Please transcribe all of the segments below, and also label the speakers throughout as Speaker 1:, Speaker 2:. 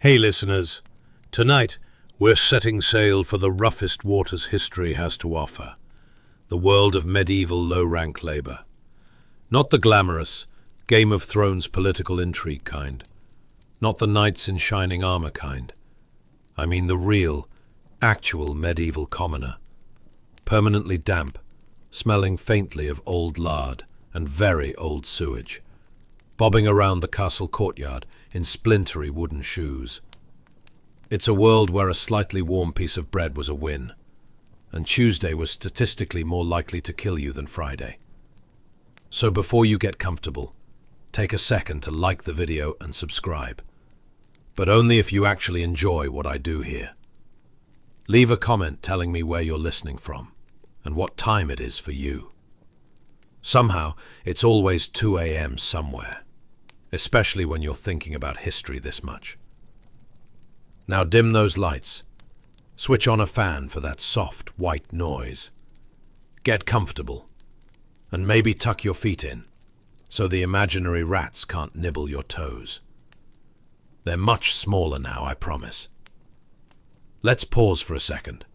Speaker 1: Hey listeners, tonight we're setting sail for the roughest waters history has to offer, the world of medieval low-rank labor. Not the glamorous, Game of Thrones political intrigue kind, not the knights in shining armor kind. I mean the real, actual medieval commoner, permanently damp, smelling faintly of old lard and very old sewage, bobbing around the castle courtyard in splintery wooden shoes. It's a world where a slightly warm piece of bread was a win, and Tuesday was statistically more likely to kill you than Friday. So before you get comfortable, take a second to like the video and subscribe, but only if you actually enjoy what I do here. Leave a comment telling me where you're listening from and what time it is for you. Somehow, it's always 2 a.m. somewhere, especially when you're thinking about history this much. Now dim those lights, switch on a fan for that soft, white noise. Get comfortable, and maybe tuck your feet in, so the imaginary rats can't nibble your toes. They're much smaller now, I promise. Let's pause for a second.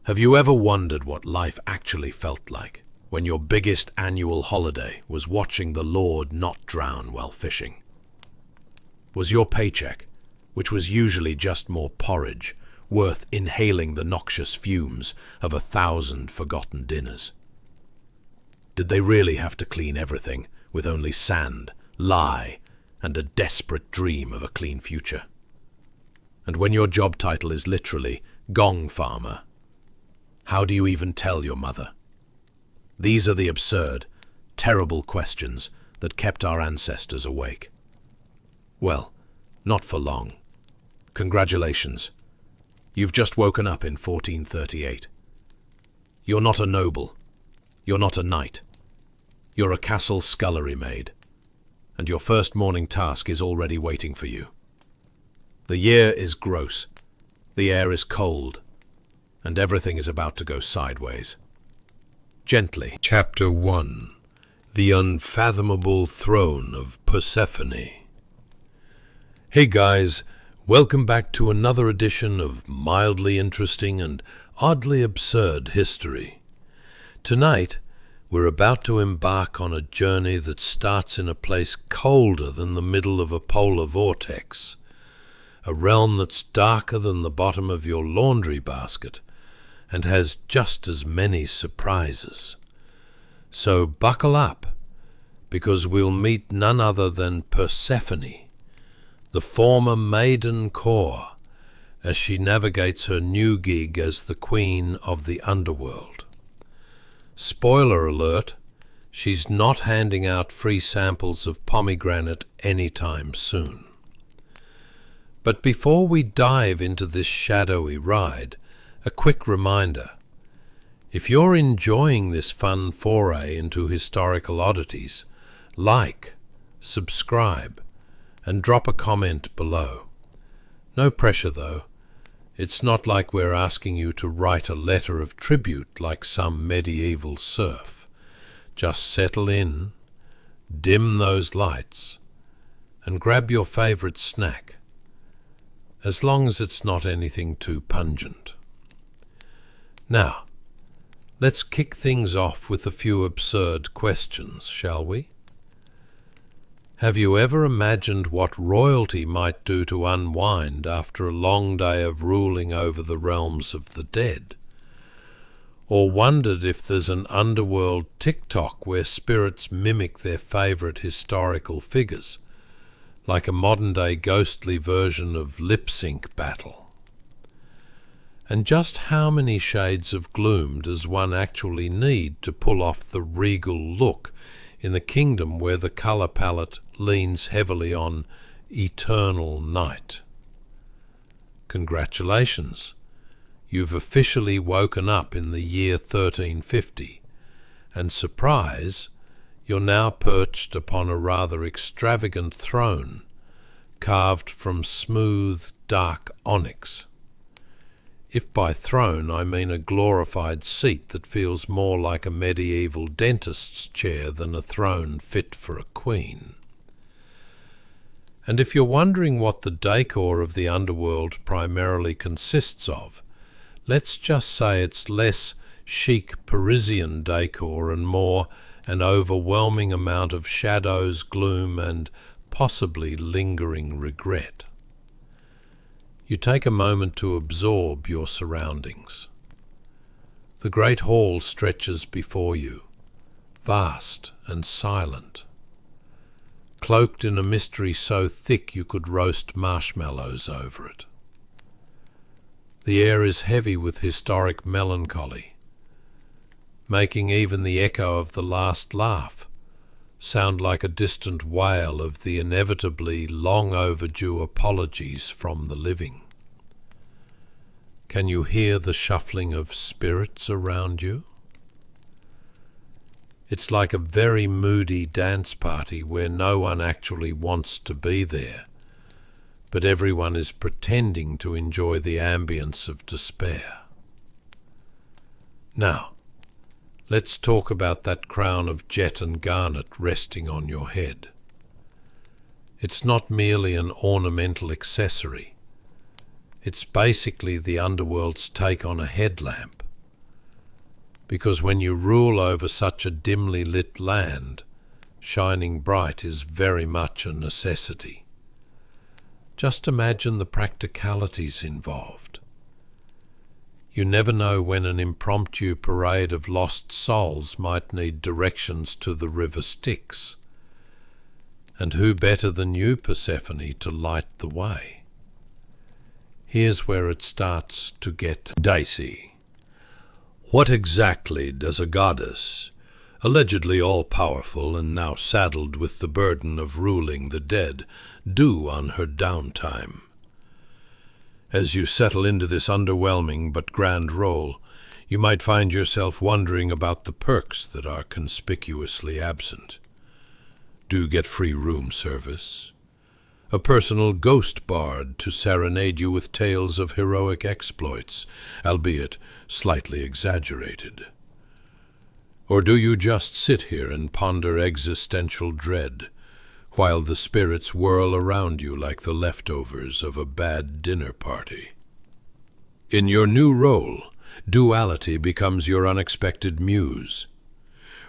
Speaker 1: Have you ever wondered what life actually felt like when your biggest annual holiday was watching the Lord not drown while fishing? Was your paycheck, which was usually just more porridge, worth inhaling the noxious fumes of 1,000 forgotten dinners? Did they really have to clean everything with only sand, lye, and a desperate dream of a clean future? And when your job title is literally Gong farmer, how do you even tell your mother? These are the absurd, terrible questions that kept our ancestors awake. Well, not for long. Congratulations. You've just woken up in 1438. You're not a noble. You're not a knight. You're a castle scullery maid, and your first morning task is already waiting for you. The year is gross, the air is cold, and everything is about to go sideways. Gently. Chapter 1. The Unfathomable Throne of Persephone. Hey guys, welcome back to another edition of mildly interesting and oddly absurd history. Tonight, we're about to embark on a journey that starts in a place colder than the middle of a polar vortex, a realm that's darker than the bottom of your laundry basket, and has just as many surprises. So buckle up, because we'll meet none other than Persephone, the former maiden core, as she navigates her new gig as the queen of the underworld. Spoiler alert, she's not handing out free samples of pomegranate anytime soon. But before we dive into this shadowy ride, a quick reminder. If you're enjoying this fun foray into historical oddities, like, subscribe, and drop a comment below. No pressure though. It's not like we're asking you to write a letter of tribute like some medieval serf. Just settle in, dim those lights, and grab your favorite snack, as long as it's not anything too pungent. Now, let's kick things off with a few absurd questions, shall we? Have you ever imagined what royalty might do to unwind after a long day of ruling over the realms of the dead? Or wondered if there's an underworld TikTok where spirits mimic their favorite historical figures, like a modern-day ghostly version of lip-sync battle? And just how many shades of gloom does one actually need to pull off the regal look in the kingdom where the color palette leans heavily on eternal night? Congratulations, you've officially woken up in the year 1350, and surprise, you're now perched upon a rather extravagant throne, carved from smooth, dark onyx. If by throne I mean a glorified seat that feels more like a medieval dentist's chair than a throne fit for a queen. And if you're wondering what the decor of the underworld primarily consists of, let's just say it's less chic Parisian decor and more an overwhelming amount of shadows, gloom, and possibly lingering regret. You take a moment to absorb your surroundings. The great hall stretches before you, vast and silent, cloaked in a mystery so thick you could roast marshmallows over it. The air is heavy with historic melancholy, making even the echo of the last laugh sound like a distant wail of the inevitably long overdue apologies from the living. Can you hear the shuffling of spirits around you? It's like a very moody dance party where no one actually wants to be there, but everyone is pretending to enjoy the ambience of despair. Now, let's talk about that crown of jet and garnet resting on your head. It's not merely an ornamental accessory. It's basically the underworld's take on a headlamp. Because when you rule over such a dimly lit land, shining bright is very much a necessity. Just imagine the practicalities involved. You never know when an impromptu parade of lost souls might need directions to the river Styx. And who better than you, Persephone, to light the way? Here's where it starts to get dicey. What exactly does a goddess, allegedly all-powerful and now saddled with the burden of ruling the dead, do on her downtime? As you settle into this underwhelming but grand role, you might find yourself wondering about the perks that are conspicuously absent. Do you get free room service? A personal ghost bard to serenade you with tales of heroic exploits, albeit slightly exaggerated? Or do you just sit here and ponder existential dread, while the spirits whirl around you like the leftovers of a bad dinner party? In your new role, duality becomes your unexpected muse.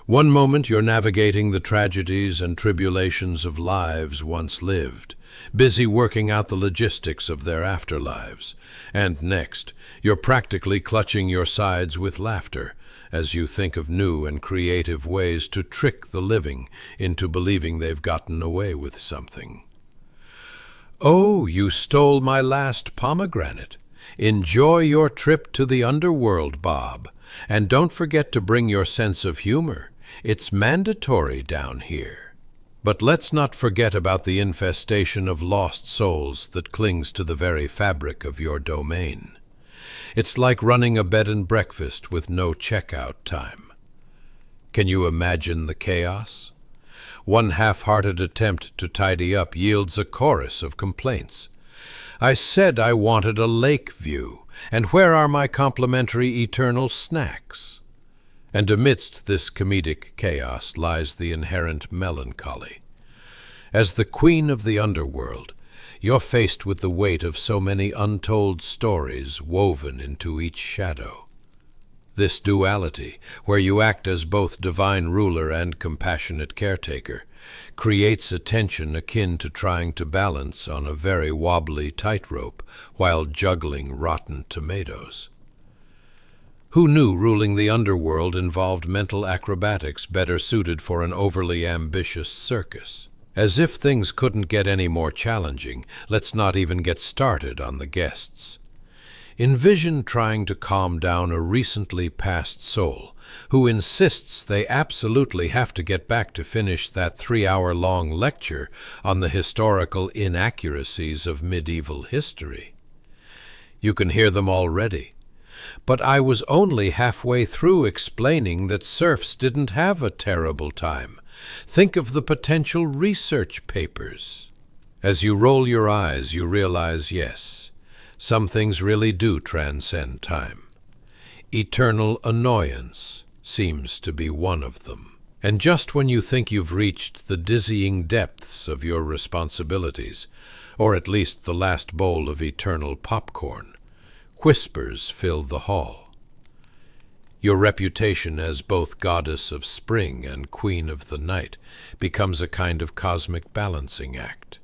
Speaker 1: One moment you're navigating the tragedies and tribulations of lives once lived, busy working out the logistics of their afterlives, and next, you're practically clutching your sides with laughter as you think of new and creative ways to trick the living into believing they've gotten away with something. Oh, you stole my last pomegranate. Enjoy your trip to the underworld, Bob. And don't forget to bring your sense of humor. It's mandatory down here. But let's not forget about the infestation of lost souls that clings to the very fabric of your domain. It's like running a bed and breakfast with no checkout time. Can you imagine the chaos? One half-hearted attempt to tidy up yields a chorus of complaints. I said I wanted a lake view, and where are my complimentary eternal snacks? And amidst this comedic chaos lies the inherent melancholy. As the queen of the underworld, you're faced with the weight of so many untold stories woven into each shadow. This duality, where you act as both divine ruler and compassionate caretaker, creates a tension akin to trying to balance on a very wobbly tightrope while juggling rotten tomatoes. Who knew ruling the underworld involved mental acrobatics better suited for an overly ambitious circus? As if things couldn't get any more challenging, let's not even get started on the guests. Envision trying to calm down a recently passed soul who insists they absolutely have to get back to finish that 3-hour-long lecture on the historical inaccuracies of medieval history. You can hear them already. But I was only halfway through explaining that serfs didn't have a terrible time. Think of the potential research papers. As you roll your eyes, you realize, yes, some things really do transcend time. Eternal annoyance seems to be one of them. And just when you think you've reached the dizzying depths of your responsibilities, or at least the last bowl of eternal popcorn, whispers fill the hall. Your reputation as both goddess of spring and queen of the night becomes a kind of cosmic balancing act.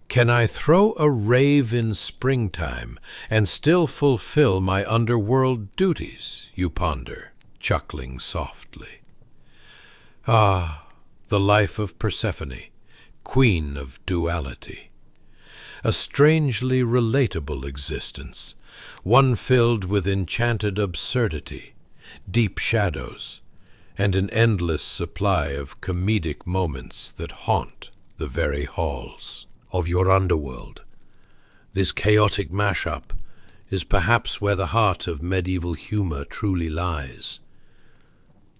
Speaker 1: Can I throw a rave in springtime and still fulfill my underworld duties, you ponder, chuckling softly. Ah, the life of Persephone, queen of duality. A strangely relatable existence, one filled with enchanted absurdity, deep shadows, and an endless supply of comedic moments that haunt the very halls of your underworld. This chaotic mashup is perhaps where the heart of medieval humor truly lies.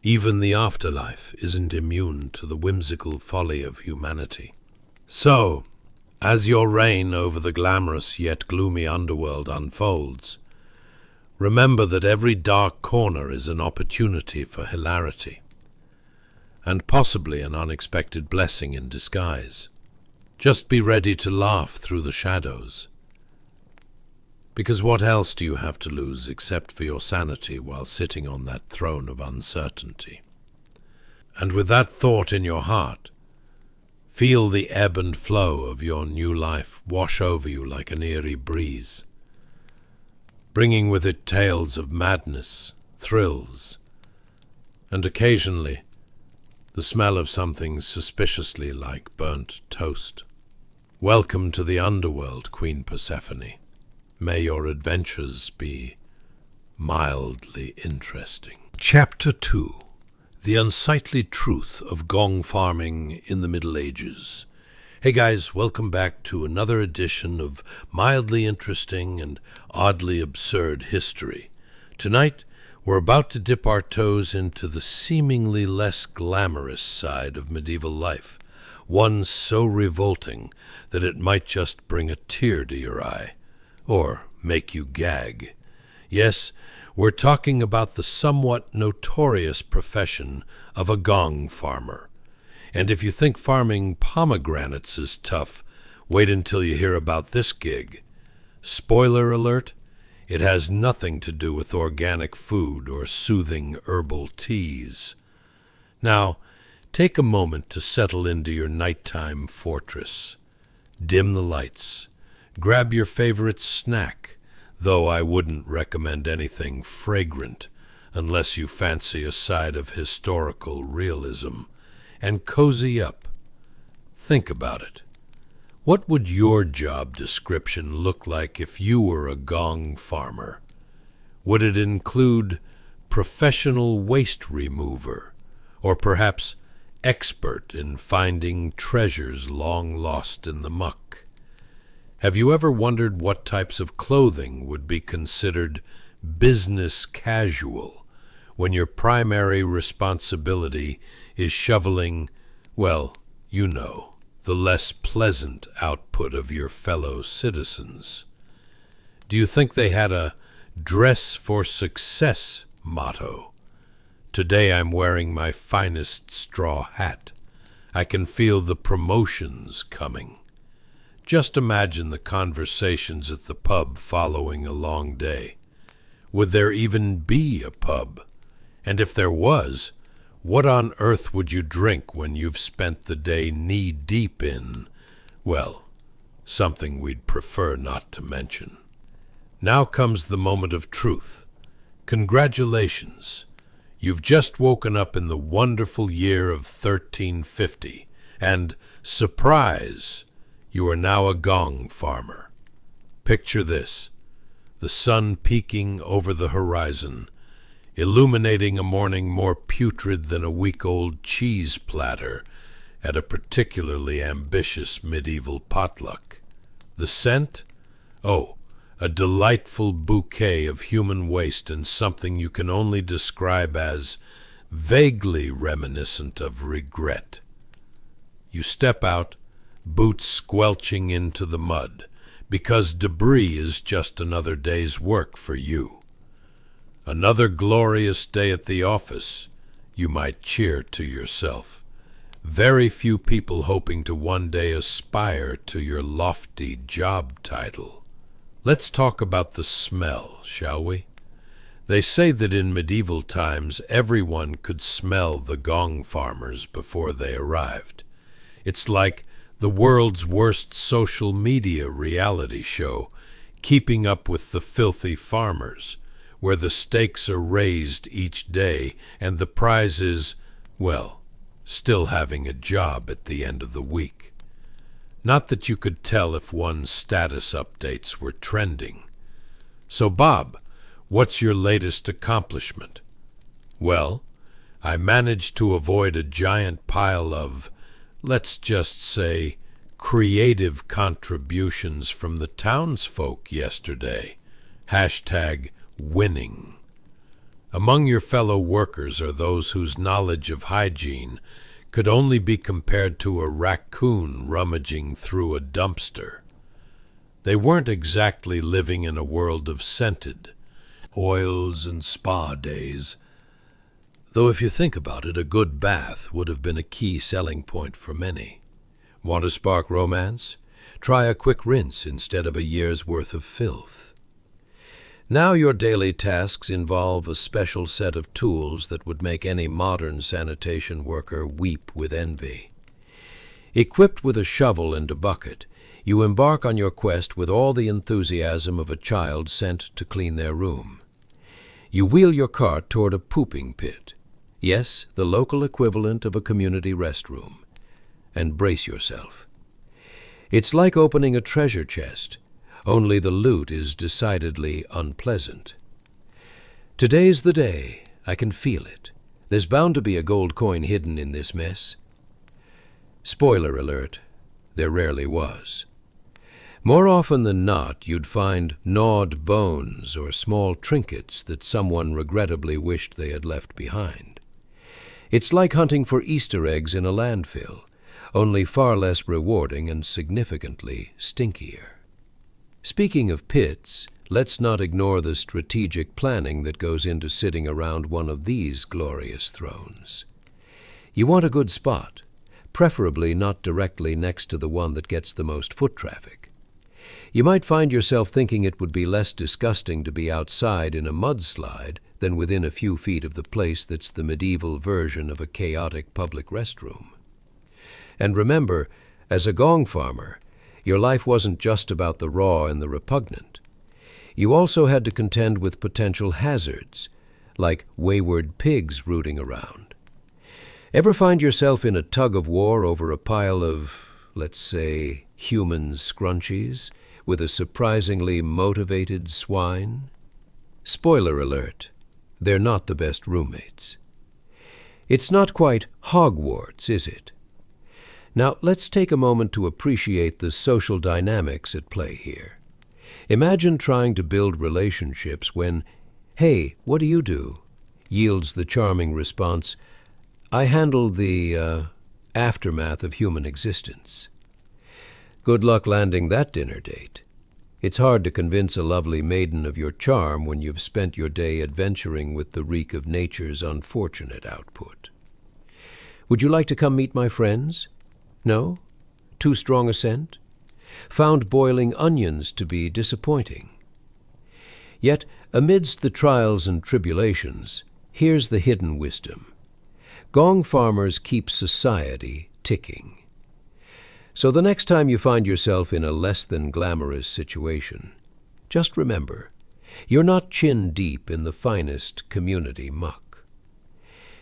Speaker 1: Even the afterlife isn't immune to the whimsical folly of humanity. So, as your reign over the glamorous yet gloomy underworld unfolds, remember that every dark corner is an opportunity for hilarity, and possibly an unexpected blessing in disguise. Just be ready to laugh through the shadows, because what else do you have to lose except for your sanity while sitting on that throne of uncertainty? And with that thought in your heart, feel the ebb and flow of your new life wash over you like an eerie breeze, bringing with it tales of madness, thrills, and occasionally the smell of something suspiciously like burnt toast. Welcome to the underworld, Queen Persephone. May your adventures be mildly interesting. Chapter 2. The Unsightly Truth of Gong Farming in the Middle Ages. Hey guys, welcome back to another edition of mildly interesting and oddly absurd history. Tonight, we're about to dip our toes into the seemingly less glamorous side of medieval life, one so revolting that it might just bring a tear to your eye, or make you gag. Yes, we're talking about the somewhat notorious profession of a gong farmer. And if you think farming pomegranates is tough, wait until you hear about this gig. Spoiler alert, it has nothing to do with organic food or soothing herbal teas. Now, take a moment to settle into your nighttime fortress. Dim the lights. Grab your favorite snack, though I wouldn't recommend anything fragrant unless you fancy a side of historical realism, and cozy up. Think about it. What would your job description look like if you were a gong farmer? Would it include professional waste remover, or perhaps expert in finding treasures long lost in the muck? Have you ever wondered what types of clothing would be considered business casual when your primary responsibility is shoveling, well, you know, the less pleasant output of your fellow citizens? Do you think they had a dress for success motto? Today I'm wearing my finest straw hat. I can feel the promotions coming. Just imagine the conversations at the pub following a long day. Would there even be a pub? And if there was, what on earth would you drink when you've spent the day knee-deep in, well, something we'd prefer not to mention? Now comes the moment of truth. Congratulations. You've just woken up in the wonderful year of 1350, and, surprise, you are now a gong farmer. Picture this: the sun peeking over the horizon, illuminating a morning more putrid than a week-old cheese platter at a particularly ambitious medieval potluck. The scent? Oh, a delightful bouquet of human waste and something you can only describe as vaguely reminiscent of regret. You step out, boots squelching into the mud, because debris is just another day's work for you. Another glorious day at the office, you might cheer to yourself. Very few people hoping to one day aspire to your lofty job title. Let's talk about the smell, shall we? They say that in medieval times everyone could smell the Gong farmers before they arrived. It's like the world's worst social media reality show, Keeping Up with the Filthy Farmers, where the stakes are raised each day and the prize is, well, still having a job at the end of the week. Not that you could tell if one's status updates were trending. So, Bob, what's your latest accomplishment? Well, I managed to avoid a giant pile of, let's just say, creative contributions from the townsfolk yesterday. #winning. Among your fellow workers are those whose knowledge of hygiene could only be compared to a raccoon rummaging through a dumpster. They weren't exactly living in a world of scented oils and spa days, though if you think about it, a good bath would have been a key selling point for many. Want to spark romance? Try a quick rinse instead of a year's worth of filth. Now your daily tasks involve a special set of tools that would make any modern sanitation worker weep with envy. Equipped with a shovel and a bucket, you embark on your quest with all the enthusiasm of a child sent to clean their room. You wheel your cart toward a pooping pit, yes, the local equivalent of a community restroom, and brace yourself. It's like opening a treasure chest, only the loot is decidedly unpleasant. Today's the day. I can feel it. There's bound to be a gold coin hidden in this mess. Spoiler alert, there rarely was. More often than not, you'd find gnawed bones or small trinkets that someone regrettably wished they had left behind. It's like hunting for Easter eggs in a landfill, only far less rewarding and significantly stinkier. Speaking of pits, let's not ignore the strategic planning that goes into sitting around one of these glorious thrones. You want a good spot, preferably not directly next to the one that gets the most foot traffic. You might find yourself thinking it would be less disgusting to be outside in a mudslide than within a few feet of the place that's the medieval version of a chaotic public restroom. And remember, as a Gong farmer, your life wasn't just about the raw and the repugnant. You also had to contend with potential hazards, like wayward pigs rooting around. Ever find yourself in a tug-of-war over a pile of, let's say, human scrunchies with a surprisingly motivated swine? Spoiler alert, they're not the best roommates. It's not quite Hogwarts, is it? Now, let's take a moment to appreciate the social dynamics at play here. Imagine trying to build relationships when, "Hey, what do you do?" yields the charming response, "I handle the aftermath of human existence." Good luck landing that dinner date. It's hard to convince a lovely maiden of your charm when you've spent your day adventuring with the reek of nature's unfortunate output. Would you like to come meet my friends? No? Too strong a scent? Found boiling onions to be disappointing? Yet, amidst the trials and tribulations, here's the hidden wisdom. Gong farmers keep society ticking. So the next time you find yourself in a less than glamorous situation, just remember, you're not chin-deep in the finest community muck.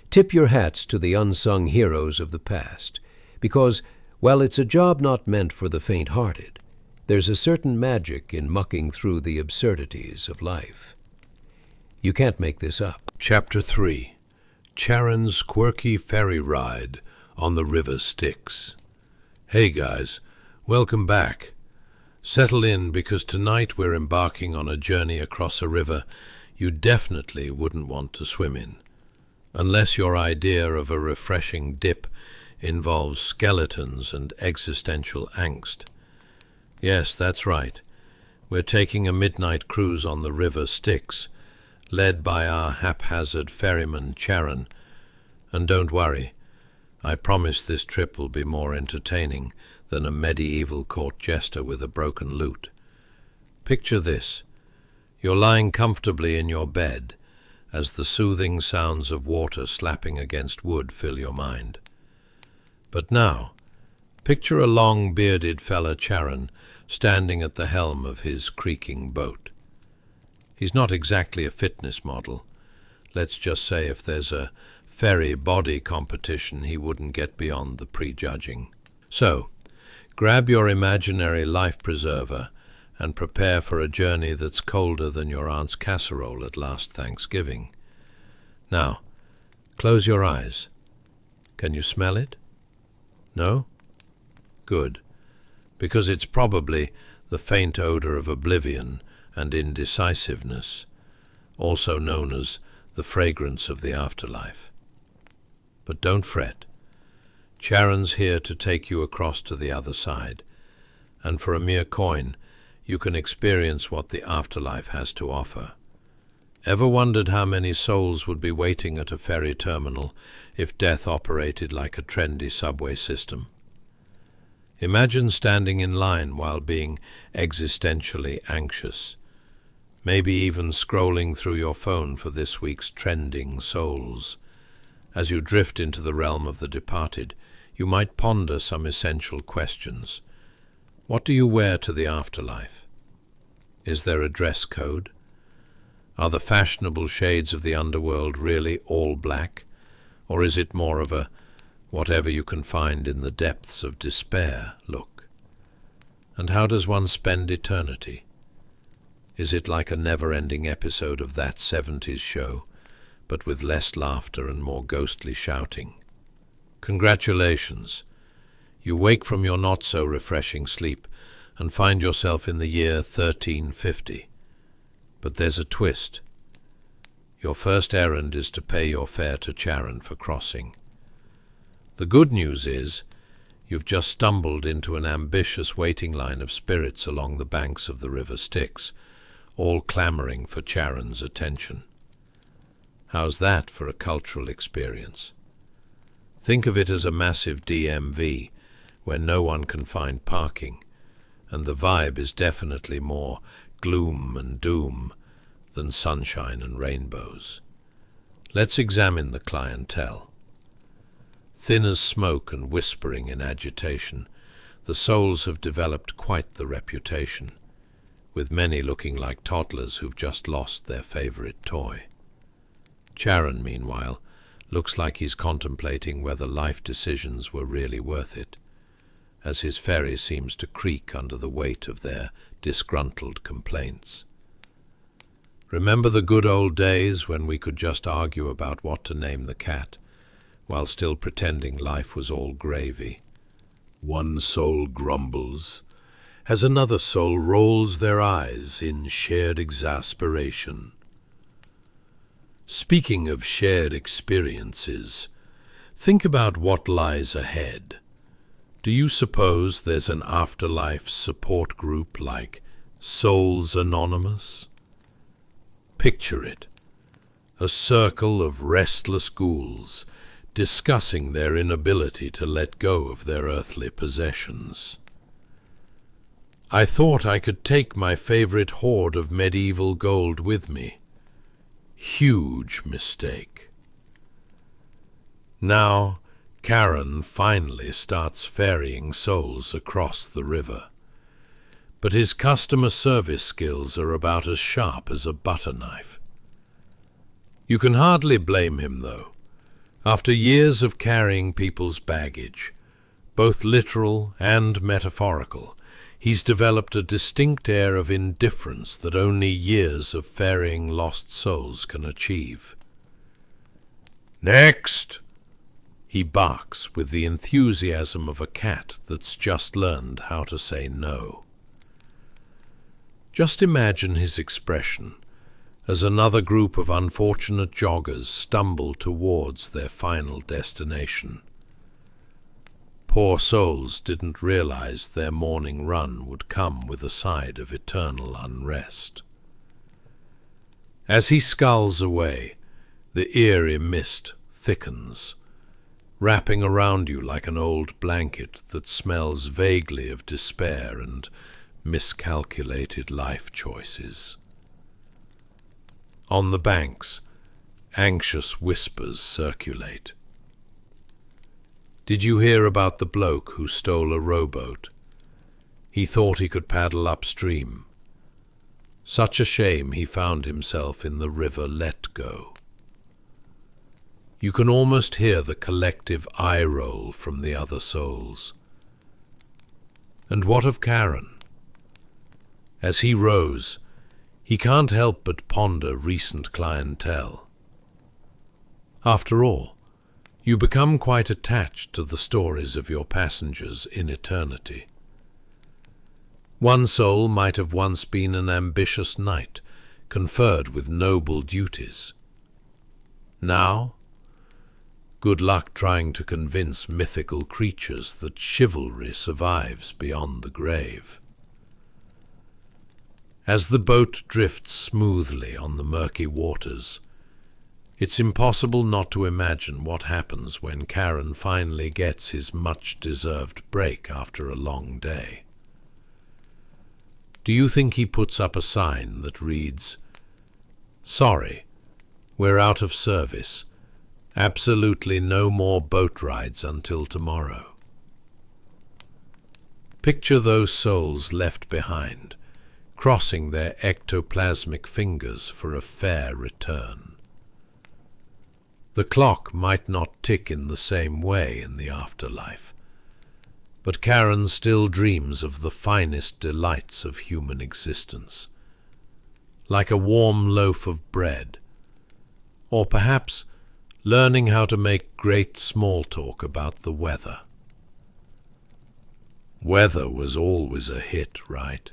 Speaker 1: Tip your hats to the unsung heroes of the past, because, while it's a job not meant for the faint-hearted, there's a certain magic in mucking through the absurdities of life. You can't make this up.
Speaker 2: Chapter 3. Charon's Quirky Ferry Ride on the River Styx. Hey guys, welcome back. Settle in, because tonight we're embarking on a journey across a river you definitely wouldn't want to swim in, unless your idea of a refreshing dip involves skeletons and existential angst. Yes, that's right. We're taking a midnight cruise on the River Styx, led by our haphazard ferryman Charon, And don't worry, I promise this trip will be more entertaining than a medieval court jester with a broken lute. Picture this. You're lying comfortably in your bed as the soothing sounds of water slapping against wood fill your mind. But now, picture a long-bearded fella Charon standing at the helm of his creaking boat. He's not exactly a fitness model. Let's just say if there's a ferry body competition, he wouldn't get beyond the prejudging. So, grab your imaginary life preserver and prepare for a journey that's colder than your aunt's casserole at last Thanksgiving. Now, close your eyes. Can you smell it? No? Good, because it's probably the faint odor of oblivion and indecisiveness, also known as the fragrance of the afterlife. But don't fret. Charon's here to take you across to the other side, and for a mere coin, you can experience what the afterlife has to offer. Ever wondered how many souls would be waiting at a ferry terminal if death operated like a trendy subway system? Imagine standing in line while being existentially anxious, maybe even scrolling through your phone for this week's trending souls. As you drift into the realm of the departed, you might ponder some essential questions. What do you wear to the afterlife? Is there a dress code? Are the fashionable shades of the underworld really all black? Or is it more of a whatever you can find in the depths of despair look? And how does one spend eternity? Is it like a never-ending episode of that 70s show, but with less laughter and more ghostly shouting? Congratulations! You wake from your not-so-refreshing sleep and find yourself in the year 1350. But there's a twist. Your first errand is to pay your fare to Charon for crossing. The good news is, you've just stumbled into an ambitious waiting line of spirits along the banks of the river Styx, all clamoring for Charon's attention. How's that for a cultural experience? Think of it as a massive DMV, where no one can find parking, and the vibe is definitely more gloom and doom than sunshine and rainbows. Let's examine the clientele. Thin as smoke and whispering in agitation, the souls have developed quite the reputation, with many looking like toddlers who've just lost their favorite toy. Charon, meanwhile, looks like he's contemplating whether life decisions were really worth it, as his ferry seems to creak under the weight of their disgruntled complaints. Remember the good old days when we could just argue about what to name the cat, while still pretending life was all gravy? One soul grumbles, as another soul rolls their eyes in shared exasperation. Speaking of shared experiences, think about what lies ahead. Do you suppose there's an afterlife support group like Souls Anonymous? Picture it, a circle of restless ghouls discussing their inability to let go of their earthly possessions. I thought I could take my favorite hoard of medieval gold with me. Huge mistake. Now, Charon finally starts ferrying souls across the river. But his customer service skills are about as sharp as a butter knife. You can hardly blame him, though. After years of carrying people's baggage, both literal and metaphorical, he's developed a distinct air of indifference that only years of ferrying lost souls can achieve. Next! He barks with the enthusiasm of a cat that's just learned how to say no. Just imagine his expression as another group of unfortunate joggers stumble towards their final destination. Poor souls didn't realize their morning run would come with a side of eternal unrest. As he sculls away, the eerie mist thickens, wrapping around you like an old blanket that smells vaguely of despair and miscalculated life choices. On the banks, anxious whispers circulate. Did you hear about the bloke who stole a rowboat? He thought he could paddle upstream. Such a shame he found himself in the river Let Go. You can almost hear the collective eye roll from the other souls. And what of Karen? As he rows, he can't help but ponder recent clientele. After all, you become quite attached to the stories of your passengers in eternity. One soul might have once been an ambitious knight, conferred with noble duties. Now, good luck trying to convince mythical creatures that chivalry survives beyond the grave. As the boat drifts smoothly on the murky waters, it's impossible not to imagine what happens when Karen finally gets his much-deserved break after a long day. Do you think he puts up a sign that reads, "Sorry, we're out of service. Absolutely no more boat rides until tomorrow"? Picture those souls left behind, crossing their ectoplasmic fingers for a fair return. The clock might not tick in the same way in the afterlife, but Karen still dreams of the finest delights of human existence, like a warm loaf of bread, or perhaps learning how to make great small talk about the weather. Weather was always a hit, right?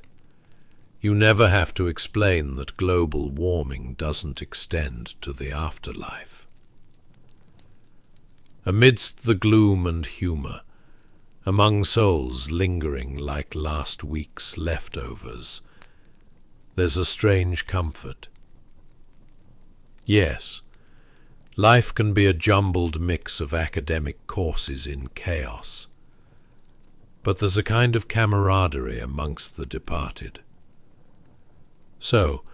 Speaker 2: You never have to explain that global warming doesn't extend to the afterlife. Amidst the gloom and humor, among souls lingering like last week's leftovers, there's a strange comfort. Yes, life can be a jumbled mix of academic courses in chaos, but there's a kind of camaraderie amongst the departed. So,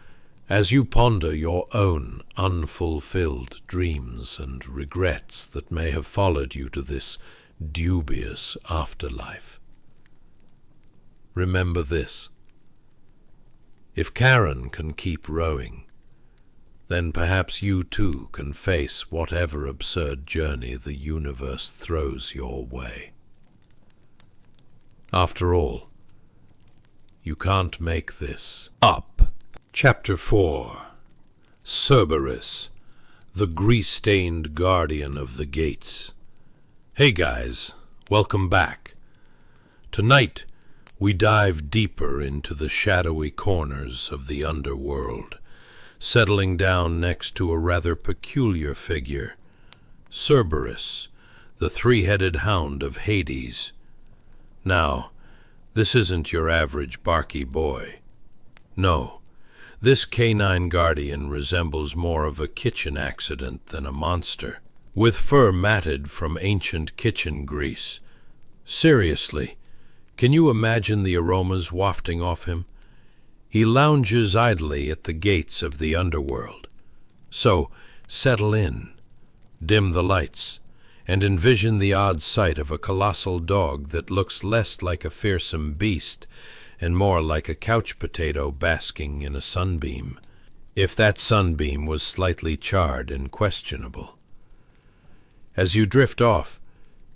Speaker 2: as you ponder your own unfulfilled dreams and regrets that may have followed you to this dubious afterlife, remember this: if Karen can keep rowing, then perhaps you too can face whatever absurd journey the universe throws your way. After all, you can't make this up. Chapter 4. Cerberus, the grease-stained guardian of the gates. Hey guys, welcome back. Tonight, we dive deeper into the shadowy corners of the underworld, settling down next to a rather peculiar figure, Cerberus, the three-headed hound of Hades. Now, this isn't your average barky boy. No, this canine guardian resembles more of a kitchen accident than a monster, with fur matted from ancient kitchen grease. Seriously, can you imagine the aromas wafting off him? He lounges idly at the gates of the underworld. So, settle in, dim the lights, and envision the odd sight of a colossal dog that looks less like a fearsome beast and more like a couch potato basking in a sunbeam, if that sunbeam was slightly charred and questionable. As you drift off,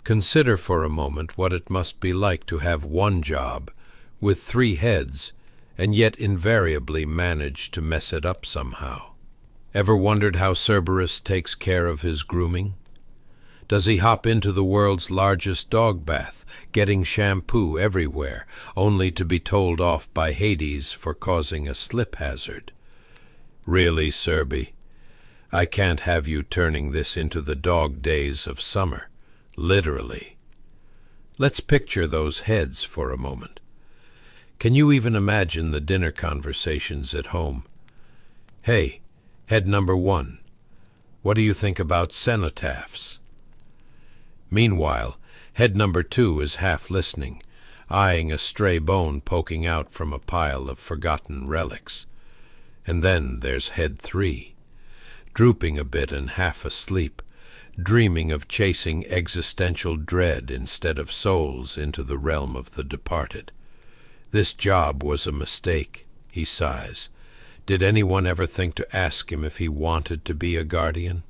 Speaker 2: consider for a moment what it must be like to have one job with 3 heads and yet invariably manage to mess it up somehow. Ever wondered how Cerberus takes care of his grooming? Does he hop into the world's largest dog bath, getting shampoo everywhere, only to be told off by Hades for causing a slip hazard? Really, Cerby, I can't have you turning this into the dog days of summer, literally. Let's picture those heads for a moment. Can you even imagine the dinner conversations at home? Hey, head number 1, what do you think about cenotaphs? Meanwhile, head number 2 is half listening, eyeing a stray bone poking out from a pile of forgotten relics. And then there's head 3, drooping a bit and half asleep, dreaming of chasing existential dread instead of souls into the realm of the departed. This job was a mistake, he sighs. Did anyone ever think to ask him if he wanted to be a guardian?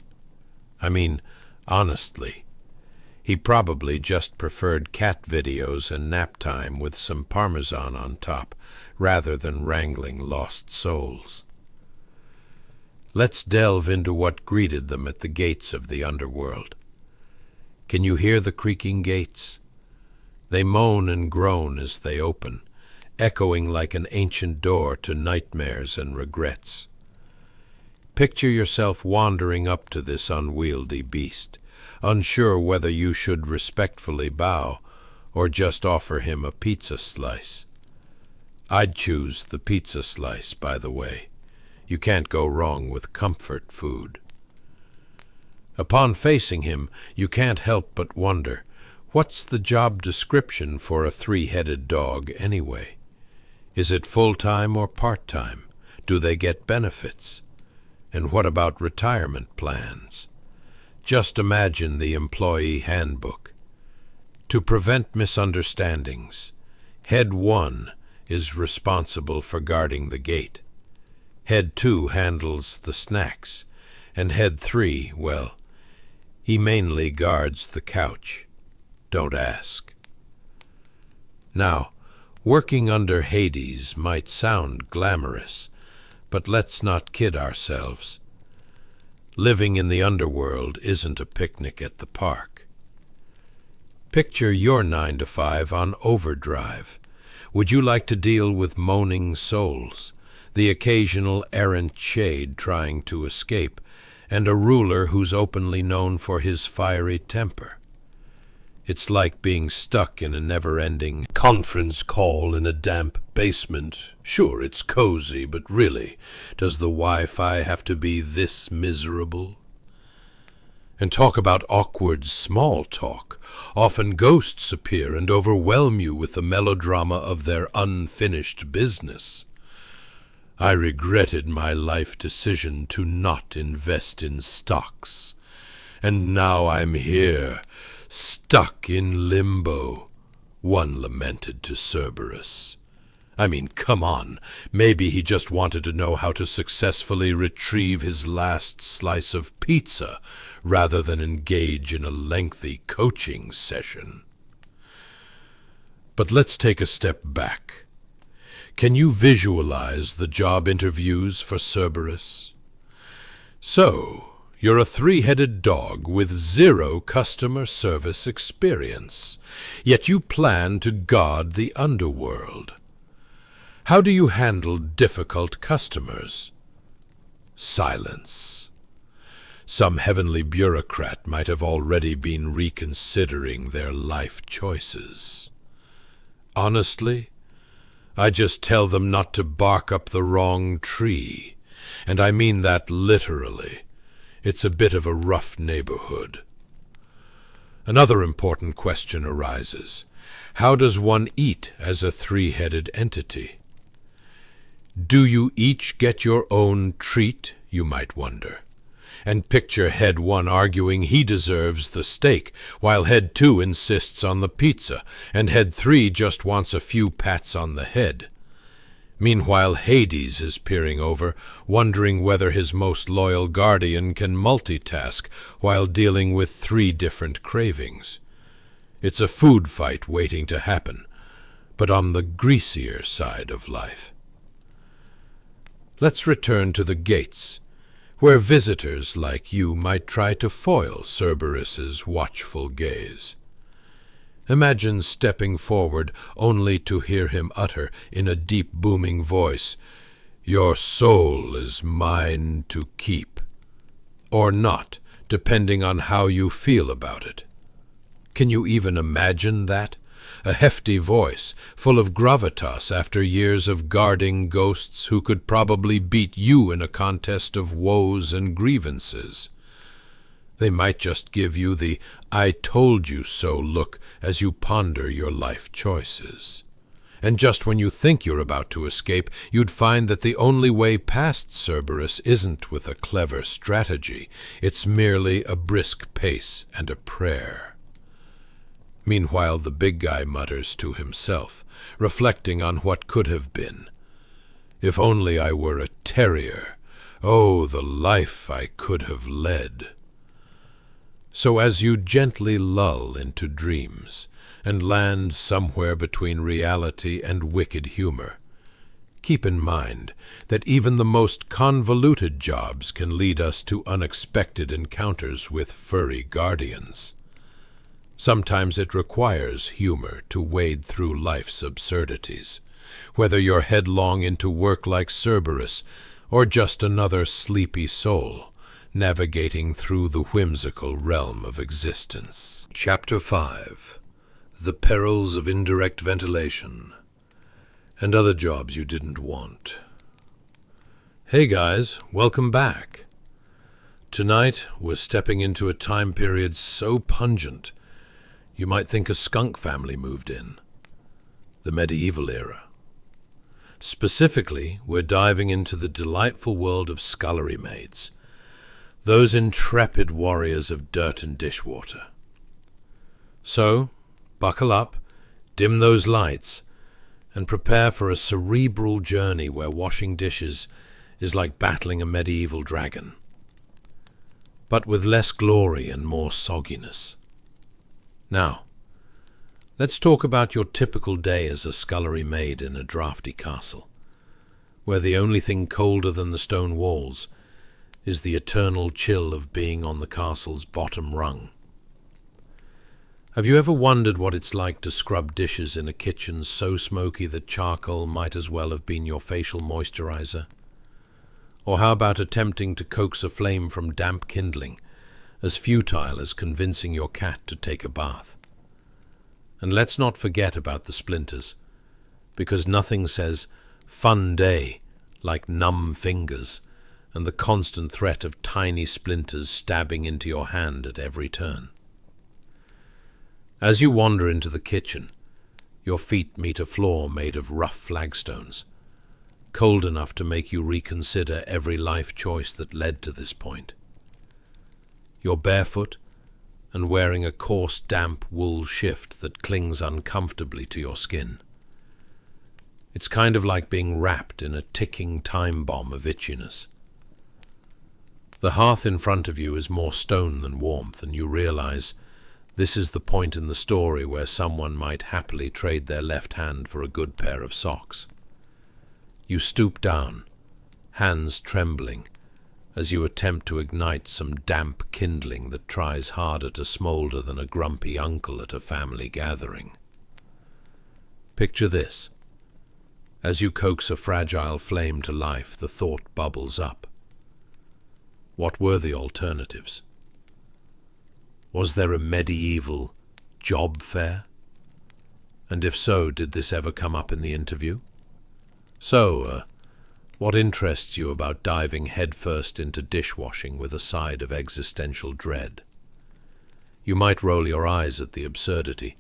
Speaker 2: I mean, honestly, he probably just preferred cat videos and nap time with some Parmesan on top, rather than wrangling lost souls. Let's delve into what greeted them at the gates of the underworld. Can you hear the creaking gates? They moan and groan as they open, echoing like an ancient door to nightmares and regrets. Picture yourself wandering up to this unwieldy beast, unsure whether you should respectfully bow or just offer him a pizza slice. I'd choose the pizza slice, by the way. You can't go wrong with comfort food. Upon facing him, you can't help but wonder, what's the job description for a 3-headed dog anyway? Is it full-time or part-time? Do they get benefits? And what about retirement plans? Just imagine the employee handbook. To prevent misunderstandings, Head 1 is responsible for guarding the gate. Head 2 handles the snacks, and Head 3, well, he mainly guards the couch. Don't ask. Now, working under Hades might sound glamorous, but let's not kid ourselves. Living in the underworld isn't a picnic at the park. Picture your 9-to-5 on overdrive. Would you like to deal with moaning souls, the occasional errant shade trying to escape, and a ruler who's openly known for his fiery temper? It's like being stuck in a never-ending conference call in a damp basement. Sure, it's cozy, but really, does the Wi-Fi have to be this miserable? And talk about awkward small talk. Often ghosts appear and overwhelm you with the melodrama of their unfinished business. I regretted my life decision to not invest in stocks. And now I'm here, stuck in limbo, one lamented to Cerberus. I mean, come on, maybe he just wanted to know how to successfully retrieve his last slice of pizza, rather than engage in a lengthy coaching session. But let's take a step back. Can you visualize the job interviews for Cerberus? So, you're a 3-headed dog with 0 customer service experience, yet you plan to guard the underworld. How do you handle difficult customers? Silence. Some heavenly bureaucrat might have already been reconsidering their life choices. Honestly, I just tell them not to bark up the wrong tree, and I mean that literally. It's a bit of a rough neighborhood. Another important question arises. How does one eat as a 3-headed entity? Do you each get your own treat, you might wonder? And picture Head 1 arguing he deserves the steak, while Head 2 insists on the pizza, and Head 3 just wants a few pats on the head. Meanwhile, Hades is peering over, wondering whether his most loyal guardian can multitask while dealing with 3 different cravings. It's a food fight waiting to happen, but on the greasier side of life. Let's return to the gates, where visitors like you might try to foil Cerberus's watchful gaze. Imagine stepping forward only to hear him utter in a deep booming voice, "Your soul is mine to keep," or not, depending on how you feel about it. Can you even imagine that? A hefty voice, full of gravitas after years of guarding ghosts who could probably beat you in a contest of woes and grievances. They might just give you the "I told you so" look as you ponder your life choices. And just when you think you're about to escape, you'd find that the only way past Cerberus isn't with a clever strategy. It's merely a brisk pace and a prayer. Meanwhile, the big guy mutters to himself, reflecting on what could have been. If only I were a terrier. Oh, the life I could have led. So as you gently lull into dreams, and land somewhere between reality and wicked humor, keep in mind that even the most convoluted jobs can lead us to unexpected encounters with furry guardians. Sometimes it requires humor to wade through life's absurdities, whether you're headlong into work like Cerberus, or just another sleepy soul navigating through the whimsical realm of existence. Chapter 5. The Perils of Indirect Ventilation and Other Jobs You Didn't Want.
Speaker 1: Hey guys, welcome back. Tonight we're stepping into a time period so pungent you might think a skunk family moved in. The medieval era. Specifically, we're diving into the delightful world of scullery maids, those intrepid warriors of dirt and dishwater. So, buckle up, dim those lights, and prepare for a cerebral journey where washing dishes is like battling a medieval dragon, but with less glory and more sogginess. Now, let's talk about your typical day as a scullery maid in a drafty castle, where the only thing colder than the stone walls is the eternal chill of being on the castle's bottom rung. Have you ever wondered what it's like to scrub dishes in a kitchen so smoky that charcoal might as well have been your facial moisturizer? Or how about attempting to coax a flame from damp kindling, as futile as convincing your cat to take a bath? And let's not forget about the splinters, because nothing says fun day like numb fingers and the constant threat of tiny splinters stabbing into your hand at every turn. As you wander into the kitchen, your feet meet a floor made of rough flagstones, cold enough to make you reconsider every life choice that led to this point. You're barefoot and wearing a coarse, damp wool shift that clings uncomfortably to your skin. It's kind of like being wrapped in a ticking time bomb of itchiness. The hearth in front of you is more stone than warmth, and you realize this is the point in the story where someone might happily trade their left hand for a good pair of socks. You stoop down, hands trembling, as you attempt to ignite some damp kindling that tries harder to smolder than a grumpy uncle at a family gathering. Picture this. As you coax a fragile flame to life, the thought bubbles up. What were the alternatives? Was there a medieval job fair? And if so, did this ever come up in the interview? So, what interests you about diving headfirst into dishwashing with a side of existential dread? You might roll your eyes at the absurdity,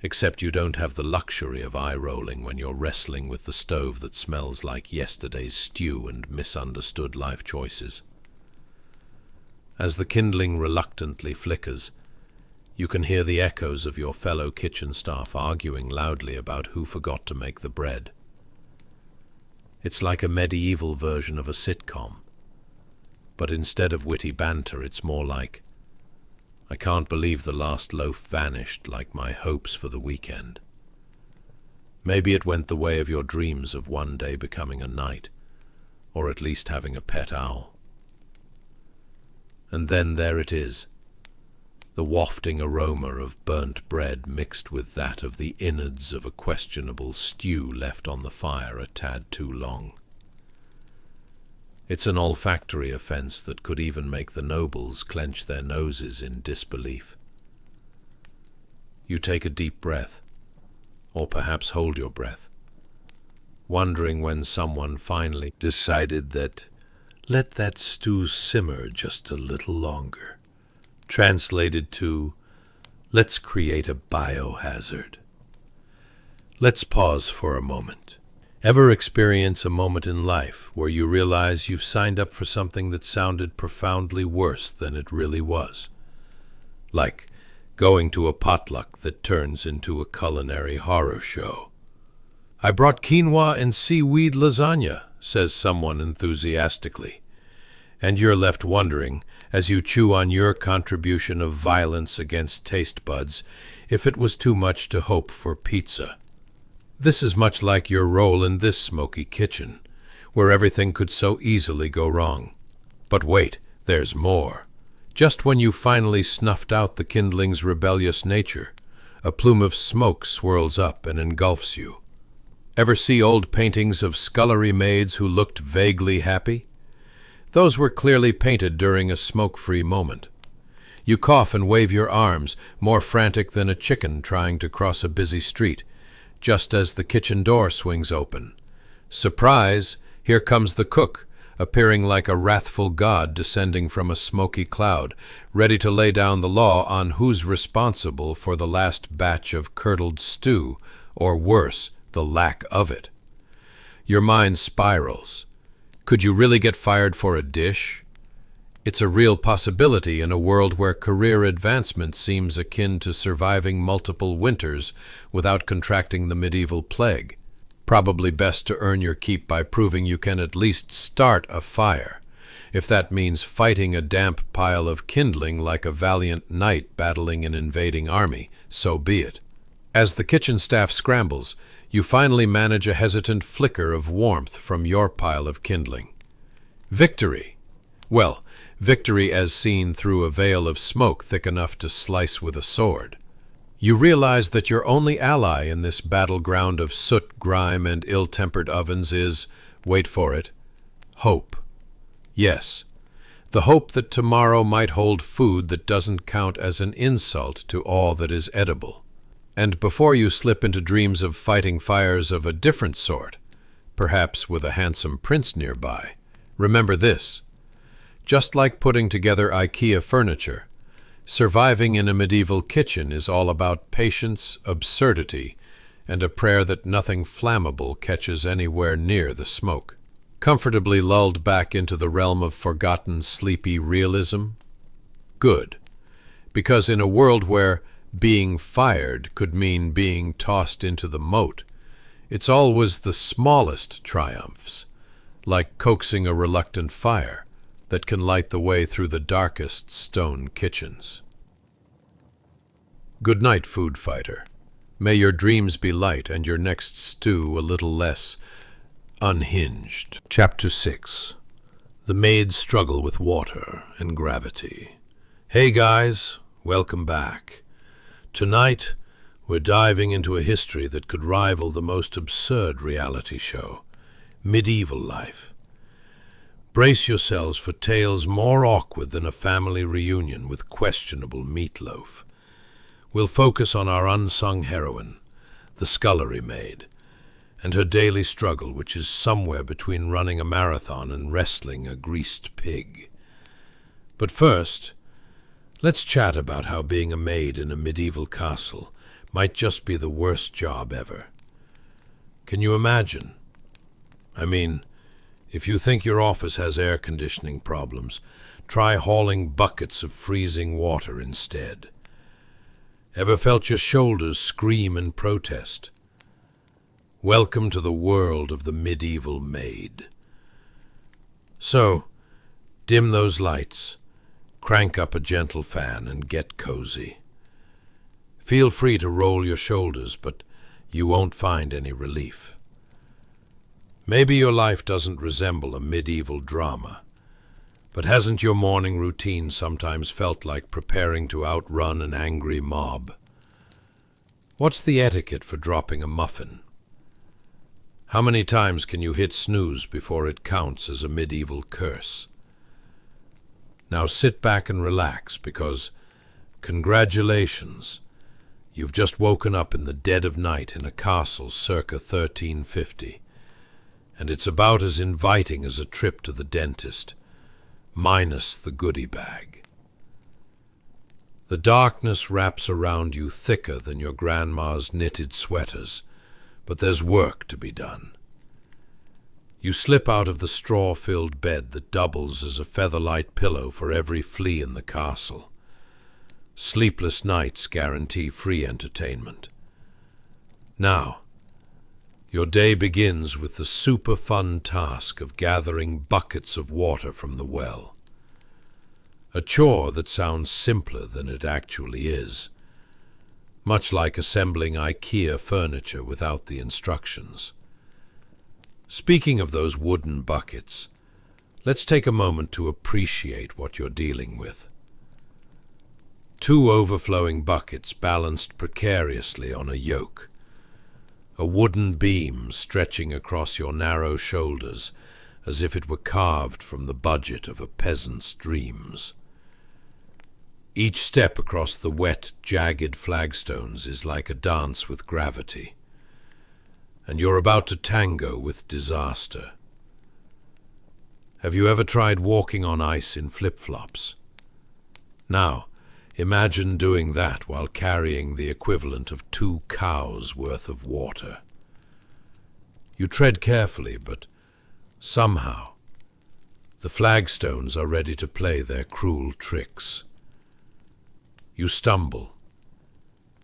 Speaker 1: except you don't have the luxury of eye-rolling when you're wrestling with the stove that smells like yesterday's stew and misunderstood life choices. As the kindling reluctantly flickers, you can hear the echoes of your fellow kitchen staff arguing loudly about who forgot to make the bread. It's like a medieval version of a sitcom, but instead of witty banter, it's more like, I can't believe the last loaf vanished like my hopes for the weekend. Maybe it went the way of your dreams of one day becoming a knight, or at least having a pet owl. And then there it is, the wafting aroma of burnt bread mixed with that of the innards of a questionable stew left on the fire a tad too long. It's an olfactory offense that could even make the nobles clench their noses in disbelief. You take a deep breath, or perhaps hold your breath, wondering when someone finally decided that let that stew simmer just a little longer
Speaker 2: Translated to, let's create a biohazard. Let's pause for a moment. Ever experience a moment in life where you realize you've signed up for something that sounded profoundly worse than it really was? Like going to a potluck that turns into a culinary horror show. "I brought quinoa and seaweed lasagna," says someone enthusiastically. And you're left wondering, as you chew on your contribution of violence against taste buds, if it was too much to hope for pizza. This is much like your role in this smoky kitchen, where everything could so easily go wrong. But wait, there's more. Just when you finally snuffed out the kindling's rebellious nature, a plume of smoke swirls up and engulfs you. Ever see old paintings of scullery maids who looked vaguely happy? Those were clearly painted during a smoke-free moment. You cough and wave your arms, more frantic than a chicken trying to cross a busy street, just as the kitchen door swings open. Surprise! Here comes the cook, appearing like a wrathful god descending from a smoky cloud, ready to lay down the law on who's responsible for the last batch of curdled stew, or worse, the lack of it. Your mind spirals. Could you really get fired for a dish? It's a real possibility in a world where career advancement seems akin to surviving multiple winters without contracting the medieval plague. Probably best to earn your keep by proving you can at least start a fire. If that means fighting a damp pile of kindling like a valiant knight battling an invading army, so be it. As the kitchen staff scrambles, you finally manage a hesitant flicker of warmth from your pile of kindling. Victory! Well, victory as seen through a veil of smoke thick enough to slice with a sword. You realize that your only ally in this battleground of soot, grime, and ill-tempered ovens is, wait for it, hope. Yes, the hope that tomorrow might hold food that doesn't count as an insult to all that is edible. And before you slip into dreams of fighting fires of a different sort, perhaps with a handsome prince nearby, remember this. Just like putting together IKEA furniture, surviving in a medieval kitchen is all about patience, absurdity, and a prayer that nothing flammable catches anywhere near the smoke. Comfortably lulled back into the realm of forgotten, sleepy realism? Good, because in a world where being fired could mean being tossed into the moat, it's always the smallest triumphs, like coaxing a reluctant fire, that can light the way through the darkest stone kitchens. Good night, food fighter. May your dreams be light and your next stew a little less unhinged. Chapter 6. The Maid's Struggle with Water and Gravity. Hey guys, welcome back. Tonight, we're diving into a history that could rival the most absurd reality show, medieval life. Brace yourselves for tales more awkward than a family reunion with questionable meatloaf. We'll focus on our unsung heroine, the scullery maid, and her daily struggle, which is somewhere between running a marathon and wrestling a greased pig. But first, let's chat about how being a maid in a medieval castle might just be the worst job ever. Can you imagine? I mean, if you think your office has air conditioning problems, try hauling buckets of freezing water instead. Ever felt your shoulders scream in protest? Welcome to the world of the medieval maid. So, dim those lights, crank up a gentle fan, and get cozy. Feel free to roll your shoulders, but you won't find any relief. Maybe your life doesn't resemble a medieval drama, but hasn't your morning routine sometimes felt like preparing to outrun an angry mob? What's the etiquette for dropping a muffin? How many times can you hit snooze before it counts as a medieval curse? Now sit back and relax, because, congratulations, you've just woken up in the dead of night in a castle circa 1350. And it's about as inviting as a trip to the dentist, minus the goodie bag. The darkness wraps around you thicker than your grandma's knitted sweaters, but there's work to be done. You slip out of the straw-filled bed that doubles as a featherlight pillow for every flea in the castle. Sleepless nights guarantee free entertainment. Now, your day begins with the super-fun task of gathering buckets of water from the well. A chore that sounds simpler than it actually is, much like assembling IKEA furniture without the instructions. Speaking of those wooden buckets, let's take a moment to appreciate what you're dealing with. Two overflowing buckets balanced precariously on a yoke. A wooden beam stretching across your narrow shoulders as if it were carved from the budget of a peasant's dreams. Each step across the wet, jagged flagstones is like a dance with gravity, and you're about to tango with disaster. Have you ever tried walking on ice in flip-flops? Now, imagine doing that while carrying the equivalent of 2 cows' worth of water. You tread carefully, but somehow the flagstones are ready to play their cruel tricks. You stumble,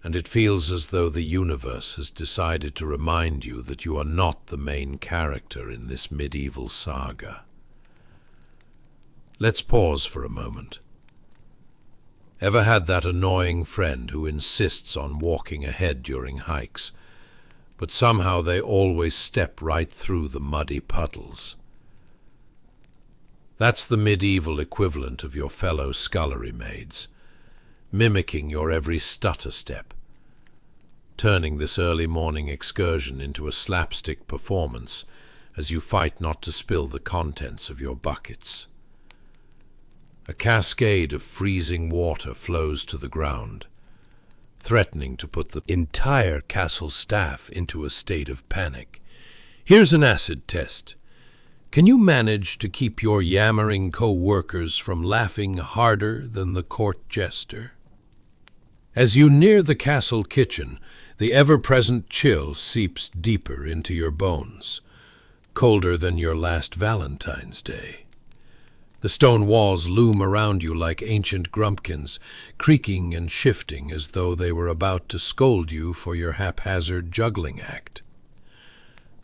Speaker 2: and it feels as though the universe has decided to remind you that you are not the main character in this medieval saga. Let's pause for a moment. Ever had that annoying friend who insists on walking ahead during hikes, but somehow they always step right through the muddy puddles? That's the medieval equivalent of your fellow scullery maids, mimicking your every stutter step, turning this early morning excursion into a slapstick performance as you fight not to spill the contents of your buckets. A cascade of freezing water flows to the ground, threatening to put the entire castle staff into a state of panic. Here's an acid test. Can you manage to keep your yammering co-workers from laughing harder than the court jester? As you near the castle kitchen, the ever-present chill seeps deeper into your bones, colder than your last Valentine's Day. The stone walls loom around you like ancient grumpkins, creaking and shifting as though they were about to scold you for your haphazard juggling act.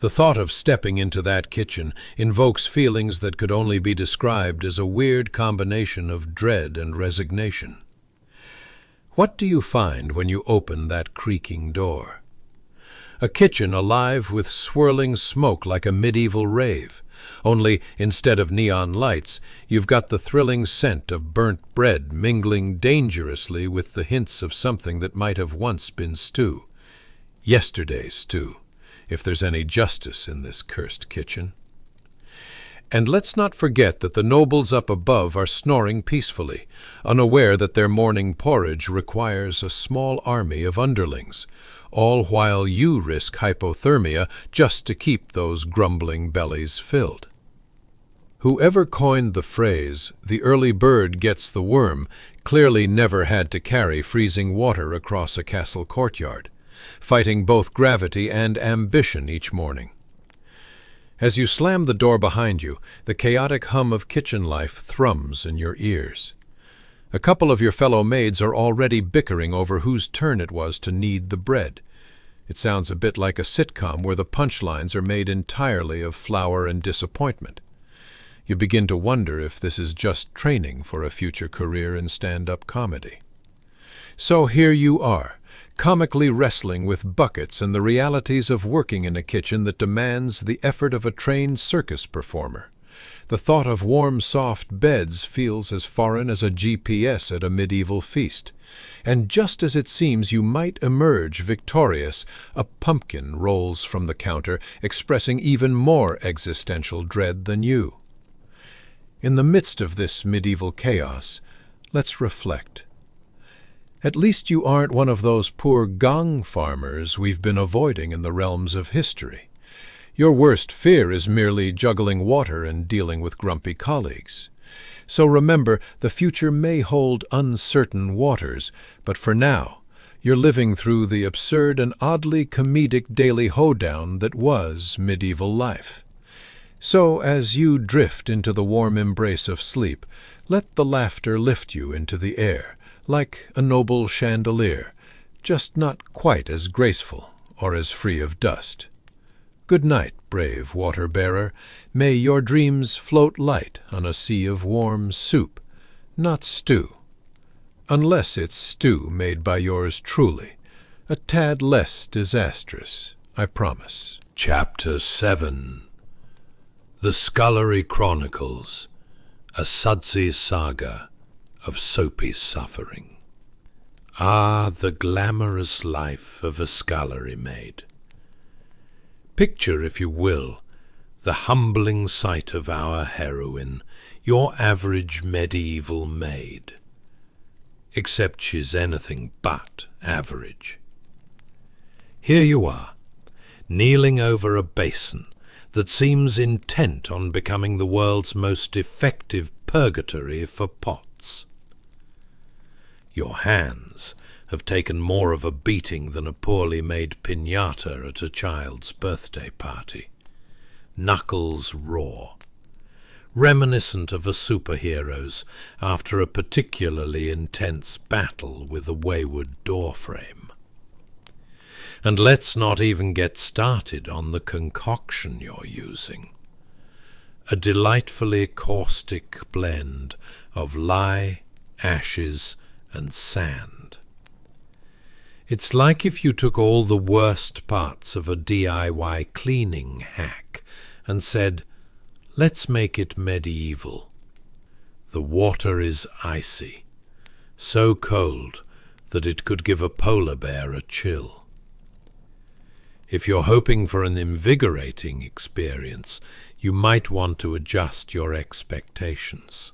Speaker 2: The thought of stepping into that kitchen invokes feelings that could only be described as a weird combination of dread and resignation. What do you find when you open that creaking door? A kitchen alive with swirling smoke like a medieval rave. Only, instead of neon lights, you've got the thrilling scent of burnt bread mingling dangerously with the hints of something that might have once been stew. Yesterday's stew, if there's any justice in this cursed kitchen. And let's not forget that the nobles up above are snoring peacefully, unaware that their morning porridge requires a small army of underlings, all while you risk hypothermia just to keep those grumbling bellies filled. Whoever coined the phrase, "the early bird gets the worm," clearly never had to carry freezing water across a castle courtyard, fighting both gravity and ambition each morning. As you slam the door behind you, the chaotic hum of kitchen life thrums in your ears. A couple of your fellow maids are already bickering over whose turn it was to knead the bread. It sounds a bit like a sitcom where the punchlines are made entirely of flour and disappointment. You begin to wonder if this is just training for a future career in stand-up comedy. So here you are, comically wrestling with buckets and the realities of working in a kitchen that demands the effort of a trained circus performer. The thought of warm, soft beds feels as foreign as a GPS at a medieval feast. And just as it seems you might emerge victorious, a pumpkin rolls from the counter, expressing even more existential dread than you. In the midst of this medieval chaos, let's reflect. At least you aren't one of those poor Gong farmers we've been avoiding in the realms of history. Your worst fear is merely juggling water and dealing with grumpy colleagues. So remember, the future may hold uncertain waters, but for now, you're living through the absurd and oddly comedic daily hoedown that was medieval life. So, as you drift into the warm embrace of sleep, let the laughter lift you into the air, like a noble chandelier, just not quite as graceful or as free of dust. Good night, brave water-bearer. May your dreams float light on a sea of warm soup, not stew. Unless it's stew made by yours truly, a tad less disastrous, I promise.
Speaker 1: Chapter 7. The Scullery Chronicles, a sudsy saga of soapy suffering. Ah, the glamorous life of a scullery maid. Picture, if you will, the humbling sight of our heroine, your average medieval maid. Except she's anything but average. Here you are, kneeling over a basin that seems intent on becoming the world's most effective purgatory for pots. Your hands have taken more of a beating than a poorly made piñata at a child's birthday party. Knuckles raw, reminiscent of a superhero's after a particularly intense battle with a wayward doorframe. And let's not even get started on the concoction you're using. A delightfully caustic blend of lye, ashes, and sand. It's like if you took all the worst parts of a DIY cleaning hack and said, let's make it medieval. The water is icy, so cold that it could give a polar bear a chill. If you're hoping for an invigorating experience, you might want to adjust your expectations.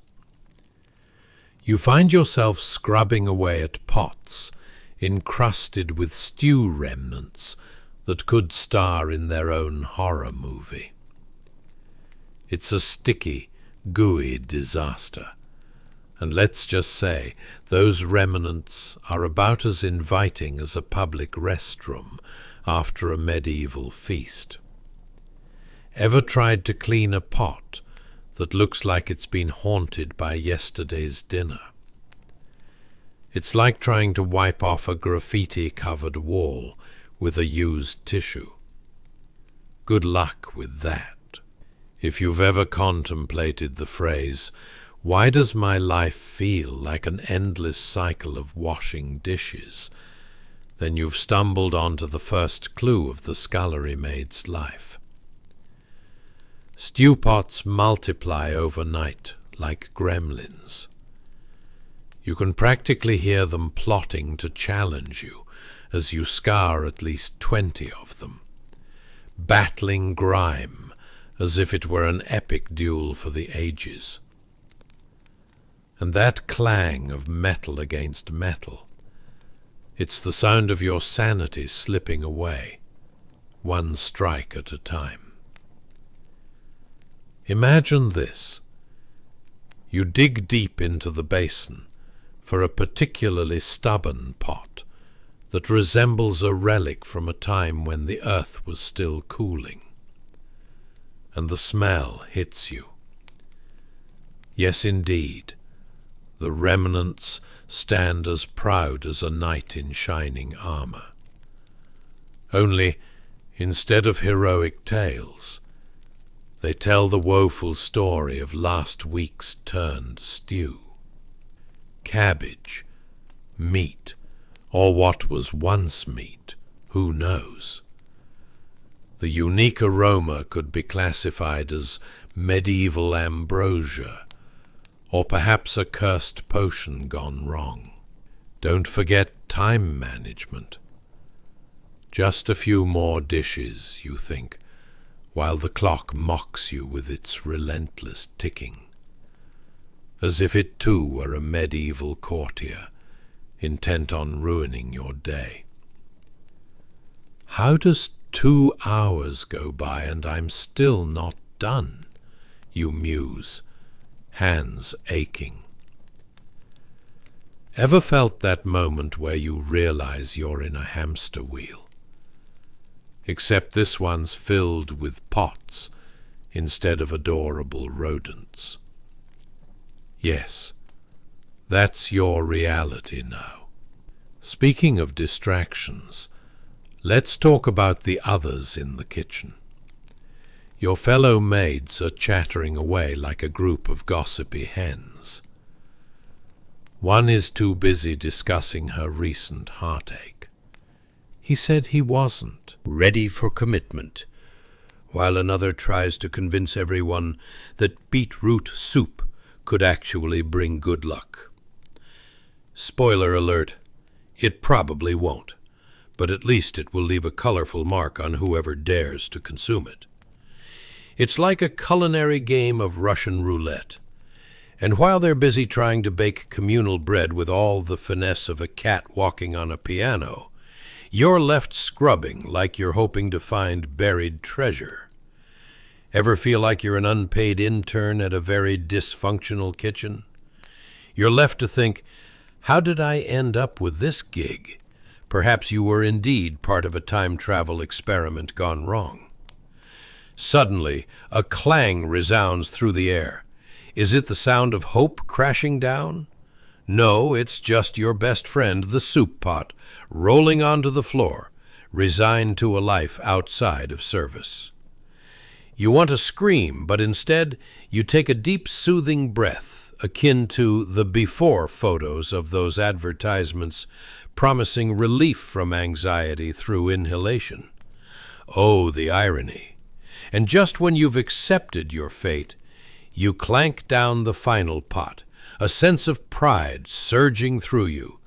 Speaker 1: You find yourself scrubbing away at pots encrusted with stew remnants that could star in their own horror movie. It's a sticky, gooey disaster, and let's just say those remnants are about as inviting as a public restroom after a medieval feast. Ever tried to clean a pot that looks like it's been haunted by yesterday's dinner? It's like trying to wipe off a graffiti-covered wall with a used tissue. Good luck with that. If you've ever contemplated the phrase, "Why does my life feel like an endless cycle of washing dishes?" then you've stumbled onto the first clue of the scullery maid's life. Stew pots multiply overnight like gremlins. You can practically hear them plotting to challenge you as you scour at least 20 of them, battling grime as if it were an epic duel for the ages. And that clang of metal against metal, it's the sound of your sanity slipping away, one strike at a time. Imagine this. You dig deep into the basin for a particularly stubborn pot that resembles a relic from a time when the earth was still cooling. And the smell hits you. Yes, indeed, the remnants stand as proud as a knight in shining armour. Only, instead of heroic tales, they tell the woeful story of last week's turned stew. Cabbage, meat, or what was once meat, who knows? The unique aroma could be classified as medieval ambrosia, or perhaps a cursed potion gone wrong. Don't forget time management. Just a few more dishes, you think, while the clock mocks you with its relentless ticking, as if it too were a medieval courtier, intent on ruining your day. How does 2 hours go by and I'm still not done, you muse,
Speaker 2: hands aching. Ever felt that moment where you realize you're in a hamster wheel? Except this one's filled with pots instead of adorable rodents. Yes, that's your reality now. Speaking of distractions, let's talk about the others in the kitchen. Your fellow maids are chattering away like a group of gossipy hens. One is too busy discussing her recent heartache. He said he wasn't ready for commitment, while another tries to convince everyone that beetroot soup could actually bring good luck. Spoiler alert, it probably won't, but at least it will leave a colorful mark on whoever dares to consume it. It's like a culinary game of Russian roulette. And while they're busy trying to bake communal bread with all the finesse of a cat walking on a piano, you're left scrubbing like you're hoping to find buried treasure. Ever feel like you're an unpaid intern at a very dysfunctional kitchen? You're left to think, how did I end up with this gig? Perhaps you were indeed part of a time travel experiment gone wrong. Suddenly, a clang resounds through the air. Is it the sound of hope crashing down? No, it's just your best friend, the soup pot, rolling onto the floor, resigned to a life outside of service. You want to scream, but instead you take a deep, soothing breath, akin to the before photos of those advertisements promising relief from anxiety through inhalation. Oh, the irony. And just when you've accepted your fate, you clank down the final pot, a sense of pride surging through you,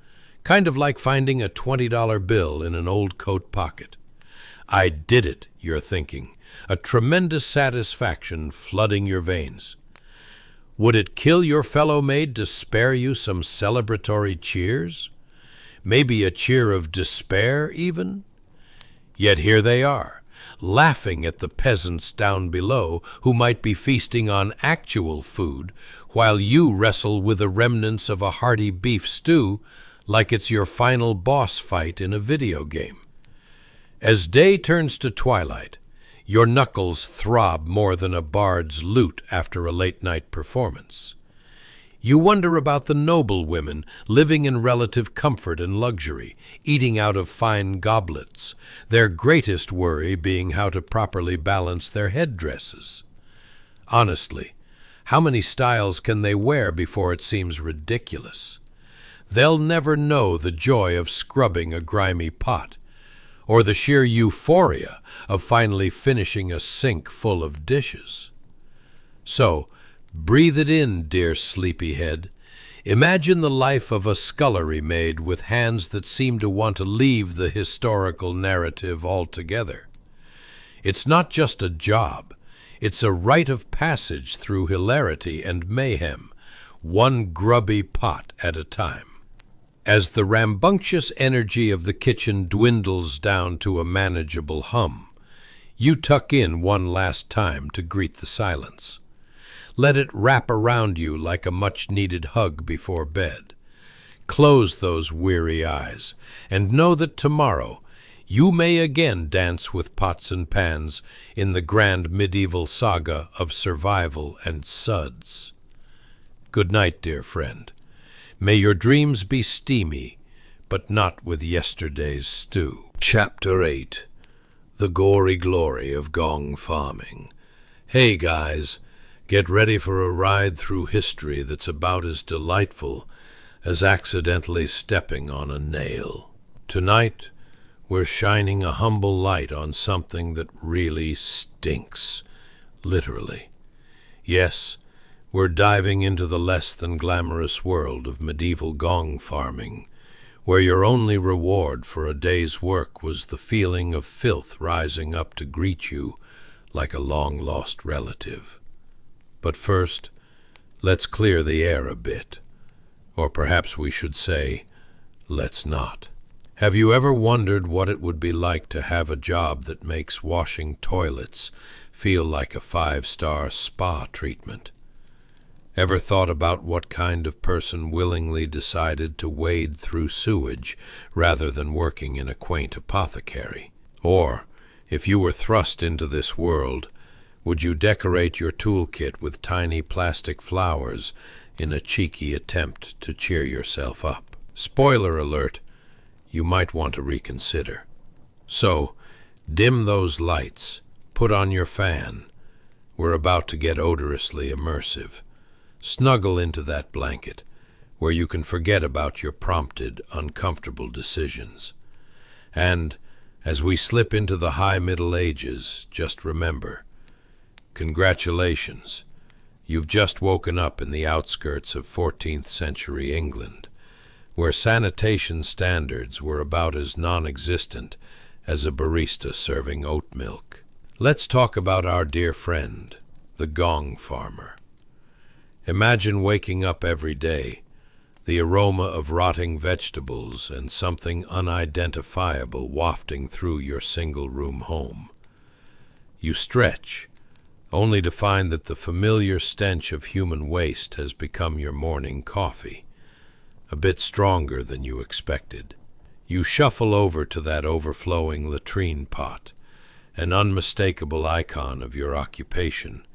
Speaker 2: kind of like finding a $20 bill in an old coat pocket. I did it, you're thinking, a tremendous satisfaction flooding your veins. Would it kill your fellow maid to spare you some celebratory cheers? Maybe a cheer of despair, even? Yet here they are, laughing at the peasants down below who might be feasting on actual food, while you wrestle with the remnants of a hearty beef stew like it's your final boss fight in a video game. As day turns to twilight, your knuckles throb more than a bard's lute after a late-night performance. You wonder about the noble women living in relative comfort and luxury, eating out of fine goblets, their greatest worry being how to properly balance their headdresses. Honestly, how many styles can they wear before it seems ridiculous? They'll never know the joy of scrubbing a grimy pot, or the sheer euphoria of finally finishing a sink full of dishes. So, breathe it in, dear sleepyhead. Imagine the life of a scullery maid with hands that seem to want to leave the historical narrative altogether. It's not just a job. It's a rite of passage through hilarity and mayhem, one grubby pot at a time. As the rambunctious energy of the kitchen dwindles down to a manageable hum, you tuck in one last time to greet the silence. Let it wrap around you like a much-needed hug before bed. Close those weary eyes, and know that tomorrow you may again dance with pots and pans in the grand medieval saga of survival and suds. Good night, dear friend. May your dreams be steamy, but not with yesterday's stew. Chapter 8. The Gory Glory of Gong Farming. Hey, guys. Get ready for a ride through history that's about as delightful as accidentally stepping on a nail. Tonight, we're shining a humble light on something that really stinks, literally. Yes, we're diving into the less than glamorous world of medieval gong farming, where your only reward for a day's work was the feeling of filth rising up to greet you like a long-lost relative. But first, let's clear the air a bit. Or perhaps we should say, let's not. Have you ever wondered what it would be like to have a job that makes washing toilets feel like a 5-star spa treatment? Ever thought about what kind of person willingly decided to wade through sewage rather than working in a quaint apothecary? Or, if you were thrust into this world, would you decorate your toolkit with tiny plastic flowers in a cheeky attempt to cheer yourself up? Spoiler alert, you might want to reconsider. So, dim those lights, put on your fan. We're about to get odorously immersive. Snuggle into that blanket, where you can forget about your prompted, uncomfortable decisions. And, as we slip into the high Middle Ages, just remember, congratulations, you've just woken up in the outskirts of 14th century England, where sanitation standards were about as non-existent as a barista serving oat milk. Let's talk about our dear friend, the Gong farmer. Imagine waking up every day, the aroma of rotting vegetables and something unidentifiable wafting through your single-room home. You stretch, only to find that the familiar stench of human waste has become your morning coffee, a bit stronger than you expected. You shuffle over to that overflowing latrine pot, an unmistakable icon of your occupation,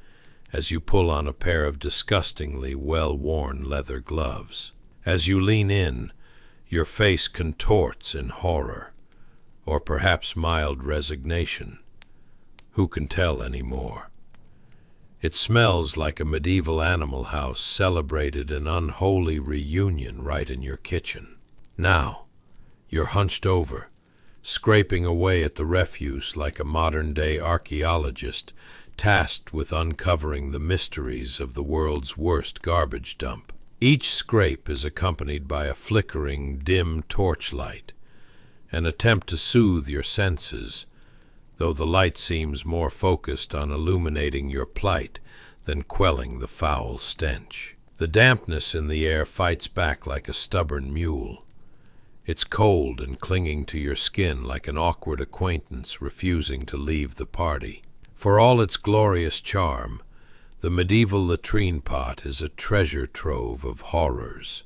Speaker 2: as you pull on a pair of disgustingly well-worn leather gloves. As you lean in, your face contorts in horror, or perhaps mild resignation. Who can tell anymore? It smells like a medieval animal house celebrated an unholy reunion right in your kitchen. Now, you're hunched over, scraping away at the refuse like a modern-day archaeologist tasked with uncovering the mysteries of the world's worst garbage dump. Each scrape is accompanied by a flickering, dim torchlight, an attempt to soothe your senses, though the light seems more focused on illuminating your plight than quelling the foul stench. The dampness in the air fights back like a stubborn mule. It's cold and clinging to your skin like an awkward acquaintance refusing to leave the party. For all its glorious charm, the medieval latrine pot is a treasure trove of horrors.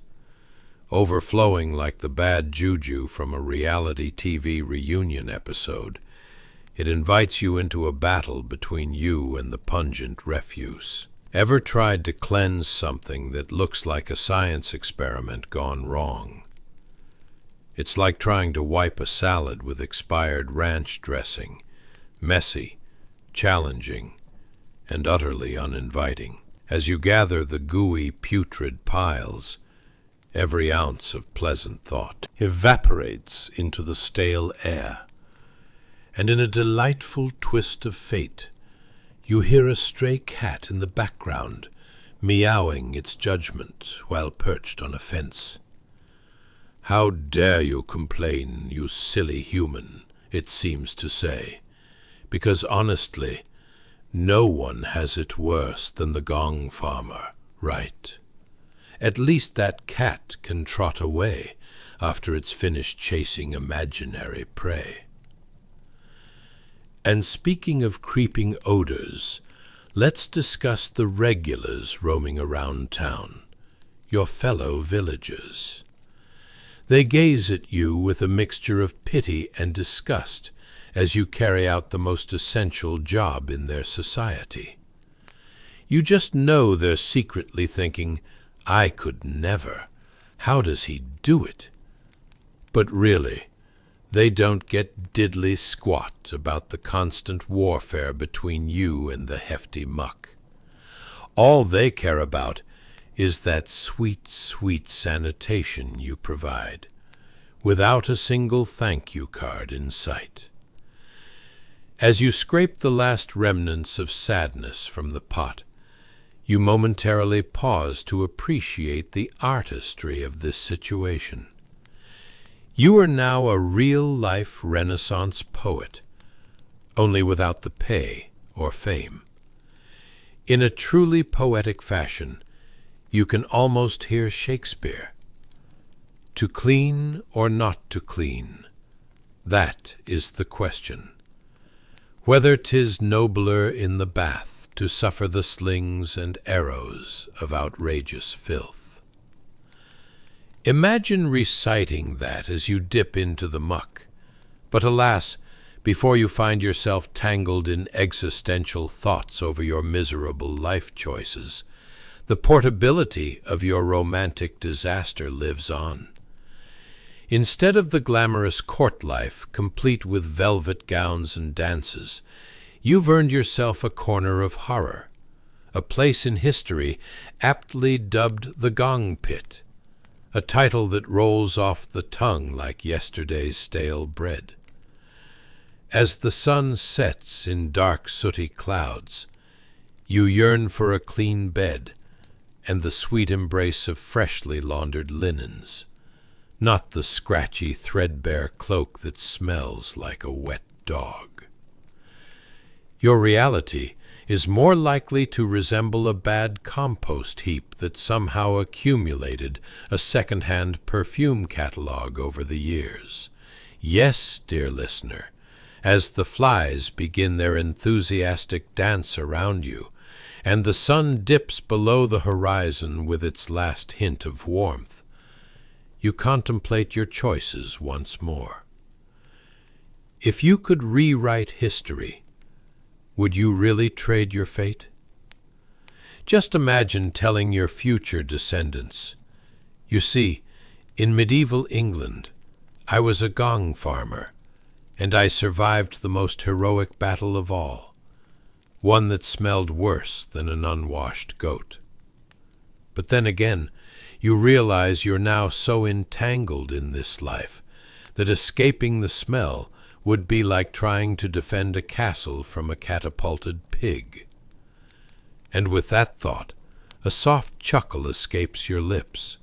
Speaker 2: Overflowing like the bad juju from a reality TV reunion episode, it invites you into a battle between you and the pungent refuse. Ever tried to cleanse something that looks like a science experiment gone wrong? It's like trying to wipe a salad with expired ranch dressing, messy, challenging, and utterly uninviting. As you gather the gooey, putrid piles, every ounce of pleasant thought evaporates into the stale air. And in a delightful twist of fate, you hear a stray cat in the background, meowing its judgment while perched on a fence. "How dare you complain, you silly human," it seems to say, because honestly, no one has it worse than the Gong farmer, right? At least that cat can trot away after it's finished chasing imaginary prey. And speaking of creeping odors, let's discuss the regulars roaming around town, your fellow villagers. They gaze at you with a mixture of pity and disgust as you carry out the most essential job in their society. You just know they're secretly thinking, "I could never. How does he do it?" But really, they don't get diddly squat about the constant warfare between you and the hefty muck. All they care about is that sweet, sweet sanitation you provide, without a single thank you card in sight. As you scrape the last remnants of sadness from the pot, you momentarily pause to appreciate the artistry of this situation. You are now a real-life Renaissance poet, only without the pay or fame. In a truly poetic fashion, you can almost hear Shakespeare. To clean or not to clean, that is the question. Whether 'tis nobler in the bath to suffer the slings and arrows of outrageous filth. Imagine reciting that as you dip into the muck, but alas, before you find yourself tangled in existential thoughts over your miserable life choices, the portability of your romantic disaster lives on. Instead of the glamorous court life, complete with velvet gowns and dances, you've earned yourself a corner of horror, a place in history aptly dubbed the Gong pit, a title that rolls off the tongue like yesterday's stale bread. As the sun sets in dark, sooty clouds, you yearn for a clean bed and the sweet embrace of freshly laundered linens, not the scratchy, threadbare cloak that smells like a wet dog. Your reality is more likely to resemble a bad compost heap that somehow accumulated a second-hand perfume catalog over the years. Yes, dear listener, as the flies begin their enthusiastic dance around you, and the sun dips below the horizon with its last hint of warmth, you contemplate your choices once more. If you could rewrite history, would you really trade your fate? Just imagine telling your future descendants, "You see, in medieval England, I was a Gong farmer, and I survived the most heroic battle of all, one that smelled worse than an unwashed goat." But then again, you realize you're now so entangled in this life that escaping the smell would be like trying to defend a castle from a catapulted pig. And with that thought, a soft chuckle escapes your lips,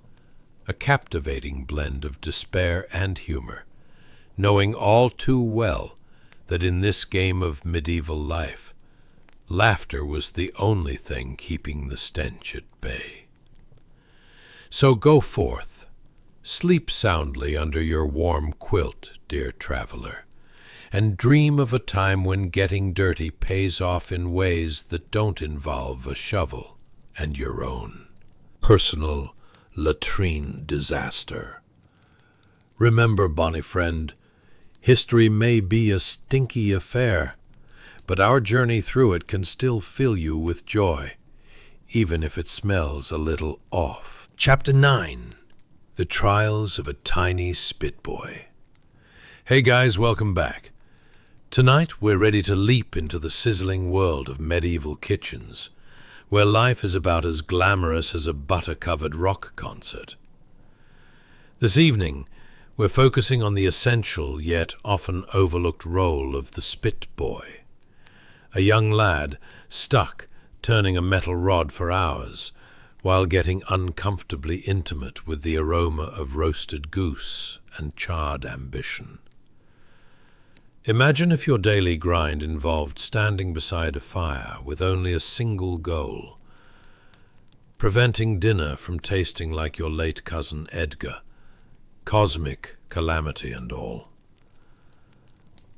Speaker 2: a captivating blend of despair and humor, knowing all too well that in this game of medieval life, laughter was the only thing keeping the stench at bay. So go forth, sleep soundly under your warm quilt, dear traveler, and dream of a time when getting dirty pays off in ways that don't involve a shovel and your own personal latrine disaster. Remember, bonny friend, history may be a stinky affair, but our journey through it can still fill you with joy, even if it smells a little off. Chapter 9. The Trials of a Tiny Spit Boy. Hey guys, welcome back. Tonight we're ready to leap into the sizzling world of medieval kitchens, where life is about as glamorous as a butter-covered rock concert. This evening, we're focusing on the essential yet often overlooked role of the spit boy, a young lad stuck turning a metal rod for hours while getting uncomfortably intimate with the aroma of roasted goose and charred ambition. Imagine if your daily grind involved standing beside a fire with only a single goal: preventing dinner from tasting like your late cousin Edgar, cosmic calamity and all.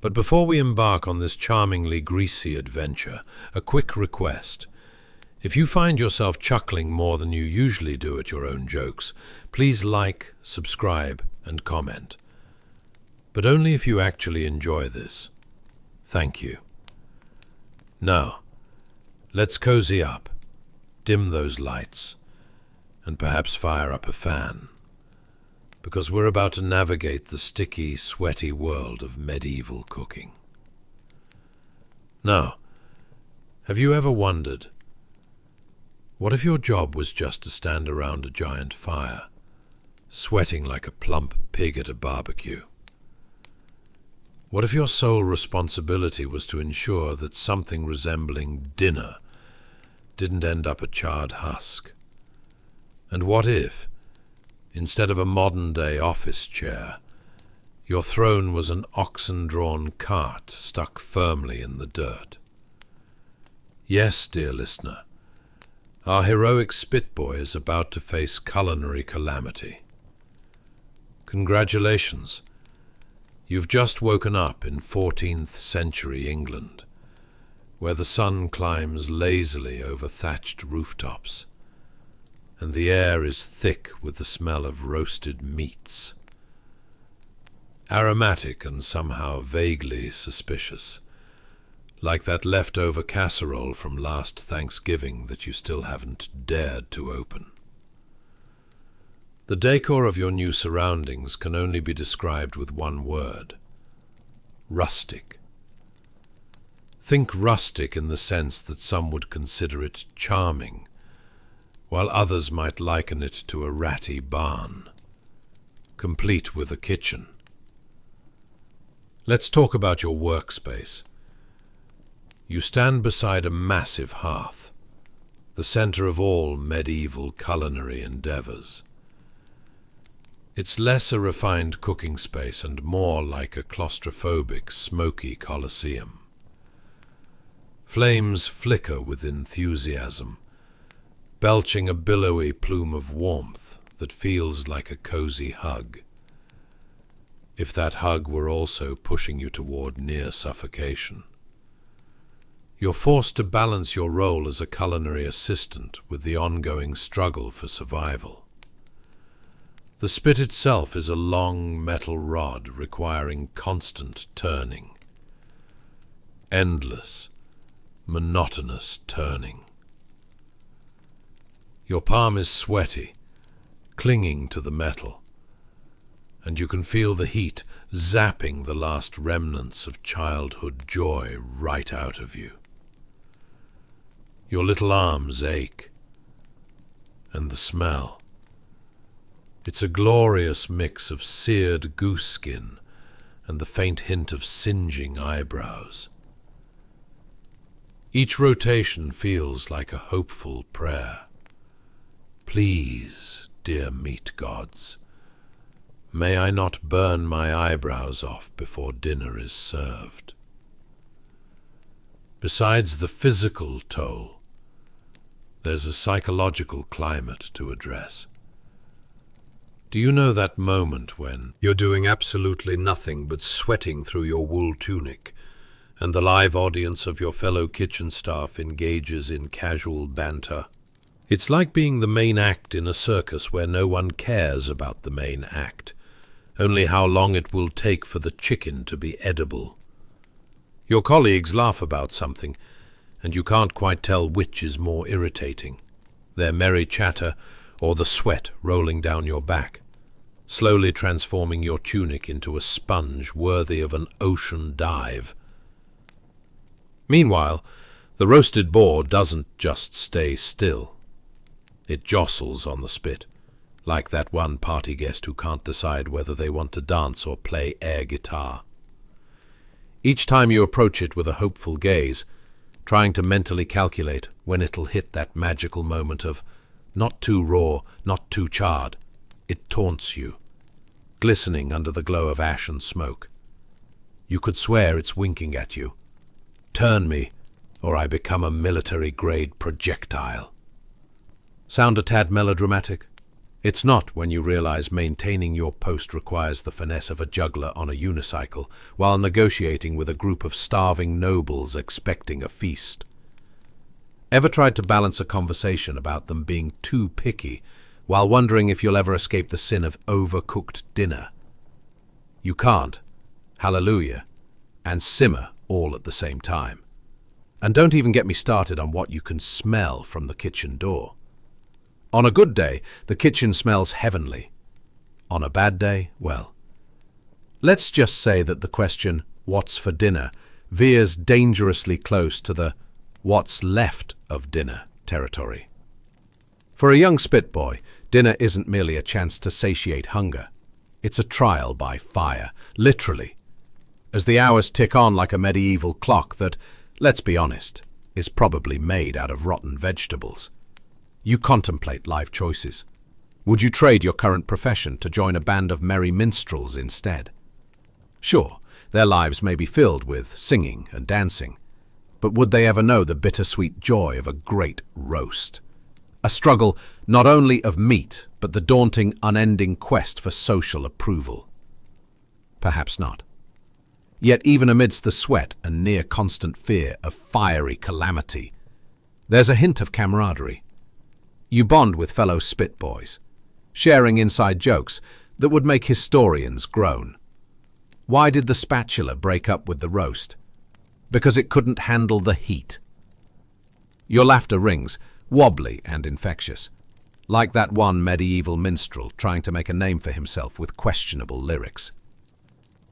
Speaker 2: But before we embark on this charmingly greasy adventure, a quick request. If you find yourself chuckling more than you usually do at your own jokes, please like, subscribe, and comment. But only if you actually enjoy this. Thank you. Now, let's cozy up, dim those lights, and perhaps fire up a fan, because we're about to navigate the sticky, sweaty world of medieval cooking. Now, have you ever wondered, what if your job was just to stand around a giant fire, sweating like a plump pig at a barbecue? What if your sole responsibility was to ensure that something resembling dinner didn't end up a charred husk? And what if, instead of a modern-day office chair, your throne was an oxen-drawn cart stuck firmly in the dirt? Yes, dear listener, our heroic spitboy is about to face culinary calamity. Congratulations. You've just woken up in 14th century England, where the sun climbs lazily over thatched rooftops, and the air is thick with the smell of roasted meats. Aromatic and somehow vaguely suspicious, like that leftover casserole from last Thanksgiving that you still haven't dared to open. The decor of your new surroundings can only be described with one word: rustic. Think rustic in the sense that some would consider it charming, while others might liken it to a ratty barn, complete with a kitchen. Let's talk about your workspace. You stand beside a massive hearth, the center of all medieval culinary endeavors. It's less a refined cooking space and more like a claustrophobic, smoky coliseum. Flames flicker with enthusiasm, belching a billowy plume of warmth that feels like a cozy hug. If that hug were also pushing you toward near suffocation. You're forced to balance your role as a culinary assistant with the ongoing struggle for survival. The spit itself is a long metal rod requiring constant turning. Endless, monotonous turning. Your palm is sweaty, clinging to the metal, and you can feel the heat zapping the last remnants of childhood joy right out of you. Your little arms ache, and the smell. It's a glorious mix of seared goose skin and the faint hint of singeing eyebrows. Each rotation feels like a hopeful prayer. Please, dear meat gods, may I not burn my eyebrows off before dinner is served. Besides the physical toll, there's a psychological climate to address. Do you know that moment when you're doing absolutely nothing but sweating through your wool tunic, and the live audience of your fellow kitchen staff engages in casual banter? It's like being the main act in a circus where no one cares about the main act, only how long it will take for the chicken to be edible. Your colleagues laugh about something, and you can't quite tell which is more irritating, their merry chatter or the sweat rolling down your back, slowly transforming your tunic into a sponge worthy of an ocean dive. Meanwhile, the roasted boar doesn't just stay still. It jostles on the spit, like that one party guest who can't decide whether they want to dance or play air guitar. Each time you approach it with a hopeful gaze, trying to mentally calculate when it'll hit that magical moment of not too raw, not too charred, it taunts you, glistening under the glow of ash and smoke. You could swear it's winking at you. Turn me, or I become a military-grade projectile. Sound a tad melodramatic? It's not when you realize maintaining your post requires the finesse of a juggler on a unicycle while negotiating with a group of starving nobles expecting a feast. Ever tried to balance a conversation about them being too picky while wondering if you'll ever escape the sin of overcooked dinner? You can't, hallelujah, and simmer all at the same time. And don't even get me started on what you can smell from the kitchen door. On a good day, the kitchen smells heavenly. On a bad day, well, let's just say that the question, "What's for dinner?" veers dangerously close to the "what's left of dinner" territory. For a young spitboy, dinner isn't merely a chance to satiate hunger. It's a trial by fire, literally. As the hours tick on like a medieval clock that, let's be honest, is probably made out of rotten vegetables. You contemplate life choices. Would you trade your current profession to join a band of merry minstrels instead? Sure, their lives may be filled with singing and dancing, but would they ever know the bittersweet joy of a great roast? A struggle not only of meat, but the daunting, unending quest for social approval? Perhaps not.
Speaker 3: Yet even amidst the sweat and near-constant fear of fiery calamity, there's a hint of camaraderie. You bond with fellow spitboys, sharing inside jokes that would make historians groan. Why did the spatula break up with the roast? Because it couldn't handle the heat. Your laughter rings, wobbly and infectious, like that one medieval minstrel trying to make a name for himself with questionable lyrics.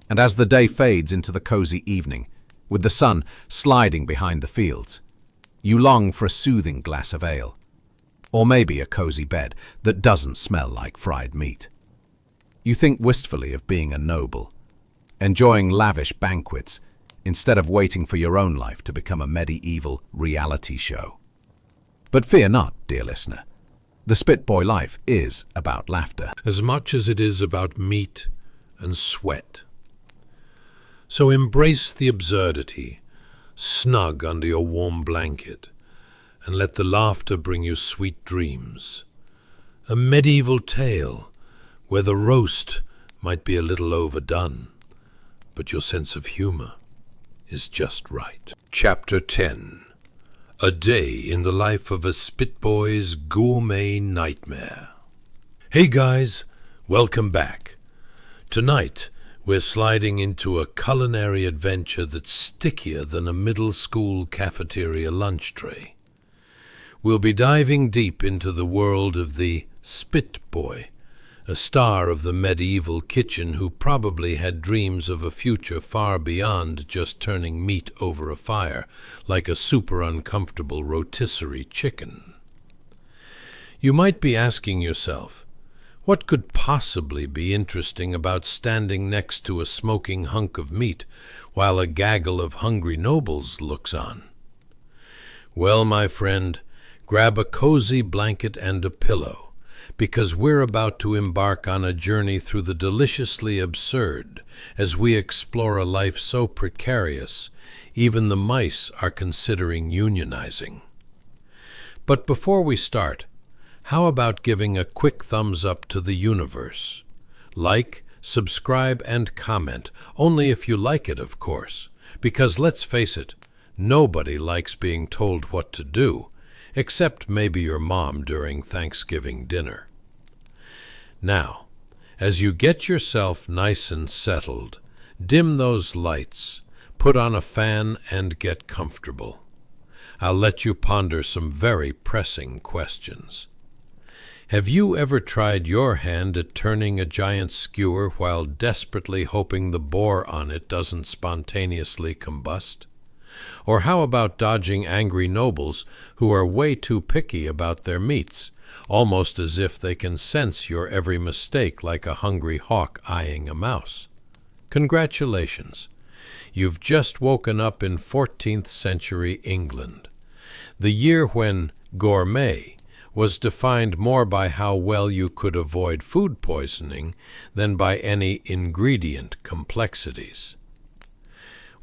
Speaker 3: And as the day fades into the cozy evening, with the sun sliding behind the fields, you long for a soothing glass of ale, or maybe a cozy bed that doesn't smell like fried meat. You think wistfully of being a noble, enjoying lavish banquets instead of waiting for your own life to become a medieval reality show. But fear not, dear listener. The Spitboy life is about laughter,
Speaker 2: as much as it is about meat and sweat. So embrace the absurdity, snug under your warm blanket, and let the laughter bring you sweet dreams. A medieval tale where the roast might be a little overdone, but your sense of humor is just right. Chapter 10. A Day in the Life of a Spitboy's Gourmet Nightmare. Hey guys, welcome back. Tonight, we're sliding into a culinary adventure that's stickier than a middle school cafeteria lunch tray. We'll be diving deep into the world of the Spitboy, a star of the medieval kitchen who probably had dreams of a future far beyond just turning meat over a fire like a super uncomfortable rotisserie chicken. You might be asking yourself, what could possibly be interesting about standing next to a smoking hunk of meat while a gaggle of hungry nobles looks on? Well, my friend, grab a cozy blanket and a pillow, because we're about to embark on a journey through the deliciously absurd as we explore a life so precarious, even the mice are considering unionizing. But before we start, how about giving a quick thumbs up to the universe? Like, subscribe, and comment, only if you like it, of course, because let's face it, nobody likes being told what to do, except maybe your mom during Thanksgiving dinner. Now, as you get yourself nice and settled, dim those lights, put on a fan, and get comfortable. I'll let you ponder some very pressing questions. Have you ever tried your hand at turning a giant skewer while desperately hoping the boar on it doesn't spontaneously combust? Or how about dodging angry nobles who are way too picky about their meats, almost as if they can sense your every mistake like a hungry hawk eyeing a mouse? Congratulations! You've just woken up in 14th century England, the year when gourmet was defined more by how well you could avoid food poisoning than by any ingredient complexities.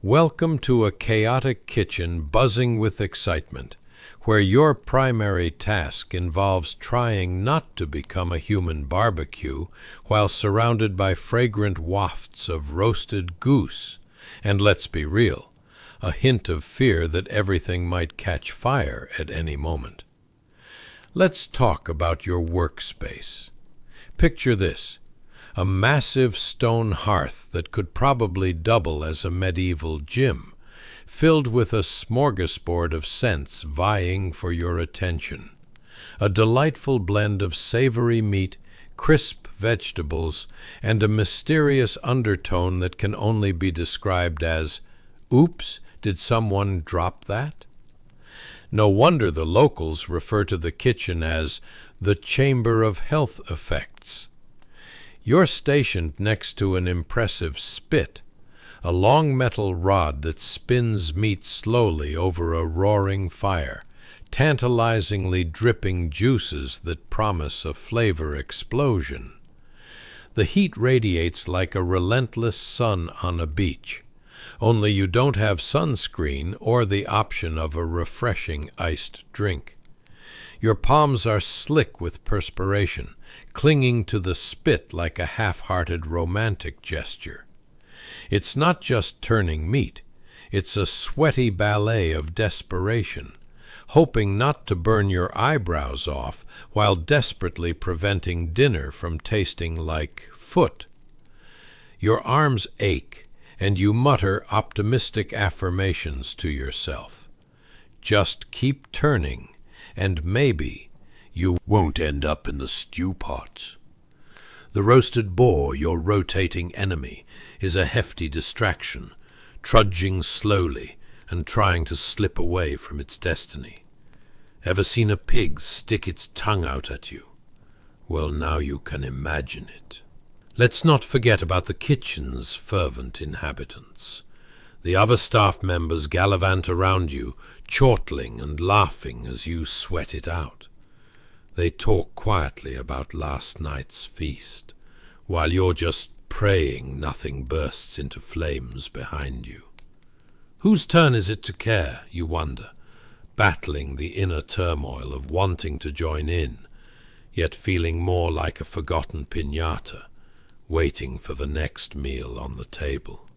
Speaker 2: Welcome to a chaotic kitchen buzzing with excitement, where your primary task involves trying not to become a human barbecue while surrounded by fragrant wafts of roasted goose, and let's be real, a hint of fear that everything might catch fire at any moment. Let's talk about your workspace. Picture this, a massive stone hearth that could probably double as a medieval gym, filled with a smorgasbord of scents vying for your attention. A delightful blend of savory meat, crisp vegetables, and a mysterious undertone that can only be described as, "Oops, did someone drop that?" No wonder the locals refer to the kitchen as the Chamber of Health Effects. You're stationed next to an impressive spit, a long metal rod that spins meat slowly over a roaring fire, tantalizingly dripping juices that promise a flavor explosion. The heat radiates like a relentless sun on a beach, only you don't have sunscreen or the option of a refreshing iced drink. Your palms are slick with perspiration, clinging to the spit like a half-hearted romantic gesture. It's not just turning meat. It's a sweaty ballet of desperation, hoping not to burn your eyebrows off while desperately preventing dinner from tasting like foot. Your arms ache, and you mutter optimistic affirmations to yourself. Just keep turning, and maybe you won't end up in the stew pots. The roasted boar, your rotating enemy, is a hefty distraction, trudging slowly and trying to slip away from its destiny. Ever seen a pig stick its tongue out at you? Well, now you can imagine it. Let's not forget about the kitchen's fervent inhabitants. The other staff members gallivant around you, chortling and laughing as you sweat it out. They talk quietly about last night's feast, while you're just praying nothing bursts into flames behind you. Whose turn is it to care, you wonder, battling the inner turmoil of wanting to join in, yet feeling more like a forgotten piñata, waiting for the next meal on the table.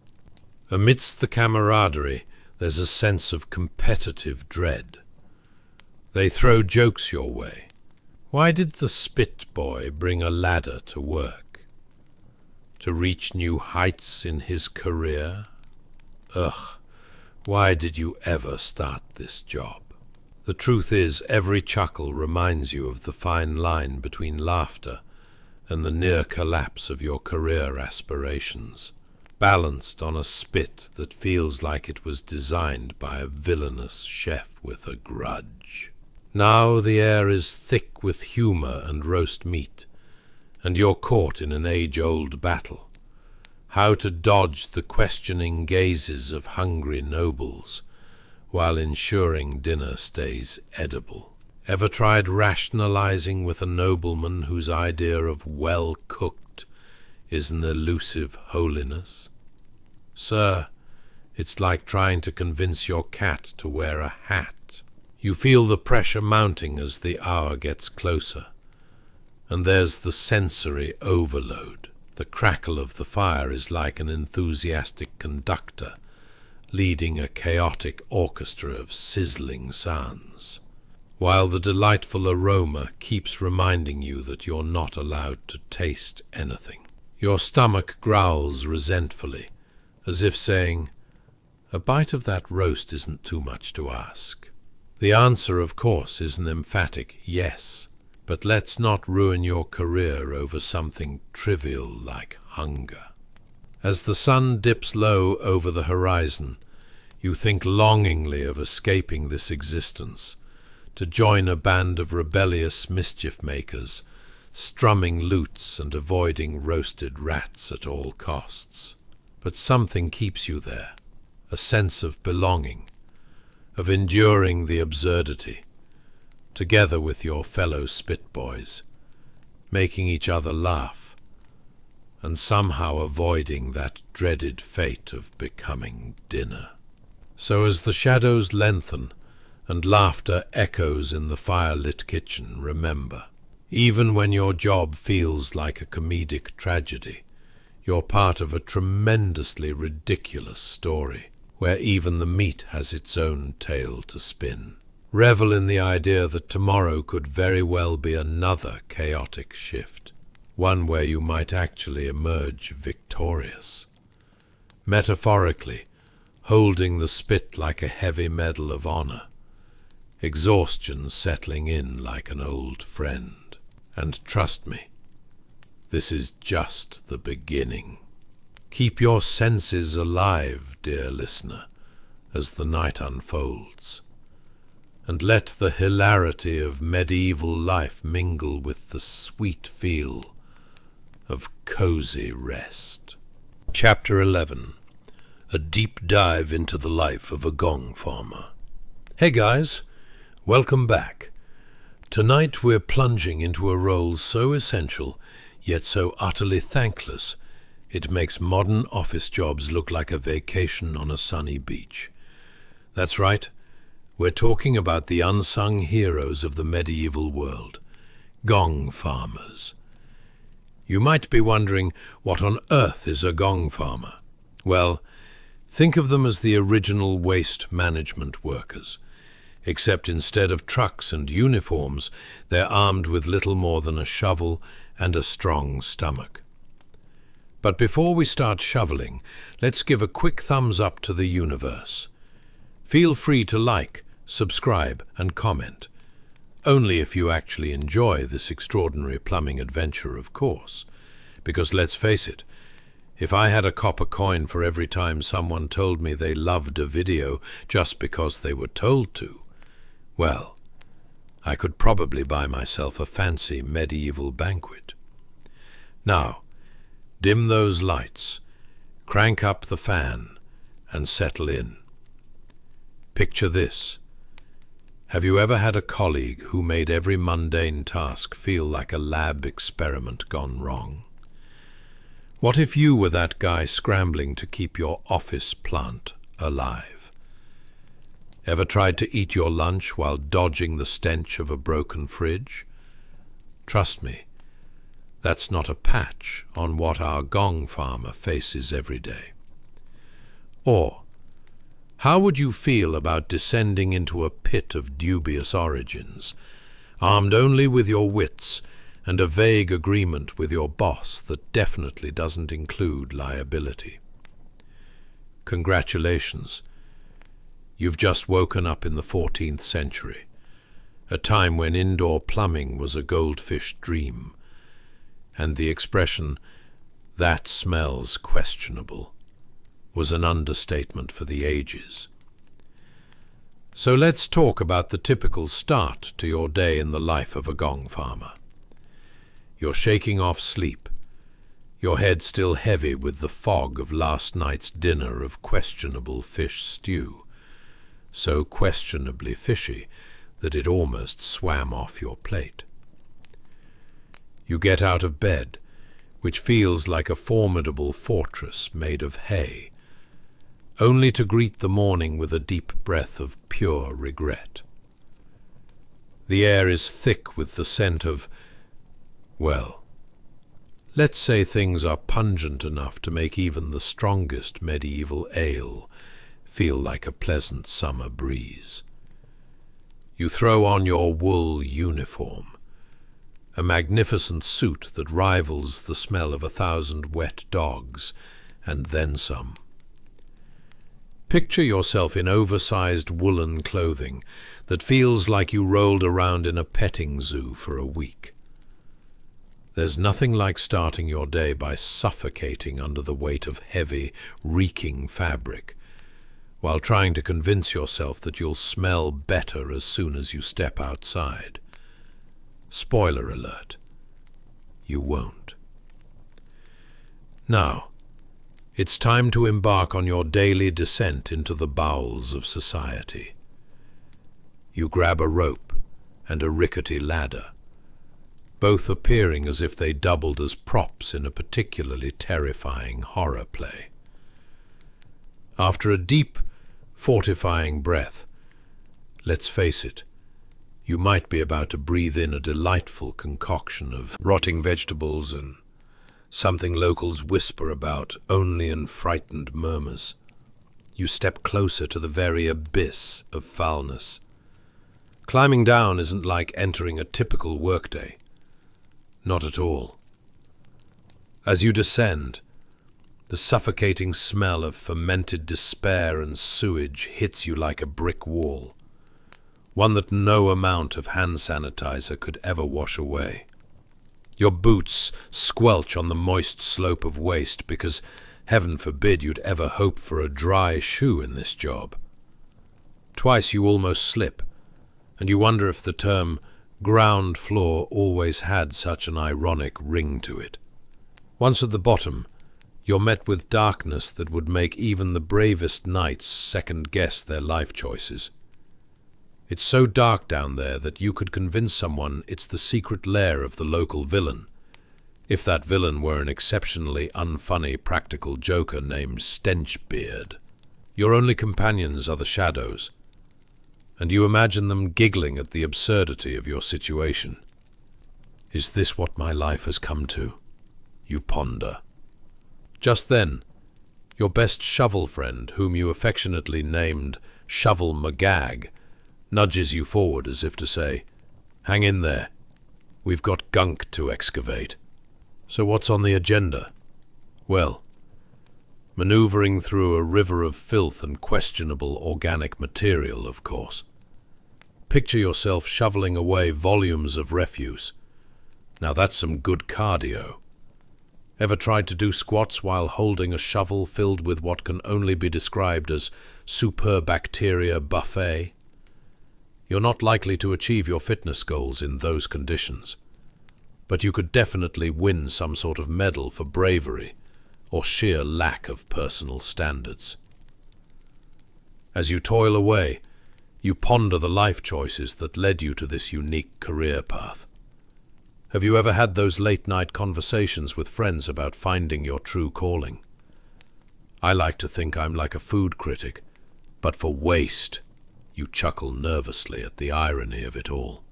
Speaker 2: Amidst the camaraderie, there's a sense of competitive dread. They throw jokes your way. Why did the spit boy bring a ladder to work? To reach new heights in his career? Ugh, why did you ever start this job? The truth is, every chuckle reminds you of the fine line between laughter and the near collapse of your career aspirations, balanced on a spit that feels like it was designed by a villainous chef with a grudge. Now the air is thick with humor and roast meat, and you're caught in an age-old battle. How to dodge the questioning gazes of hungry nobles, while ensuring dinner stays edible. Ever tried rationalizing with a nobleman whose idea of well-cooked is an elusive holiness? Sir, it's like trying to convince your cat to wear a hat. You feel the pressure mounting as the hour gets closer, and there's the sensory overload. The crackle of the fire is like an enthusiastic conductor, leading a chaotic orchestra of sizzling sounds, while the delightful aroma keeps reminding you that you're not allowed to taste anything. Your stomach growls resentfully, as if saying, "A bite of that roast isn't too much to ask." The answer, of course, is an emphatic yes, but let's not ruin your career over something trivial like hunger. As the sun dips low over the horizon, you think longingly of escaping this existence, to join a band of rebellious mischief-makers, strumming lutes and avoiding roasted rats at all costs. But something keeps you there, a sense of belonging, of enduring the absurdity, together with your fellow spitboys, making each other laugh, and somehow avoiding that dreaded fate of becoming dinner. So as the shadows lengthen and laughter echoes in the fire-lit kitchen, remember, even when your job feels like a comedic tragedy, you're part of a tremendously ridiculous story, where even the meat has its own tale to spin. Revel in the idea that tomorrow could very well be another chaotic shift, one where you might actually emerge victorious. Metaphorically, holding the spit like a heavy medal of honor, exhaustion settling in like an old friend. And trust me, this is just the beginning. Keep your senses alive, dear listener, as the night unfolds, and let the hilarity of medieval life mingle with the sweet feel of cozy rest. Chapter 11. A deep dive into the life of a gong farmer. Hey guys, welcome back. Tonight we're plunging into a role so essential, yet so utterly thankless, it makes modern office jobs look like a vacation on a sunny beach. That's right, we're talking about the unsung heroes of the medieval world, gong farmers. You might be wondering, what on earth is a gong farmer? Well, think of them as the original waste management workers, except instead of trucks and uniforms, they're armed with little more than a shovel and a strong stomach. But before we start shoveling, let's give a quick thumbs up to the universe. Feel free to like, subscribe, and comment. Only if you actually enjoy this extraordinary plumbing adventure, of course. Because let's face it, if I had a copper coin for every time someone told me they loved a video just because they were told to, well, I could probably buy myself a fancy medieval banquet. Now, dim those lights, crank up the fan, and settle in. Picture this. Have you ever had a colleague who made every mundane task feel like a lab experiment gone wrong? What if you were that guy scrambling to keep your office plant alive? Ever tried to eat your lunch while dodging the stench of a broken fridge? Trust me, that's not a patch on what our Gong farmer faces every day. Or, how would you feel about descending into a pit of dubious origins, armed only with your wits and a vague agreement with your boss that definitely doesn't include liability? Congratulations. You've just woken up in the 14th century, a time when indoor plumbing was a goldfish dream, and the expression, "that smells questionable," was an understatement for the ages. So let's talk about the typical start to your day in the life of a Gong farmer. You're shaking off sleep, your head still heavy with the fog of last night's dinner of questionable fish stew, so questionably fishy that it almost swam off your plate. You get out of bed, which feels like a formidable fortress made of hay, only to greet the morning with a deep breath of pure regret. The air is thick with the scent of, well, let's say things are pungent enough to make even the strongest medieval ale feel like a pleasant summer breeze. You throw on your wool uniform, a magnificent suit that rivals the smell of 1,000 wet dogs, and then some. Picture yourself in oversized woolen clothing that feels like you rolled around in a petting zoo for a week. There's nothing like starting your day by suffocating under the weight of heavy, reeking fabric, while trying to convince yourself that you'll smell better as soon as you step outside. Spoiler alert, you won't. Now, it's time to embark on your daily descent into the bowels of society. You grab a rope and a rickety ladder, both appearing as if they doubled as props in a particularly terrifying horror play. After a deep, fortifying breath, let's face it, you might be about to breathe in a delightful concoction of rotting vegetables and something locals whisper about only in frightened murmurs. You step closer to the very abyss of foulness. Climbing down isn't like entering a typical workday. Not at all. As you descend, the suffocating smell of fermented despair and sewage hits you like a brick wall, one that no amount of hand sanitizer could ever wash away. Your boots squelch on the moist slope of waste because, heaven forbid, you'd ever hope for a dry shoe in this job. Twice you almost slip, and you wonder if the term ground floor always had such an ironic ring to it. Once at the bottom, you're met with darkness that would make even the bravest knights second-guess their life choices. It's so dark down there that you could convince someone it's the secret lair of the local villain, if that villain were an exceptionally unfunny practical joker named Stenchbeard. Your only companions are the shadows, and you imagine them giggling at the absurdity of your situation. Is this what my life has come to? You ponder. Just then, Your best shovel friend, whom you affectionately named Shovel McGag, nudges you forward as if to say, "Hang in there. We've got gunk to excavate." So what's on the agenda? Well, maneuvering through a river of filth and questionable organic material, of course. Picture yourself shoveling away volumes of refuse. Now that's some good cardio. Ever tried to do squats while holding a shovel filled with what can only be described as superbacteria buffet? You're not likely to achieve your fitness goals in those conditions, but you could definitely win some sort of medal for bravery or sheer lack of personal standards. As you toil away, you ponder the life choices that led you to this unique career path. Have you ever had those late-night conversations with friends about finding your true calling? I like to think I'm like a food critic, but for waste, you chuckle nervously at the irony of it all.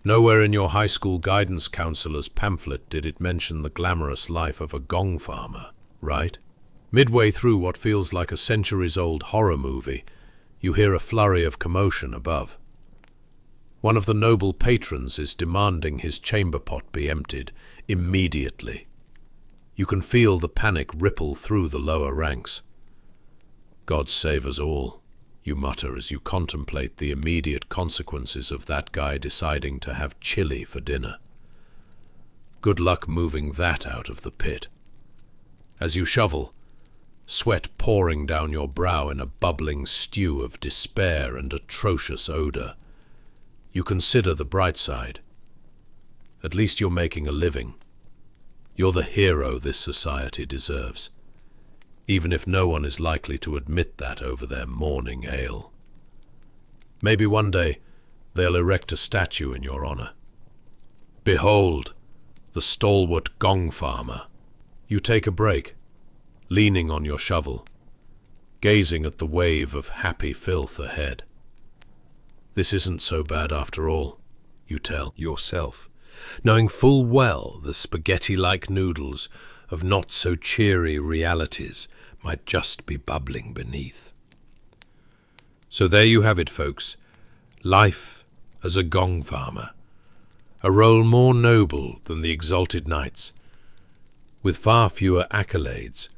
Speaker 2: Nowhere in your high school guidance counselor's pamphlet did it mention the glamorous life of a gong farmer, right? Midway through what feels like a centuries-old horror movie, you hear a flurry of commotion above. One of the noble patrons is demanding his chamber pot be emptied immediately. You can feel the panic ripple through the lower ranks. God save us all, you mutter as you contemplate the immediate consequences of that guy deciding to have chili for dinner. Good luck moving that out of the pit. As you shovel, sweat pouring down your brow in a bubbling stew of despair and atrocious odor, you consider the bright side. At least you're making a living. You're the hero this society deserves, even if no one is likely to admit that over their morning ale. Maybe one day they'll erect a statue in your honor. Behold, the stalwart gong farmer. You take a break, leaning on your shovel, gazing at the wave of happy filth ahead. This isn't so bad after all, you tell yourself, knowing full well the spaghetti-like noodles of not-so-cheery realities might just be bubbling beneath. So there you have it, folks. Life as a gong farmer. A role more noble than the exalted knights, with far fewer accolades,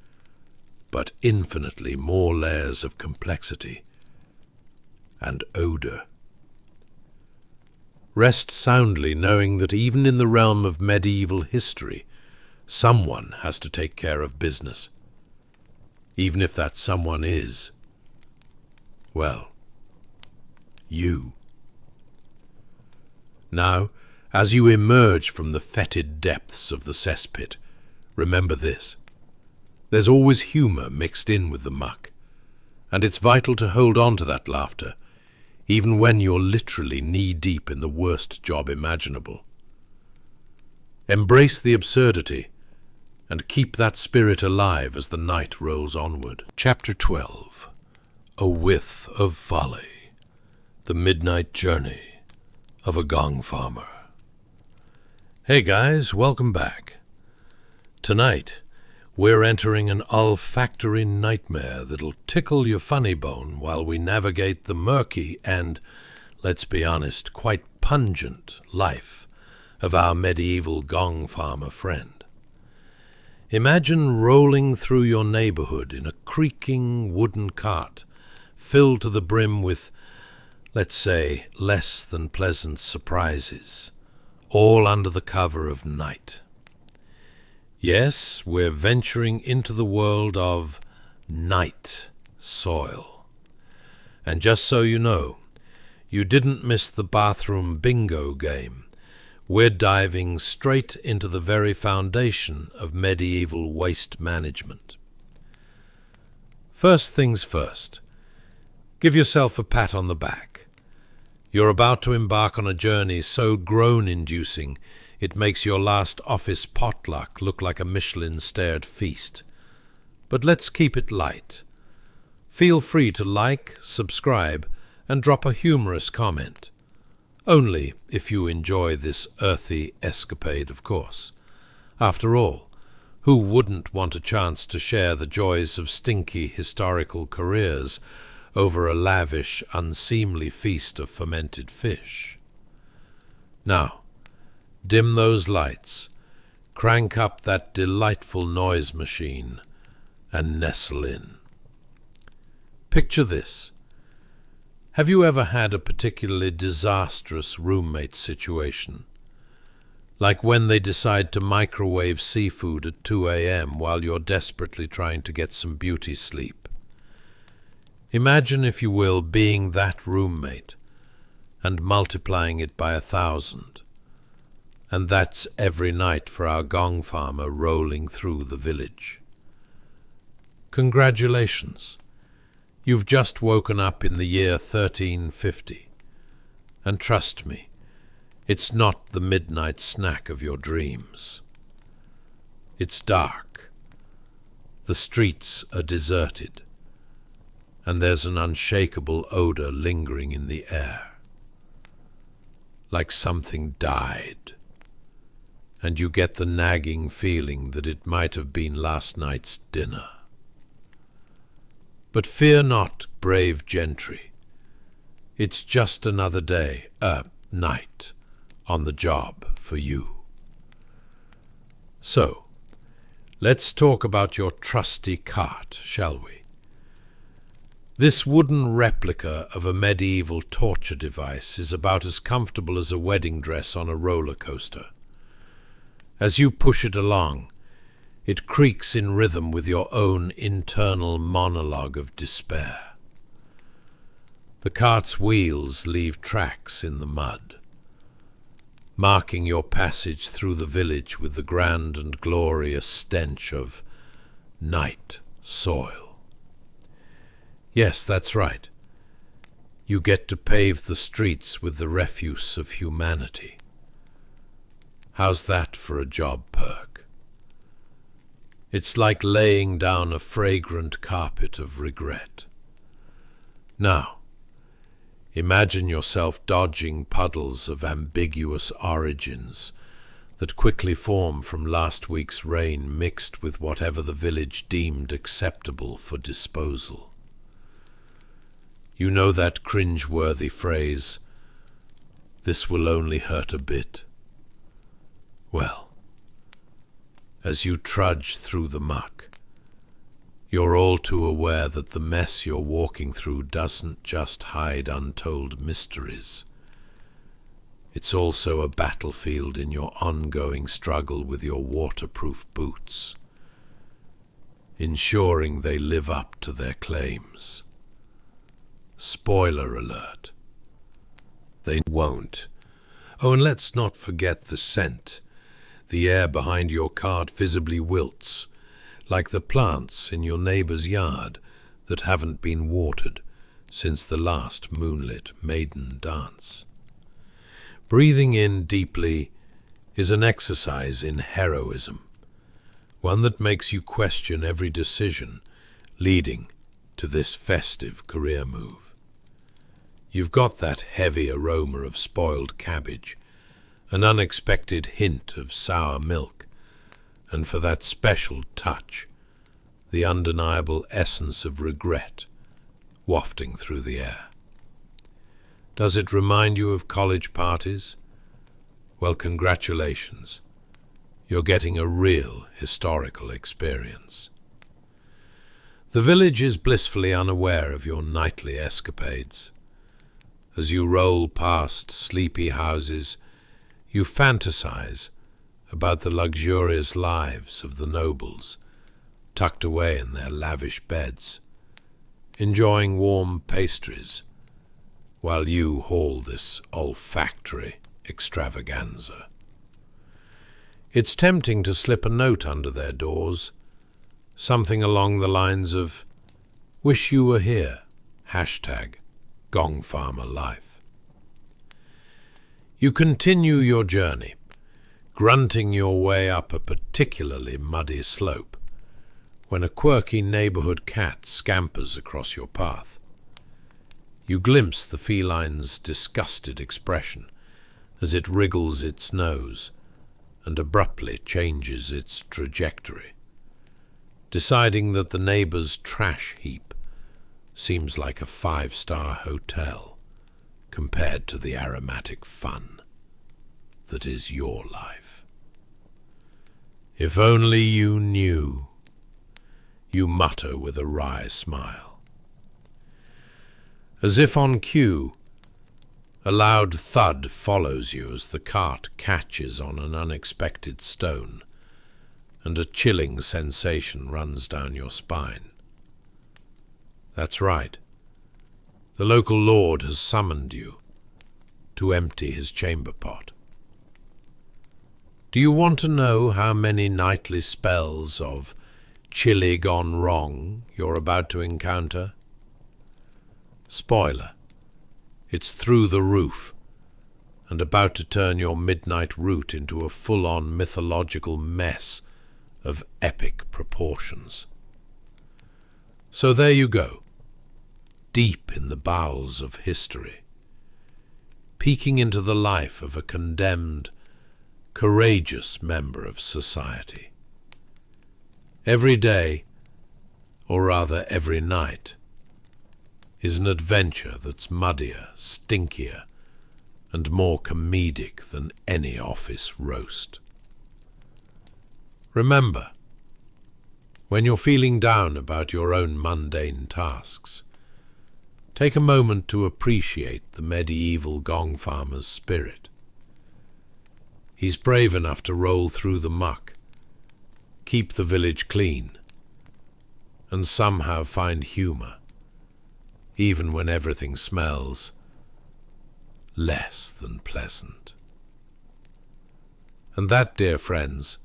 Speaker 2: but infinitely more layers of complexity and odor. Rest soundly knowing that even in the realm of medieval history, someone has to take care of business. Even if that someone is, well, you. Now, as you emerge from the fetid depths of the cesspit, remember this. There's always humor mixed in with the muck, and it's vital to hold on to that laughter, even when you're literally knee-deep in the worst job imaginable. Embrace the absurdity, and keep that spirit alive as the night rolls onward. Chapter 12. A Whiff of Folly. The Midnight Journey of a Gong Farmer. Hey guys, welcome back. Tonight, we're entering an olfactory nightmare that'll tickle your funny bone while we navigate the murky and, let's be honest, quite pungent life of our medieval gong farmer friend. Imagine rolling through your neighborhood in a creaking wooden cart filled to the brim with, let's say, less than pleasant surprises, all under the cover of night. Yes, we're venturing into the world of night soil. And just so you know, you didn't miss the bathroom bingo game. We're diving straight into the very foundation of medieval waste management. First things first, give yourself a pat on the back. You're about to embark on a journey so groan-inducing it makes your last office potluck look like a Michelin-starred feast. But let's keep it light. Feel free to like, subscribe, and drop a humorous comment. Only if you enjoy this earthy escapade, of course. After all,
Speaker 1: Who wouldn't want a chance to share the joys of stinky historical careers over a lavish, unseemly feast of fermented fish? Now, dim those lights, crank up that delightful noise machine, and nestle in. Picture this. Have you ever had a particularly disastrous roommate situation? Like when they decide to microwave seafood at 2 a.m. while you're desperately trying to get some beauty sleep. Imagine, if you will, being that roommate and multiplying it by 1,000. And that's every night for our Gong farmer rolling through the village. Congratulations. You've just woken up in the year 1350. And trust me, it's not the midnight snack of your dreams. It's dark. The streets are deserted. And there's an unshakable odor lingering in the air. Like something died. And you get the nagging feeling that it might have been last night's dinner. But fear not, brave gentry. It's just another day, night, on the job for you. So, let's talk about your trusty cart, shall we? This wooden replica of a medieval torture device is about as comfortable as a wedding dress on a roller coaster. As you push it along, it creaks in rhythm with your own internal monologue of despair. The cart's wheels leave tracks in the mud, marking your passage through the village with the grand and glorious stench of night soil. Yes, that's right. You get to pave the streets with the refuse of humanity. How's that for a job perk? It's like laying down a fragrant carpet of regret. Now, imagine yourself dodging puddles of ambiguous origins that quickly form from last week's rain mixed with whatever the village deemed acceptable for disposal. You know that cringe-worthy phrase, "This will only hurt a bit"? Well, as you trudge through the muck, you're all too aware that the mess you're walking through doesn't just hide untold mysteries. It's also a battlefield in your ongoing struggle with your waterproof boots, ensuring they live up to their claims. Spoiler alert. They won't. Oh, and let's not forget the scent. The air behind your cart visibly wilts, like the plants in your neighbour's yard that haven't been watered since the last moonlit maiden dance. Breathing in deeply is an exercise in heroism, one that makes you question every decision leading to this festive career move. You've got that heavy aroma of spoiled cabbage, an unexpected hint of sour milk, and for that special touch, the undeniable essence of regret wafting through the air. Does it remind you of college parties? Well, congratulations. You're getting a real historical experience. The village is blissfully unaware of your nightly escapades. As you roll past sleepy houses, you fantasize about the luxurious lives of the nobles, tucked away in their lavish beds, enjoying warm pastries, while you haul this olfactory extravaganza. It's tempting to slip a note under their doors, something along the lines of, "Wish you were here, #GongFarmerLife." You continue your journey, grunting your way up a particularly muddy slope, when a quirky neighborhood cat scampers across your path. You glimpse the feline's disgusted expression as it wriggles its nose and abruptly changes its trajectory.
Speaker 2: deciding that the neighbor's trash heap seems like a five-star hotel compared to the aromatic fun that is your life. If only you knew, you mutter with a wry smile. As if on cue, a loud thud follows you as the cart catches on an unexpected stone, and a chilling sensation runs down your spine. That's right. The local lord has summoned you to empty his chamber pot. Do you want to know how many nightly spells of chili gone wrong you're about to encounter? Spoiler, it's through the roof and about to turn your midnight route into a full-on mythological mess of epic proportions. So there you go, deep in the bowels of history, peeking into the life of a condemned, courageous member of society. Every day, or rather every night, is an adventure that's muddier, stinkier, and more comedic than any office roast. Remember, when you're feeling down about your own mundane tasks, take a moment to appreciate the medieval Gong farmer's spirit. He's brave enough to roll through the muck, keep the village clean, and somehow find humor, even when everything smells less than pleasant. And that, dear friends,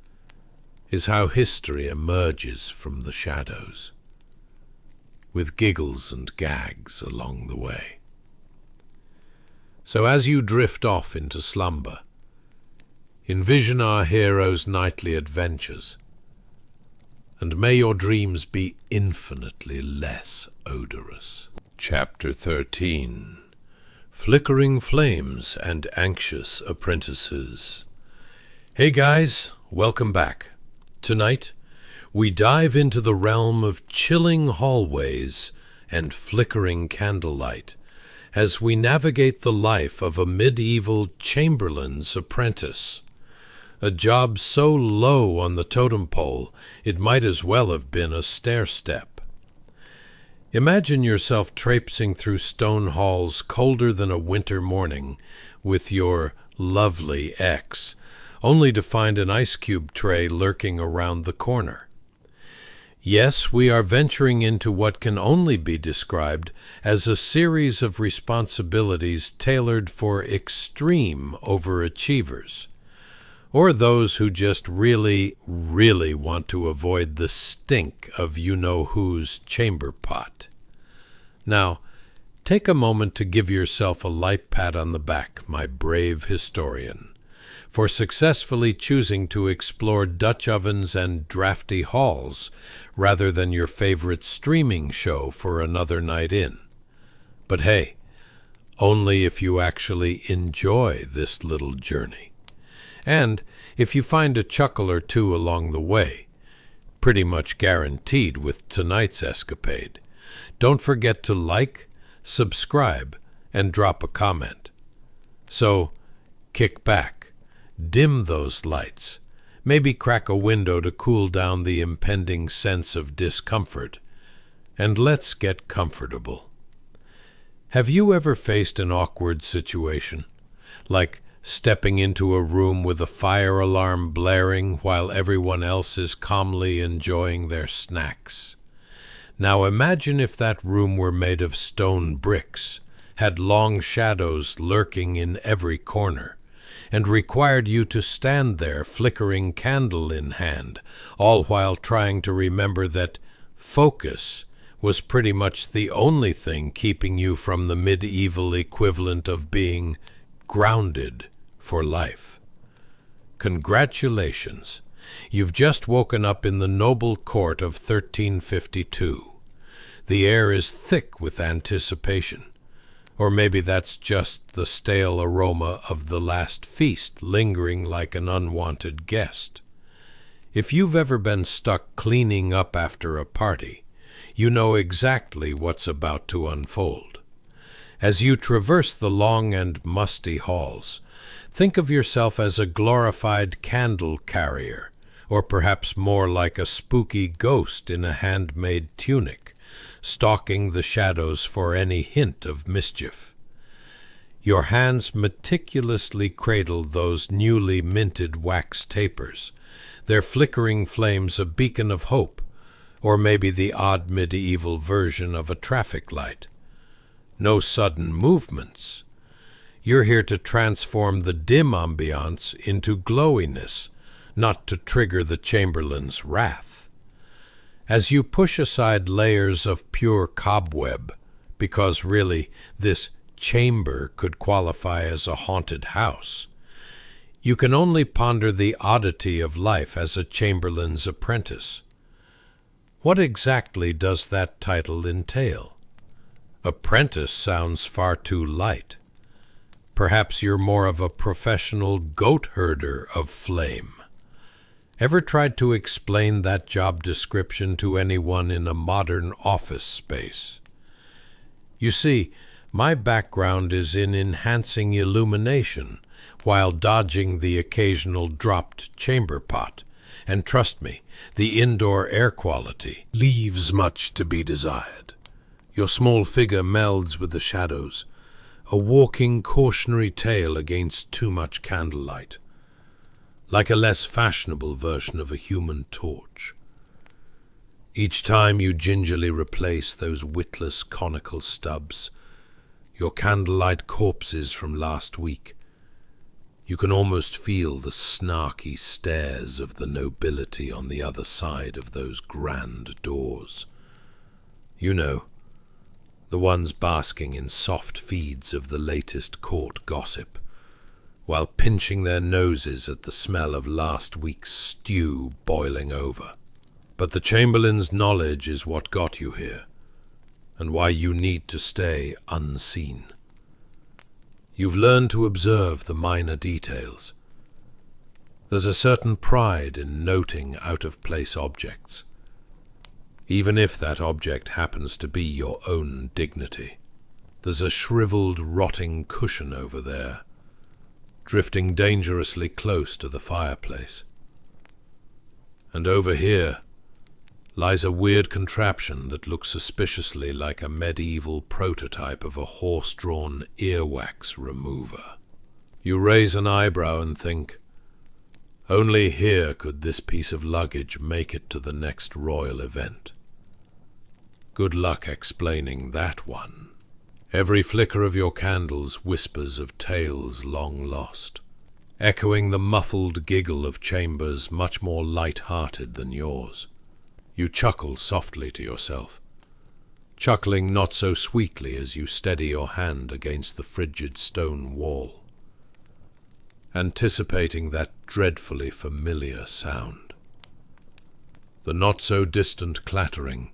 Speaker 2: is how history emerges from the shadows, with giggles and gags along the way. So as you drift off into slumber, envision our hero's nightly adventures, and may your dreams be infinitely less odorous. Chapter 13. Flickering Flames and Anxious Apprentices. Hey guys, welcome back. Tonight, we dive into the realm of chilling hallways and flickering candlelight as we navigate the life of a medieval chamberlain's apprentice. A job so low on the totem pole, it might as well have been a stair-step. Imagine yourself traipsing through stone halls colder than a winter morning with your lovely ex, only to find an ice cube tray lurking around the corner. Yes, we are venturing into what can only be described as a series of responsibilities tailored for extreme overachievers, or those who just really, really want to avoid the stink of you-know-who's chamber pot. Now, take a moment to give yourself a light pat on the back, my brave historian, for successfully choosing to explore Dutch ovens and drafty halls rather than your favorite streaming show for another night in. But hey, only if you actually enjoy this little journey. And if you find a chuckle or two along the way, pretty much guaranteed with tonight's escapade, don't forget to like, subscribe, and drop a comment. So, kick back, dim those lights, maybe crack a window to cool down the impending sense of discomfort, and let's get comfortable. Have you ever faced an awkward situation, like stepping into a room with a fire alarm blaring while everyone else is calmly enjoying their snacks? Now imagine if that room were made of stone bricks, had long shadows lurking in every corner, and required you to stand there flickering candle in hand, all while trying to remember that focus was pretty much the only thing keeping you from the medieval equivalent of being grounded for life. Congratulations! You've just woken up in the noble court of 1352. The air is thick with anticipation. Or maybe that's just the stale aroma of the last feast lingering like an unwanted guest. If you've ever been stuck cleaning up after a party, you know exactly what's about to unfold. As you traverse the long and musty halls, think of yourself as a glorified candle carrier, or perhaps more like a spooky ghost in a handmade tunic, stalking the shadows for any hint of mischief. Your hands meticulously cradle those newly minted wax tapers, their flickering flames a beacon of hope, or maybe the odd medieval version of a traffic light. No sudden movements. You're here to transform the dim ambiance into glowiness, not to trigger the Chamberlain's wrath. As you push aside layers of pure cobweb, because really this chamber could qualify as a haunted house, you can only ponder the oddity of life as a Chamberlain's apprentice. What exactly does that title entail? Apprentice sounds far too light. Perhaps you're more of a professional goat herder of flame. Ever tried to explain that job description to anyone in a modern office space? You see, my background is in enhancing illumination while dodging the occasional dropped chamber pot. And trust me, the indoor air quality
Speaker 1: leaves much to be desired. Your small figure melds with the shadows, a walking cautionary tale against too much candlelight, like a less fashionable version of a human torch. Each time you gingerly replace those witless conical stubs, your candlelight corpses from last week, you can almost feel the snarky stares of the nobility on the other side of those grand doors. You know, the ones basking in soft feeds of the latest court gossip, while pinching their noses at the smell of last week's stew boiling over. But the Chamberlain's knowledge is what got you here, and why you need to stay unseen. You've learned to observe the minor details. There's a certain pride in noting out-of-place objects, even if that object happens to be your own dignity. There's a shriveled, rotting cushion over there, drifting dangerously close to the fireplace. And over here lies a weird contraption that looks suspiciously like a medieval prototype of a horse-drawn earwax remover. You raise an eyebrow and think, only here could this piece of luggage make it to the next royal event. Good luck explaining that one. Every flicker of your candles whispers of tales long lost, echoing the muffled giggle of chambers much more light-hearted than yours. You chuckle softly to yourself, chuckling not so sweetly as you steady your hand against the frigid stone wall, anticipating that dreadfully familiar sound. The not-so-distant clattering,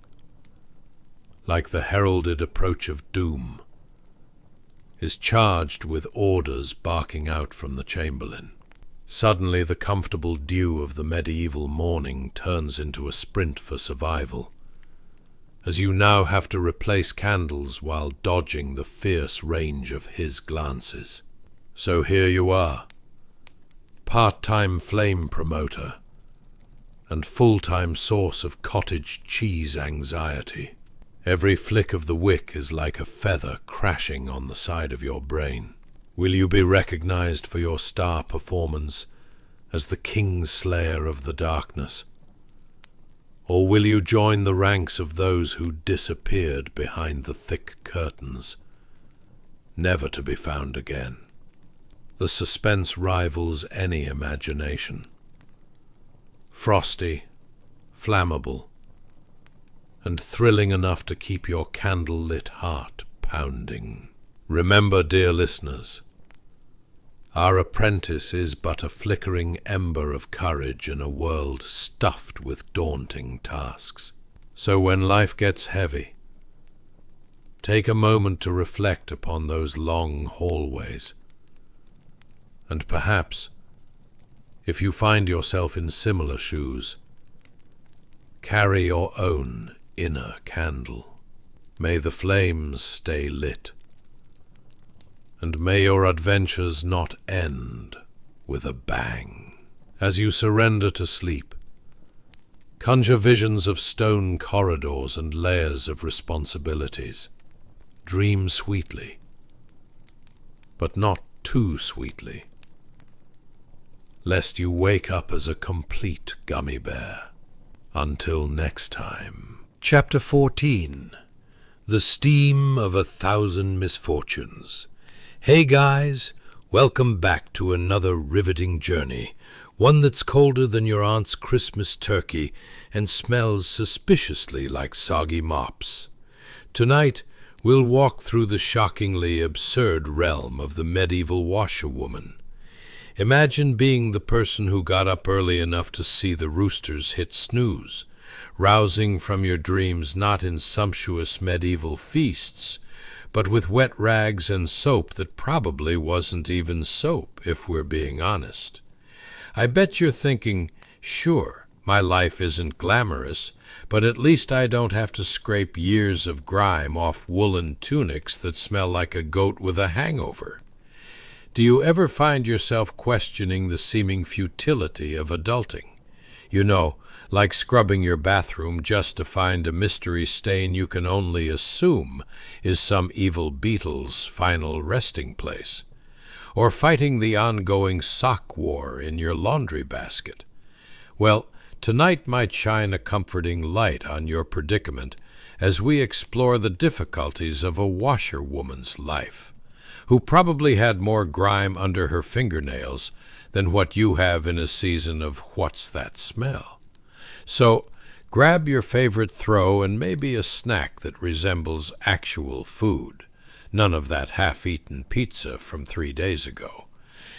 Speaker 1: like the heralded approach of doom, is charged with orders barking out from the Chamberlain. Suddenly the comfortable dew of the medieval morning turns into a sprint for survival, as you now have to replace candles while dodging the fierce range of his glances. So here you are, part-time flame promoter, and full-time source of cottage cheese anxiety. Every flick of the wick is like a feather crashing on the side of your brain. Will you be recognized for your star performance as the Kingslayer of the darkness? Or will you join the ranks of those who disappeared behind the thick curtains, never to be found again? The suspense rivals any imagination. Frosty, flammable, and thrilling enough to keep your candle-lit heart pounding. Remember, dear listeners, our apprentice is but a flickering ember of courage in a world stuffed with daunting tasks. So when life gets heavy, take a moment to reflect upon those long hallways, and perhaps,
Speaker 2: If you find yourself in similar shoes, carry your own inner candle. May the flames stay lit, and may your adventures not end with a bang. As you surrender to sleep, conjure visions of stone corridors and layers of responsibilities. Dream sweetly, but not too sweetly, lest you wake up as a complete gummy bear. Until next time. Chapter 14. The Steam of 1,000 Misfortunes. Hey guys, welcome back to another riveting journey, one that's colder than your aunt's Christmas turkey and smells suspiciously like soggy mops. Tonight, we'll walk through the shockingly absurd realm of the medieval washerwoman. Imagine being the person who got up early enough to see the roosters hit snooze, rousing from your dreams not in sumptuous medieval feasts, but with wet rags and soap that probably wasn't even soap, if we're being honest. I bet you're thinking, sure, my life isn't glamorous, but at least I don't have to scrape years of grime off woolen tunics that smell like a goat with a hangover. Do you ever find yourself questioning the seeming futility of adulting? You know, like scrubbing your bathroom just to find a mystery stain you can only assume is some evil beetle's final resting place. Or fighting the ongoing sock war in your laundry basket. Well, tonight might shine a comforting light on your predicament as we explore the difficulties of a washerwoman's life, who probably had more grime under her fingernails than what you have in a season of What's That Smell? So, grab your favorite throw and maybe a snack that resembles actual food, none of that half-eaten pizza from 3 days ago,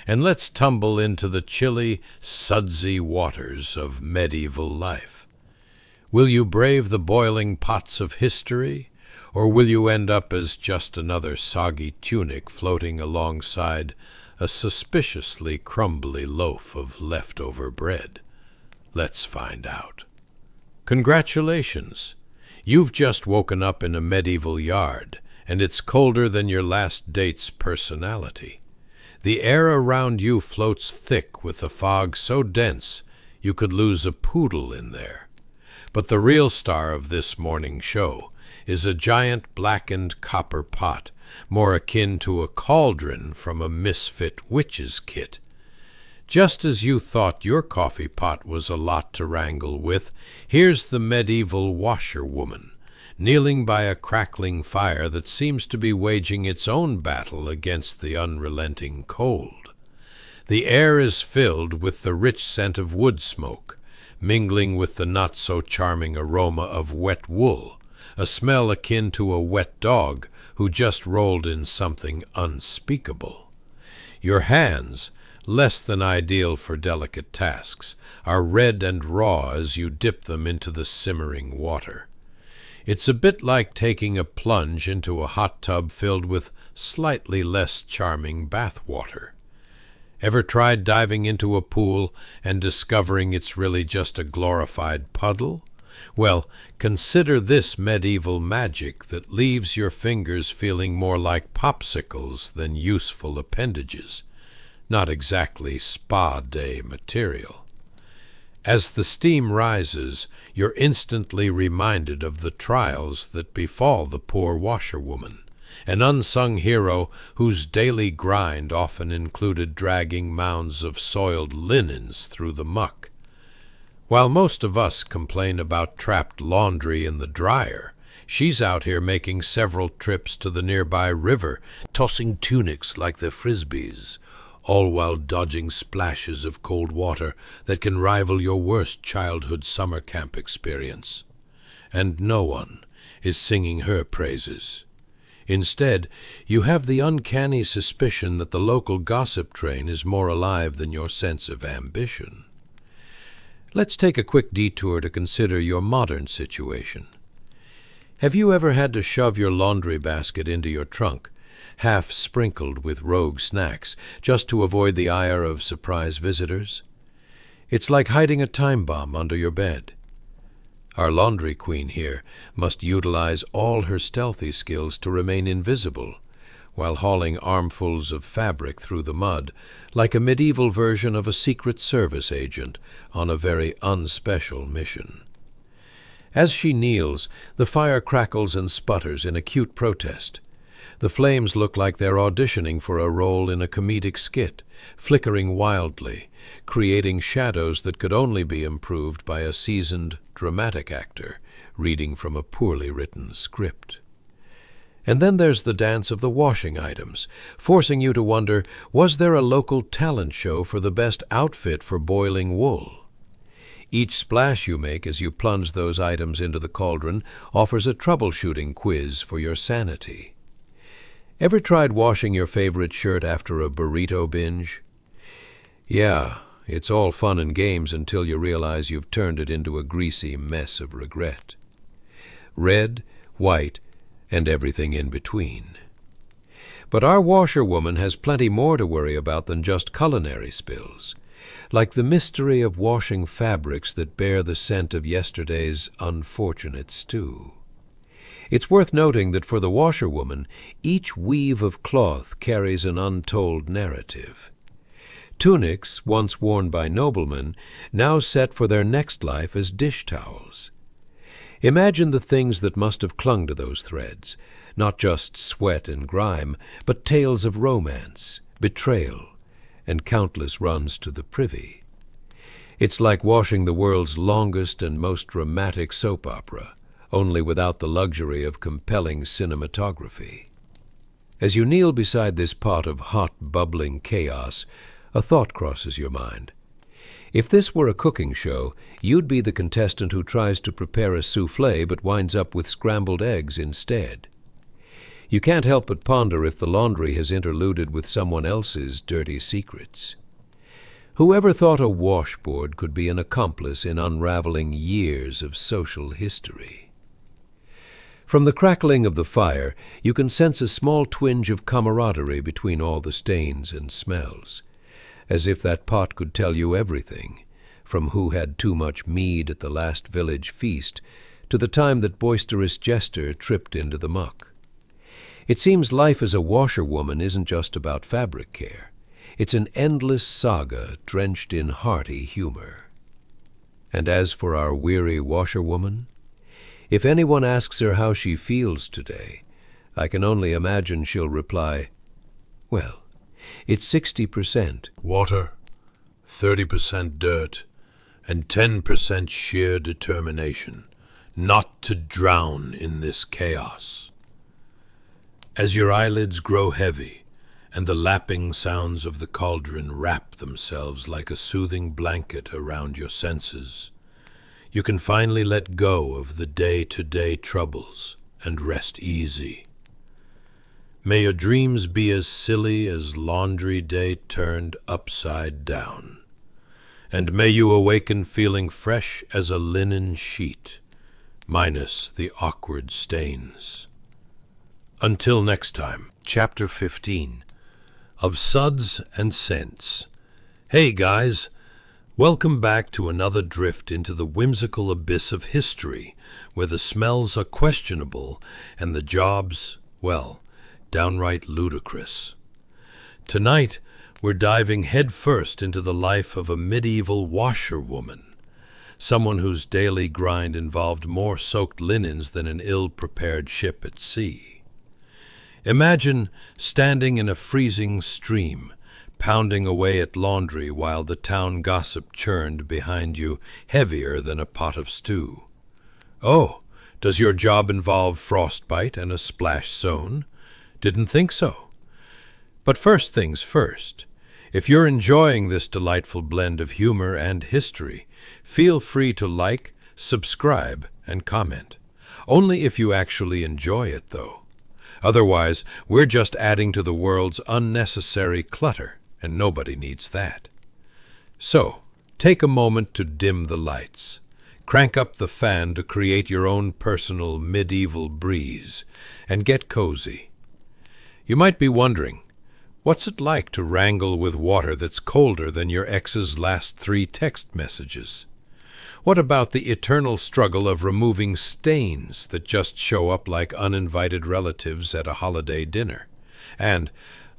Speaker 2: and let's tumble into the chilly, sudsy waters of medieval life. Will you brave the boiling pots of history, or will you end up as just another soggy tunic floating alongside a suspiciously crumbly loaf of leftover bread? Let's find out. Congratulations! You've just woken up in a medieval yard, and it's colder than your last date's personality. The air around you floats thick with a fog so dense you could lose a poodle in there. But the real star of this morning show is a giant blackened copper pot, more akin to a cauldron from a misfit witch's kit. Just as you thought your coffee pot was a lot to wrangle with, here's the medieval washerwoman, kneeling by a crackling fire that seems to be waging its own battle against the unrelenting cold. The air is filled with the rich scent of wood smoke, mingling with the not-so-charming aroma of wet wool, a smell akin to a wet dog who just rolled in something unspeakable. Your hands, less than ideal for delicate tasks, are red and raw as you dip them into the simmering water. It's a bit like taking a plunge into a hot tub filled with slightly less charming bath water. Ever tried diving into a pool and discovering it's really just a glorified puddle? Well, consider this medieval magic that leaves your fingers feeling more like popsicles than useful appendages. Not exactly spa day material. As the steam rises, you're instantly reminded of the trials that befall the poor washerwoman, an unsung hero whose daily grind often included dragging mounds of soiled linens through the muck. While most of us complain about trapped laundry in the dryer, she's out here making several trips to the nearby river, tossing tunics like they're frisbees, all while dodging splashes of cold water that can rival your worst childhood summer camp experience. And no one is singing her praises. Instead, you have the uncanny suspicion that the local gossip train is more alive than your sense of ambition. Let's take a quick detour to consider your modern situation. Have you ever had to shove your laundry basket into your trunk, half sprinkled with rogue snacks, just to avoid the ire of surprise visitors? It's like hiding a time bomb under your bed. Our laundry queen here must utilize all her stealthy skills to remain invisible, while hauling armfuls of fabric through the mud, like a medieval version of a Secret Service agent on a very unspecial mission. As she kneels, the fire crackles and sputters in acute protest. The flames look like they're auditioning for a role in a comedic skit, flickering wildly, creating shadows that could only be improved by a seasoned dramatic actor reading from a poorly written script. And then there's the dance of the washing items, forcing you to wonder, was there a local talent show for the best outfit for boiling wool? Each splash you make as you plunge those items into the cauldron offers a troubleshooting quiz for your sanity. Ever tried washing your favorite shirt after a burrito binge? Yeah, it's all fun and games until you realize you've turned it into a greasy mess of regret. Red, white, and everything in between. But our washerwoman has plenty more to worry about than just culinary spills, like the mystery of washing fabrics that bear the scent of yesterday's unfortunate stew. It's worth noting that for the washerwoman, each weave of cloth carries an untold narrative. Tunics, once worn by noblemen, now set for their next life as dish towels. Imagine the things that must have clung to those threads, not just sweat and grime, but tales of romance, betrayal, and countless runs to the privy. It's like washing the world's longest and most dramatic soap opera, only without the luxury of compelling cinematography. As you kneel beside this pot of hot, bubbling chaos, a thought crosses your mind. If this were a cooking show, you'd be the contestant who tries to prepare a soufflé but winds up with scrambled eggs instead. You can't help but ponder if the laundry has interluded with someone else's dirty secrets. Whoever thought a washboard could be an accomplice in unraveling years of social history? From the crackling of the fire, you can sense a small twinge of camaraderie between all the stains and smells, as if that pot could tell you everything, from who had too much mead at the last village feast to the time that boisterous jester tripped into the muck. It seems life as a washerwoman isn't just about fabric care. It's an endless saga drenched in hearty humor. And as for our weary washerwoman, if anyone asks her how she feels today, I can only imagine she'll reply, well, it's 60% water, 30% dirt, and 10% sheer determination not to drown in this chaos. As your eyelids grow heavy and the lapping sounds of the cauldron wrap themselves like a soothing blanket around your senses, you can finally let go of the day-to-day troubles and rest easy. May your dreams be as silly as laundry day turned upside down, and may you awaken feeling fresh as a linen sheet, minus the awkward stains. Until next time. Chapter 15 of Suds and Scents. Hey guys! Welcome back to another drift into the whimsical abyss of history, where the smells are questionable and the jobs, well, downright ludicrous. Tonight, we're diving headfirst into the life of a medieval washerwoman, someone whose daily grind involved more soaked linens than an ill-prepared ship at sea. Imagine standing in a freezing stream, pounding away at laundry while the town gossip churned behind you heavier than a pot of stew. Oh, does your job involve frostbite and a splash zone? Didn't think so. But first things first. If you're enjoying this delightful blend of humor and history, feel free to like, subscribe, and comment. Only if you actually enjoy it, though. Otherwise, we're just adding to the world's unnecessary clutter, and nobody needs that. So, take a moment to dim the lights. Crank up the fan to create your own personal medieval breeze, and get cozy. You might be wondering, What's it like to wrangle with water that's colder than your ex's last 3 text messages? What about the eternal struggle of removing stains that just show up like uninvited relatives at a holiday dinner? And,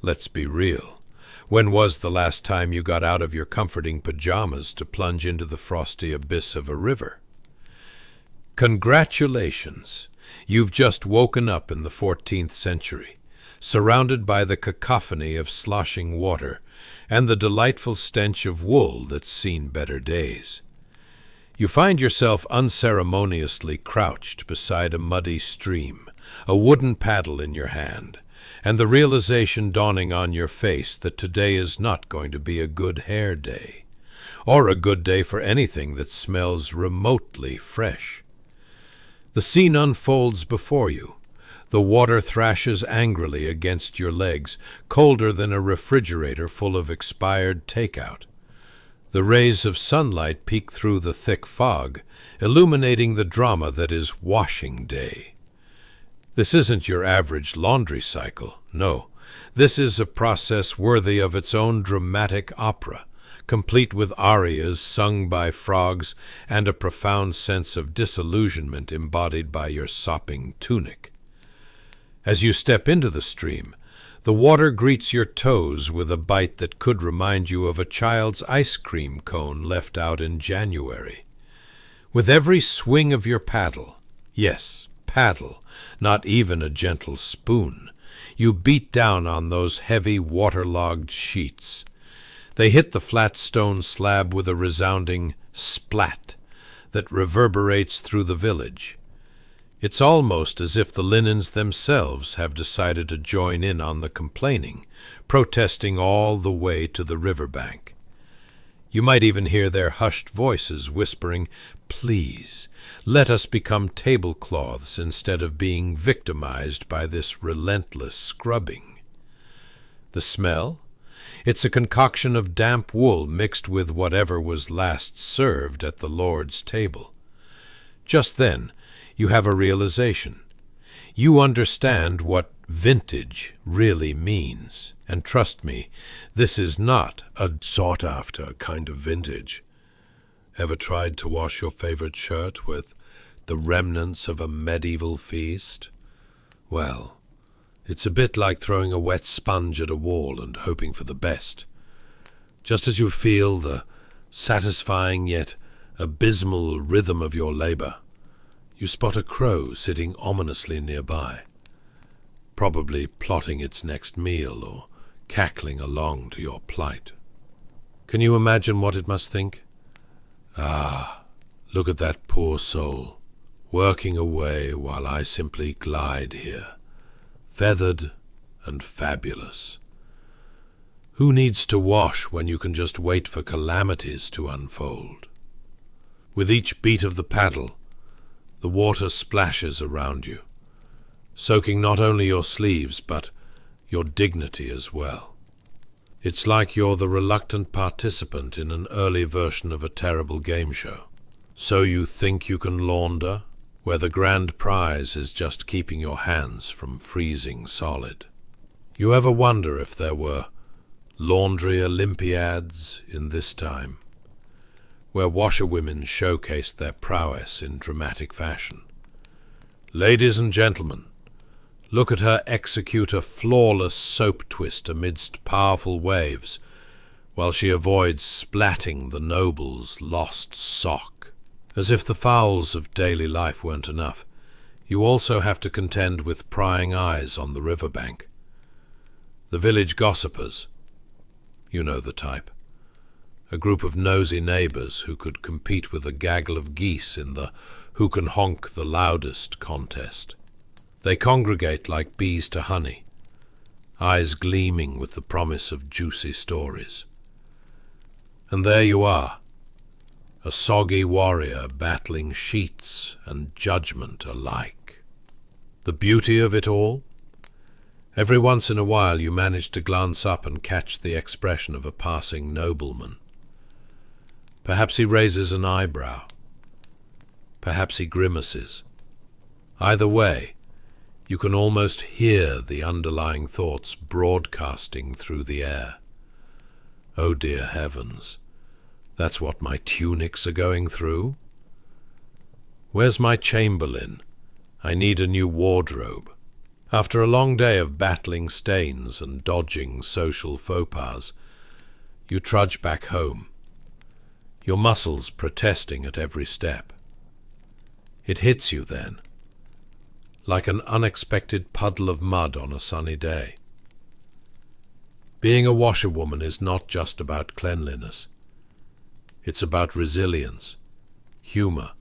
Speaker 2: let's be real, when was the last time you got out of your comforting pajamas to plunge into the frosty abyss of a river? Congratulations! You've just woken up in the 14th century, surrounded by the cacophony of sloshing water and the delightful stench of wool that's seen better days. You find yourself unceremoniously crouched beside a muddy stream, a wooden paddle in your hand, and the realization dawning on your face that today is not going to be a good hair day, or a good day for anything that smells remotely fresh. The scene unfolds before you. The water thrashes angrily against your legs, colder than a refrigerator full of expired takeout. The rays of sunlight peek through the thick fog, illuminating the drama that is washing day. This isn't your average laundry cycle, no. This is a process worthy of its own dramatic opera, complete with arias sung by frogs and a profound sense of disillusionment embodied by your sopping tunic. As you step into the stream, the water greets your toes with a bite that could remind you of a child's ice cream cone left out in January. With every swing of your paddle, yes, paddle, not even a gentle spoon, you beat down on those heavy waterlogged sheets. They hit the flat stone slab with a resounding splat that reverberates through the village. It's almost as if the linens themselves have decided to join in on the complaining, protesting all the way to the riverbank. You might even hear their hushed voices whispering, "Please, let us become tablecloths instead of being victimized by this relentless scrubbing." The smell? It's a concoction of damp wool mixed with whatever was last served at the Lord's table. Just then, you have a realization. You understand what vintage really means. And trust me, this is not a sought-after kind of vintage. Ever tried to wash your favorite shirt with the remnants of a medieval feast? Well, it's a bit like throwing a wet sponge at a wall and hoping for the best. Just as you feel the satisfying yet abysmal rhythm of your labor, you spot a crow sitting ominously nearby, probably plotting its next meal or cackling along to your plight. Can you imagine what it must think? Ah, look at that poor soul, working away while I simply glide here, feathered and fabulous. Who needs to wash when you can just wait for calamities to unfold? With each beat of the paddle, the water splashes around you, soaking not only your sleeves but your dignity as well. It's like you're the reluctant participant in an early version of a terrible game show. So you think you can launder, where the grand prize is just keeping your hands from freezing solid. You ever wonder if there were laundry Olympiads in this time, where washerwomen showcased their prowess in dramatic fashion? Ladies and gentlemen, look at her execute a flawless soap twist amidst powerful waves, while she avoids splatting the noble's lost sock. As if the fouls of daily life weren't enough, you also have to contend with prying eyes on the riverbank. The village gossipers, you know the type. A group of nosy neighbors who could compete with a gaggle of geese in the who can honk the loudest contest. They congregate like bees to honey, eyes gleaming with the promise of juicy stories. And there you are, a soggy warrior battling sheets and judgment alike. The beauty of it all? Every once in a while you manage to glance up and catch the expression of a passing nobleman. Perhaps he raises an eyebrow. Perhaps he grimaces. Either way, You can almost hear the underlying thoughts broadcasting through the air. Oh dear heavens, that's what my tunics are going through? Where's my chamberlain? I need a new wardrobe. After a long day of battling stains and dodging social faux pas, you trudge back home, your muscles protesting at every step. It hits you then, like an unexpected puddle of mud on a sunny day. Being a washerwoman is not just about cleanliness. It's about resilience, humor,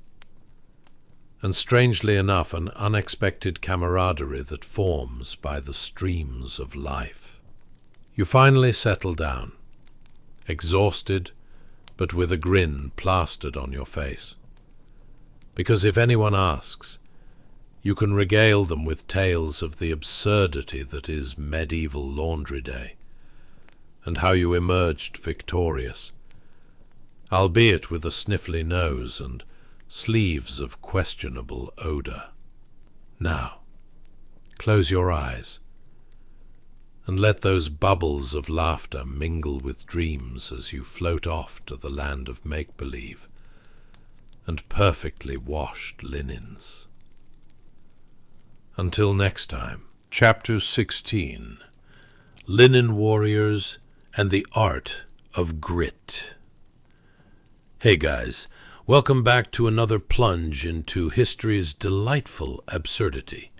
Speaker 2: and strangely enough, an unexpected camaraderie that forms by the streams of life. You finally settle down, exhausted, but with a grin plastered on your face. Because if anyone asks, you can regale them with tales of the absurdity that is medieval laundry day, and how you emerged victorious, albeit with a sniffly nose and sleeves of questionable odor. Now, close your eyes, and let those bubbles of laughter mingle with dreams as you float off to the land of make-believe and perfectly washed linens. Until next time. Chapter 16. Linen Warriors and the Art of Grit. Hey guys, welcome back to another plunge into history's delightful absurdity.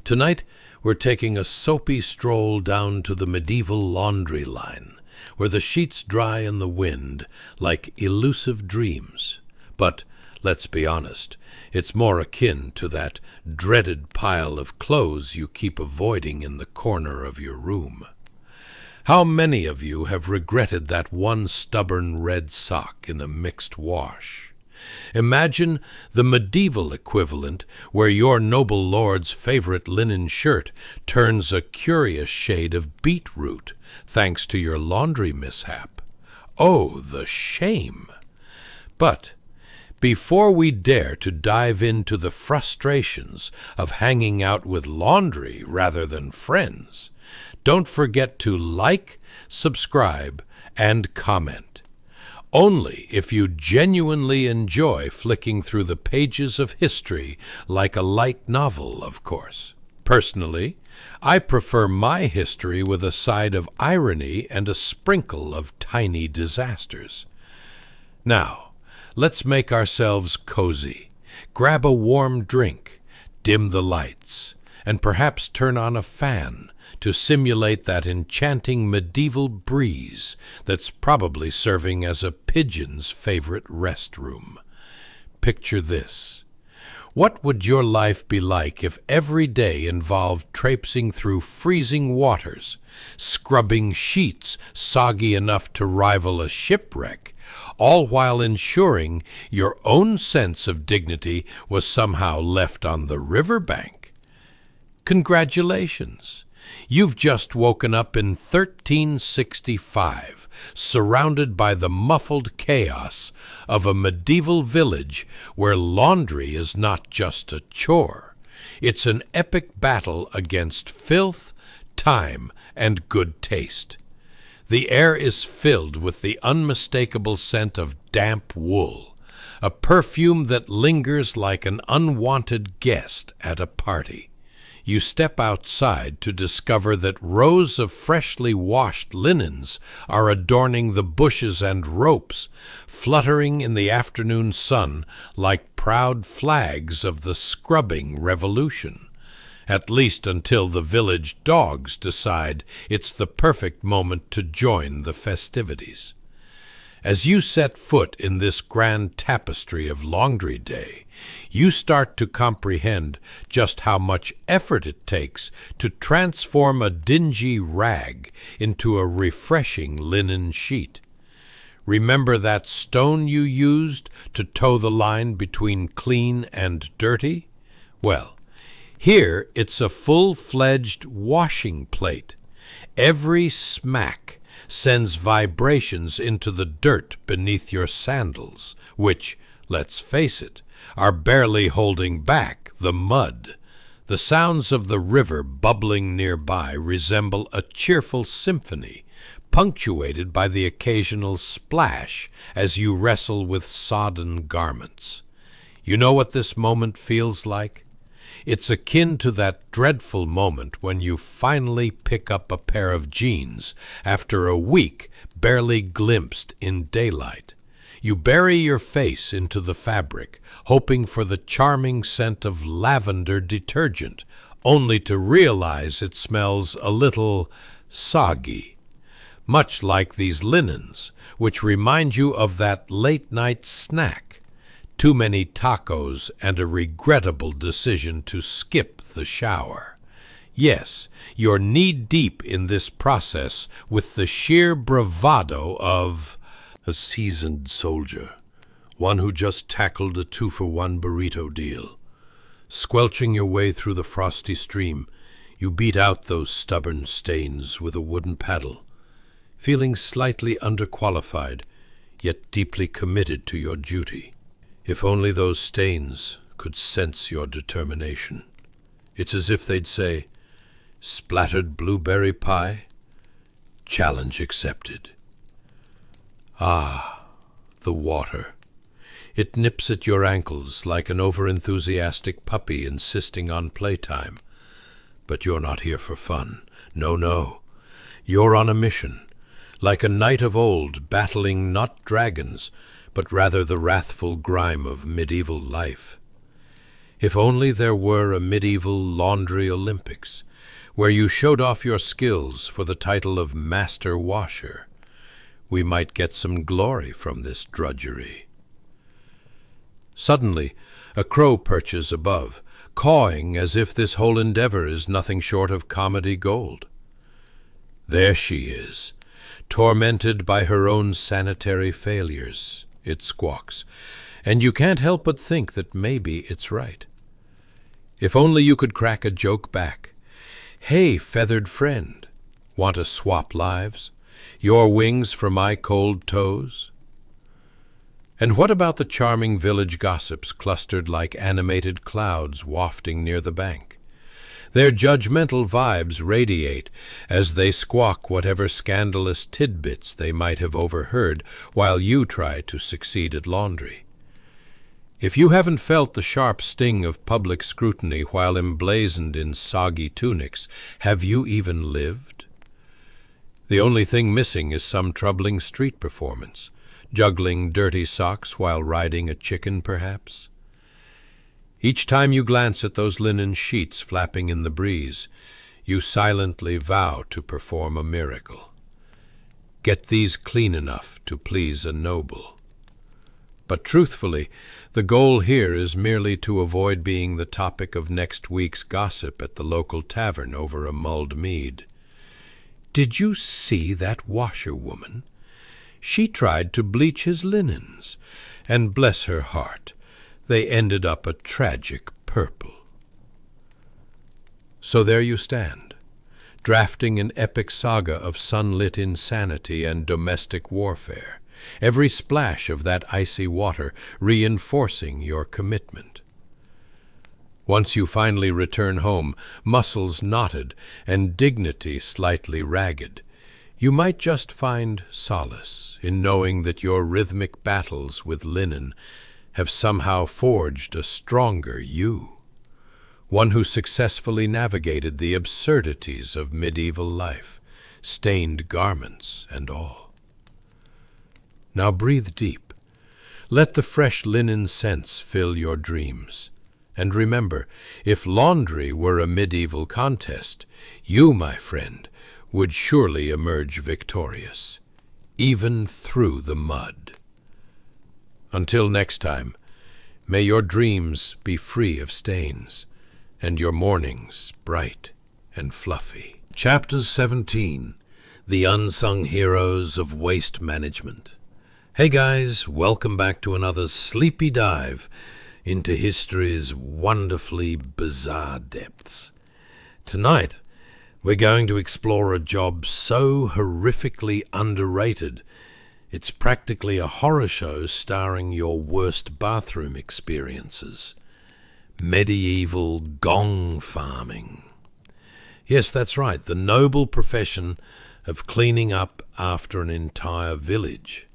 Speaker 2: Tonight, we're taking a soapy stroll down to the medieval laundry line, where the sheets dry in the wind like elusive dreams. But, let's be honest, it's more akin to that dreaded pile of clothes you keep avoiding in the corner of your room. How many of you have regretted that one stubborn red sock in the mixed wash? Imagine the medieval equivalent where your noble lord's favorite linen shirt turns a curious shade of beetroot thanks to your laundry mishap. Oh, the shame! But before we dare to dive into the frustrations of hanging out with laundry rather than friends, don't forget to like, subscribe, and comment. Only if you genuinely enjoy flicking through the pages of history like a light novel, of course. Personally, I prefer my history with a side of irony and a sprinkle of tiny disasters. Now, let's make ourselves cozy, grab a warm drink, dim the lights, and perhaps turn on a fan to simulate that enchanting medieval breeze that's probably serving as a pigeon's favorite restroom. Picture this. What would your life be like if every day involved traipsing through freezing waters, scrubbing sheets soggy enough to rival a shipwreck, all while ensuring your own sense of dignity was somehow left on the riverbank? Congratulations! You've just woken up in 1365, surrounded by the muffled chaos of a medieval village where laundry is not just a chore. It's an epic battle against filth, time, and good taste. The air is filled with the unmistakable scent of damp wool, a perfume that lingers like an unwanted guest at a party. You step outside to discover that rows of freshly washed linens are adorning the bushes and ropes, fluttering in the afternoon sun like proud flags of the scrubbing revolution, at least until the village dogs decide it's the perfect moment to join the festivities. As you set foot in this grand tapestry of laundry day, you start to comprehend just how much effort it takes to transform a dingy rag into a refreshing linen sheet. Remember that stone you used to toe the line between clean and dirty? Well, here it's a full-fledged washing plate. Every smack sends vibrations into the dirt beneath your sandals, which, let's face it, are barely holding back the mud. The sounds of the river bubbling nearby resemble a cheerful symphony, punctuated by the occasional splash as you wrestle with sodden garments. You know what this moment feels like? It's akin to that dreadful moment when you finally pick up a pair of jeans after a week barely glimpsed in daylight. You bury your face into the fabric, hoping for the charming scent of lavender detergent, only to realize it smells a little soggy, much like these linens, which remind you of that late-night snack, too many tacos and a regrettable decision to skip the shower. Yes, you're knee-deep in this process with the sheer bravado of a seasoned soldier, one who just tackled a 2-for-1 burrito deal. Squelching your way through the frosty stream, you beat out those stubborn stains with a wooden paddle, feeling slightly underqualified, yet deeply committed to your duty. If only those stains could sense your determination. It's as if they'd say, "Splattered blueberry pie? Challenge accepted." Ah, the water. It nips at your ankles like an overenthusiastic puppy insisting on playtime. But you're not here for fun. No, no. You're on a mission, like a knight of old battling not dragons, but rather the wrathful grime of medieval life. If only there were a medieval laundry Olympics, where you showed off your skills for the title of Master Washer. We might get some glory from this drudgery. Suddenly, a crow perches above, cawing as if this whole endeavor is nothing short of comedy gold. There she is, tormented by her own sanitary failures, it squawks, and you can't help but think that maybe it's right. If only you could crack a joke back. "Hey, feathered friend, want to swap lives? Your wings for my cold toes?" And what about the charming village gossips clustered like animated clouds wafting near the bank? Their judgmental vibes radiate as they squawk whatever scandalous tidbits they might have overheard while you try to succeed at laundry. If you haven't felt the sharp sting of public scrutiny while emblazoned in soggy tunics, have you even lived? The only thing missing is some troubling street performance, juggling dirty socks while riding a chicken, perhaps. Each time you glance at those linen sheets flapping in the breeze, you silently vow to perform a miracle. Get these clean enough to please a noble. But truthfully, the goal here is merely to avoid being the topic of next week's gossip at the local tavern over a mulled mead. Did you see that washerwoman? She tried to bleach his linens, and bless her heart, they ended up a tragic purple. So there you stand, drafting an epic saga of sunlit insanity and domestic warfare, every splash of that icy water reinforcing your commitment. Once you finally return home, muscles knotted and dignity slightly ragged, you might just find solace in knowing that your rhythmic battles with linen have somehow forged a stronger you, one who successfully navigated the absurdities of medieval life, stained garments and all. Now breathe deep. Let the fresh linen scents fill your dreams. And remember, if laundry were a medieval contest, you, my friend, would surely emerge victorious, even through the mud. Until next time, may your dreams be free of stains, and your mornings bright and fluffy.
Speaker 1: Chapter 17, The Unsung Heroes of Waste Management. Hey guys, welcome back to another sleepy dive into history's wonderfully bizarre depths. Tonight, we're going to explore a job so horrifically underrated, it's practically a horror show starring your worst bathroom experiences. medieval gong farming. Yes, that's right, the noble profession of cleaning up after an entire village.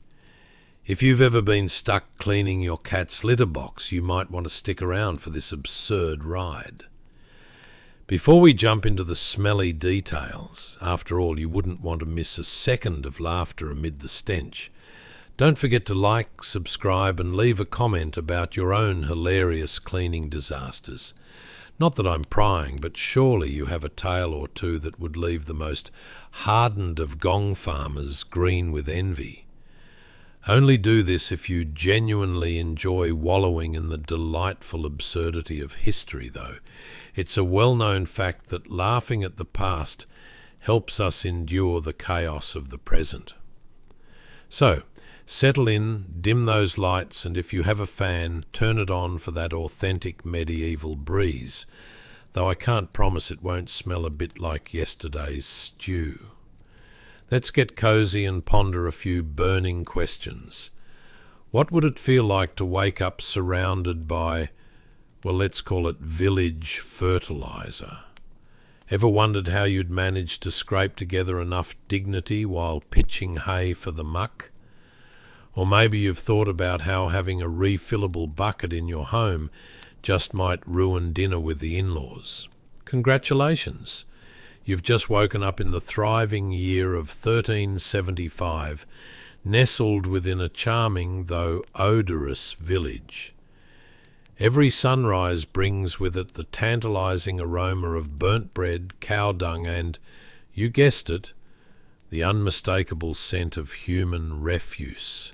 Speaker 1: If you've ever been stuck cleaning your cat's litter box, you might want to stick around for this absurd ride. Before we jump into the smelly details, after all, you wouldn't want to miss a second of laughter amid the stench. Don't forget to like, subscribe, and leave a comment about your own hilarious cleaning disasters. Not that I'm prying, but surely you have a tale or two that would leave the most hardened of gong farmers green with envy. Only do this if you genuinely enjoy wallowing in the delightful absurdity of history, though. It's a well-known fact that laughing at the past helps us endure the chaos of the present. So, settle in, dim those lights, and if you have a fan, turn it on for that authentic medieval breeze, though I can't promise it won't smell a bit like yesterday's stew. Let's get cozy and ponder a few burning questions. What would it feel like to wake up surrounded by, well, let's call it village fertilizer? Ever wondered how you'd manage to scrape together enough dignity while pitching hay for the muck? Or maybe you've thought about how having a refillable bucket in your home just might ruin dinner with the in-laws. Congratulations! You've just woken up in the thriving year of 1375, nestled within a charming though odorous village. Every sunrise brings with it the tantalizing aroma of burnt bread, cow dung, and, you guessed it, the unmistakable scent of human refuse.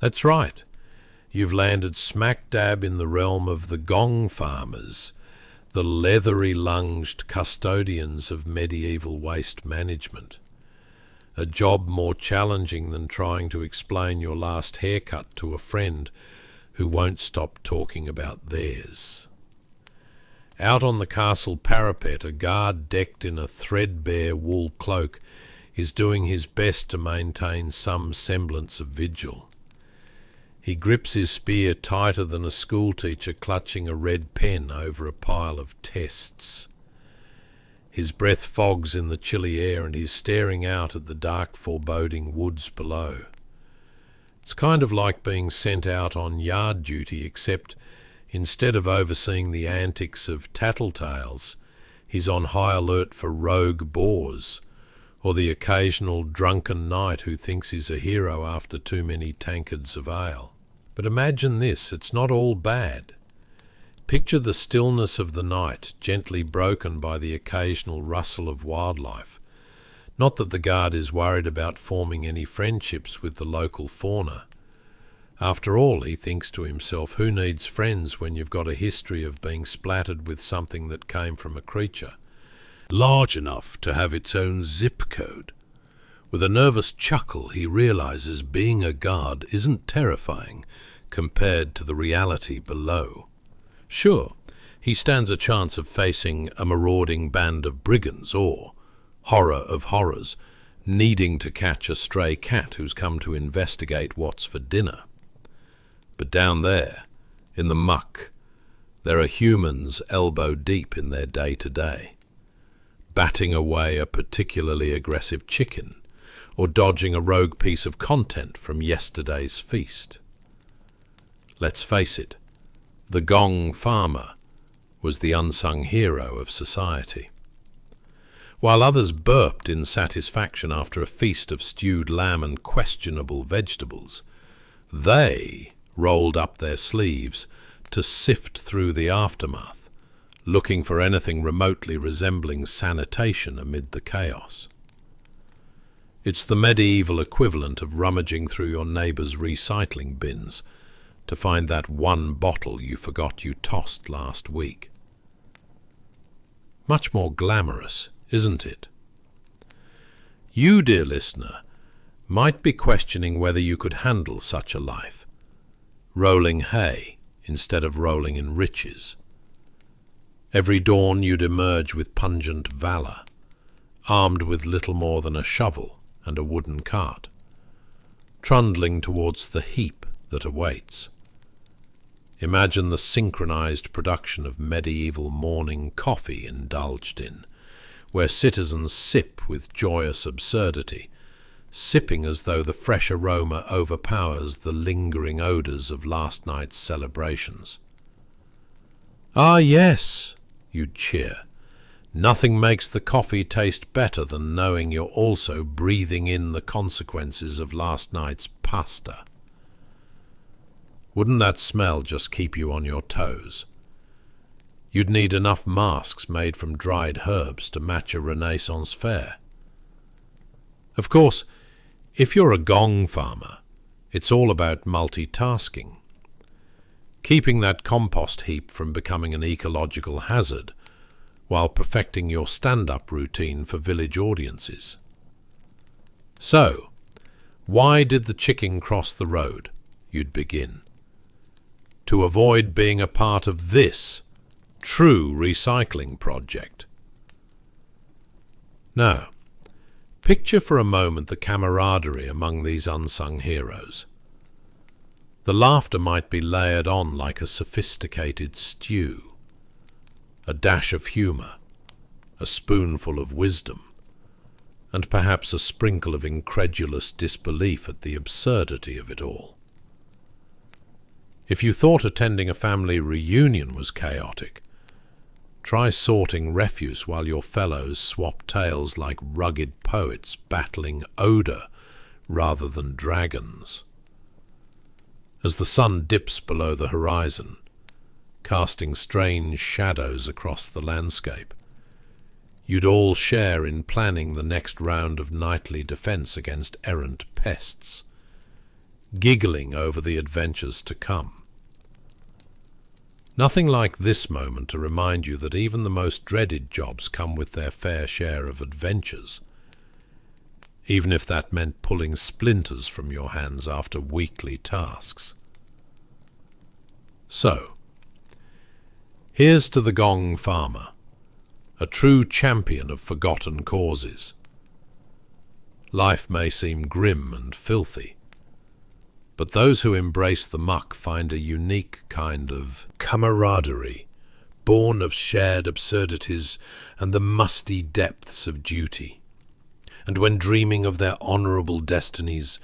Speaker 1: That's right, you've landed smack dab in the realm of the gong farmers, the leathery-lunged custodians of medieval waste management. A job more challenging than trying to explain your last haircut to a friend who won't stop talking about theirs. Out on the castle parapet, a guard decked in a threadbare wool cloak is doing his best to maintain some semblance of vigil. He grips his spear tighter than a schoolteacher clutching a red pen over a pile of tests. His breath fogs in the chilly air and he's staring out at the dark, foreboding woods below. It's kind of like being sent out on yard duty, except instead of overseeing the antics of tattletales, he's on high alert for rogue boars, or the occasional drunken knight who thinks he's a hero after too many tankards of ale. But imagine this, it's not all bad. Picture the stillness of the night, gently broken by the occasional rustle of wildlife. Not that the guard is worried about forming any friendships with the local fauna. After all, he thinks to himself, who needs friends when you've got a history of being splattered with something that came from a creature large enough to have its own zip code? With a nervous chuckle, he realizes being a guard isn't terrifying compared to the reality below. Sure, he stands a chance of facing a marauding band of brigands or, horror of horrors, needing to catch a stray cat who's come to investigate what's for dinner. But down there, in the muck, there are humans elbow deep in their day-to-day, batting away a particularly aggressive chicken, or dodging a rogue piece of content from yesterday's feast. Let's face it, the gong farmer was the unsung hero of society. While others burped in satisfaction after a feast of stewed lamb and questionable vegetables, they rolled up their sleeves to sift through the aftermath, looking for anything remotely resembling sanitation amid the chaos. It's the medieval equivalent of rummaging through your neighbour's recycling bins to find that one bottle you forgot you tossed last week. Much more glamorous, isn't it? You, dear listener, might be questioning whether you could handle such a life, rolling hay instead of rolling in riches. Every dawn you'd emerge with pungent valour, armed with little more than a shovel and a wooden cart, trundling towards the heap that awaits.
Speaker 2: Imagine the synchronized production of medieval morning coffee indulged in, where citizens sip with joyous absurdity, sipping as though the fresh aroma overpowers the lingering odors of last night's celebrations. "Ah, yes," you'd cheer. "Nothing makes the coffee taste better than knowing you're also breathing in the consequences of last night's pasta." Wouldn't that smell just keep you on your toes? You'd need enough masks made from dried herbs to match a Renaissance fair. Of course, if you're a Gong farmer, it's all about multitasking. Keeping that compost heap from becoming an ecological hazard, while perfecting your stand-up routine for village audiences. So, why did the chicken cross the road? You'd begin. To avoid being a part of this true recycling project. Now, picture for a moment the camaraderie among these unsung heroes. The laughter might be layered on like a sophisticated stew, a dash of humour, a spoonful of wisdom, and perhaps a sprinkle of incredulous disbelief at the absurdity of it all. If you thought attending a family reunion was chaotic, try sorting refuse while your fellows swap tales like rugged poets battling odour rather than dragons. As the sun dips below the horizon, casting strange shadows across the landscape, you'd all share in planning the next round of nightly defence against errant pests, giggling over the adventures to come. Nothing like this moment to remind you that even the most dreaded jobs come with their fair share of adventures, even if that meant pulling splinters from your hands after weekly tasks. So, here's to the Gong farmer, a true champion of forgotten causes. Life may seem grim and filthy, but those who embrace the muck find a unique kind of camaraderie, born of shared absurdities and the musty depths of duty. And when dreaming of their honourable destinies,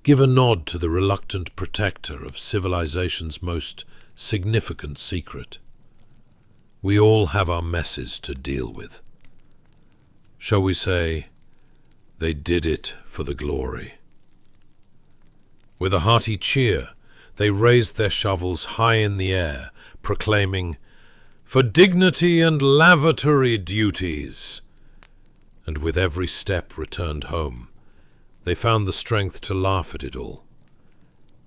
Speaker 2: give a nod to the reluctant protector of civilization's most significant secret. We all have our messes to deal with. Shall we say, they did it for the glory. With a hearty cheer, they raised their shovels high in the air, proclaiming, "For dignity and lavatory duties!" And with every step returned home, they found the strength to laugh at it all.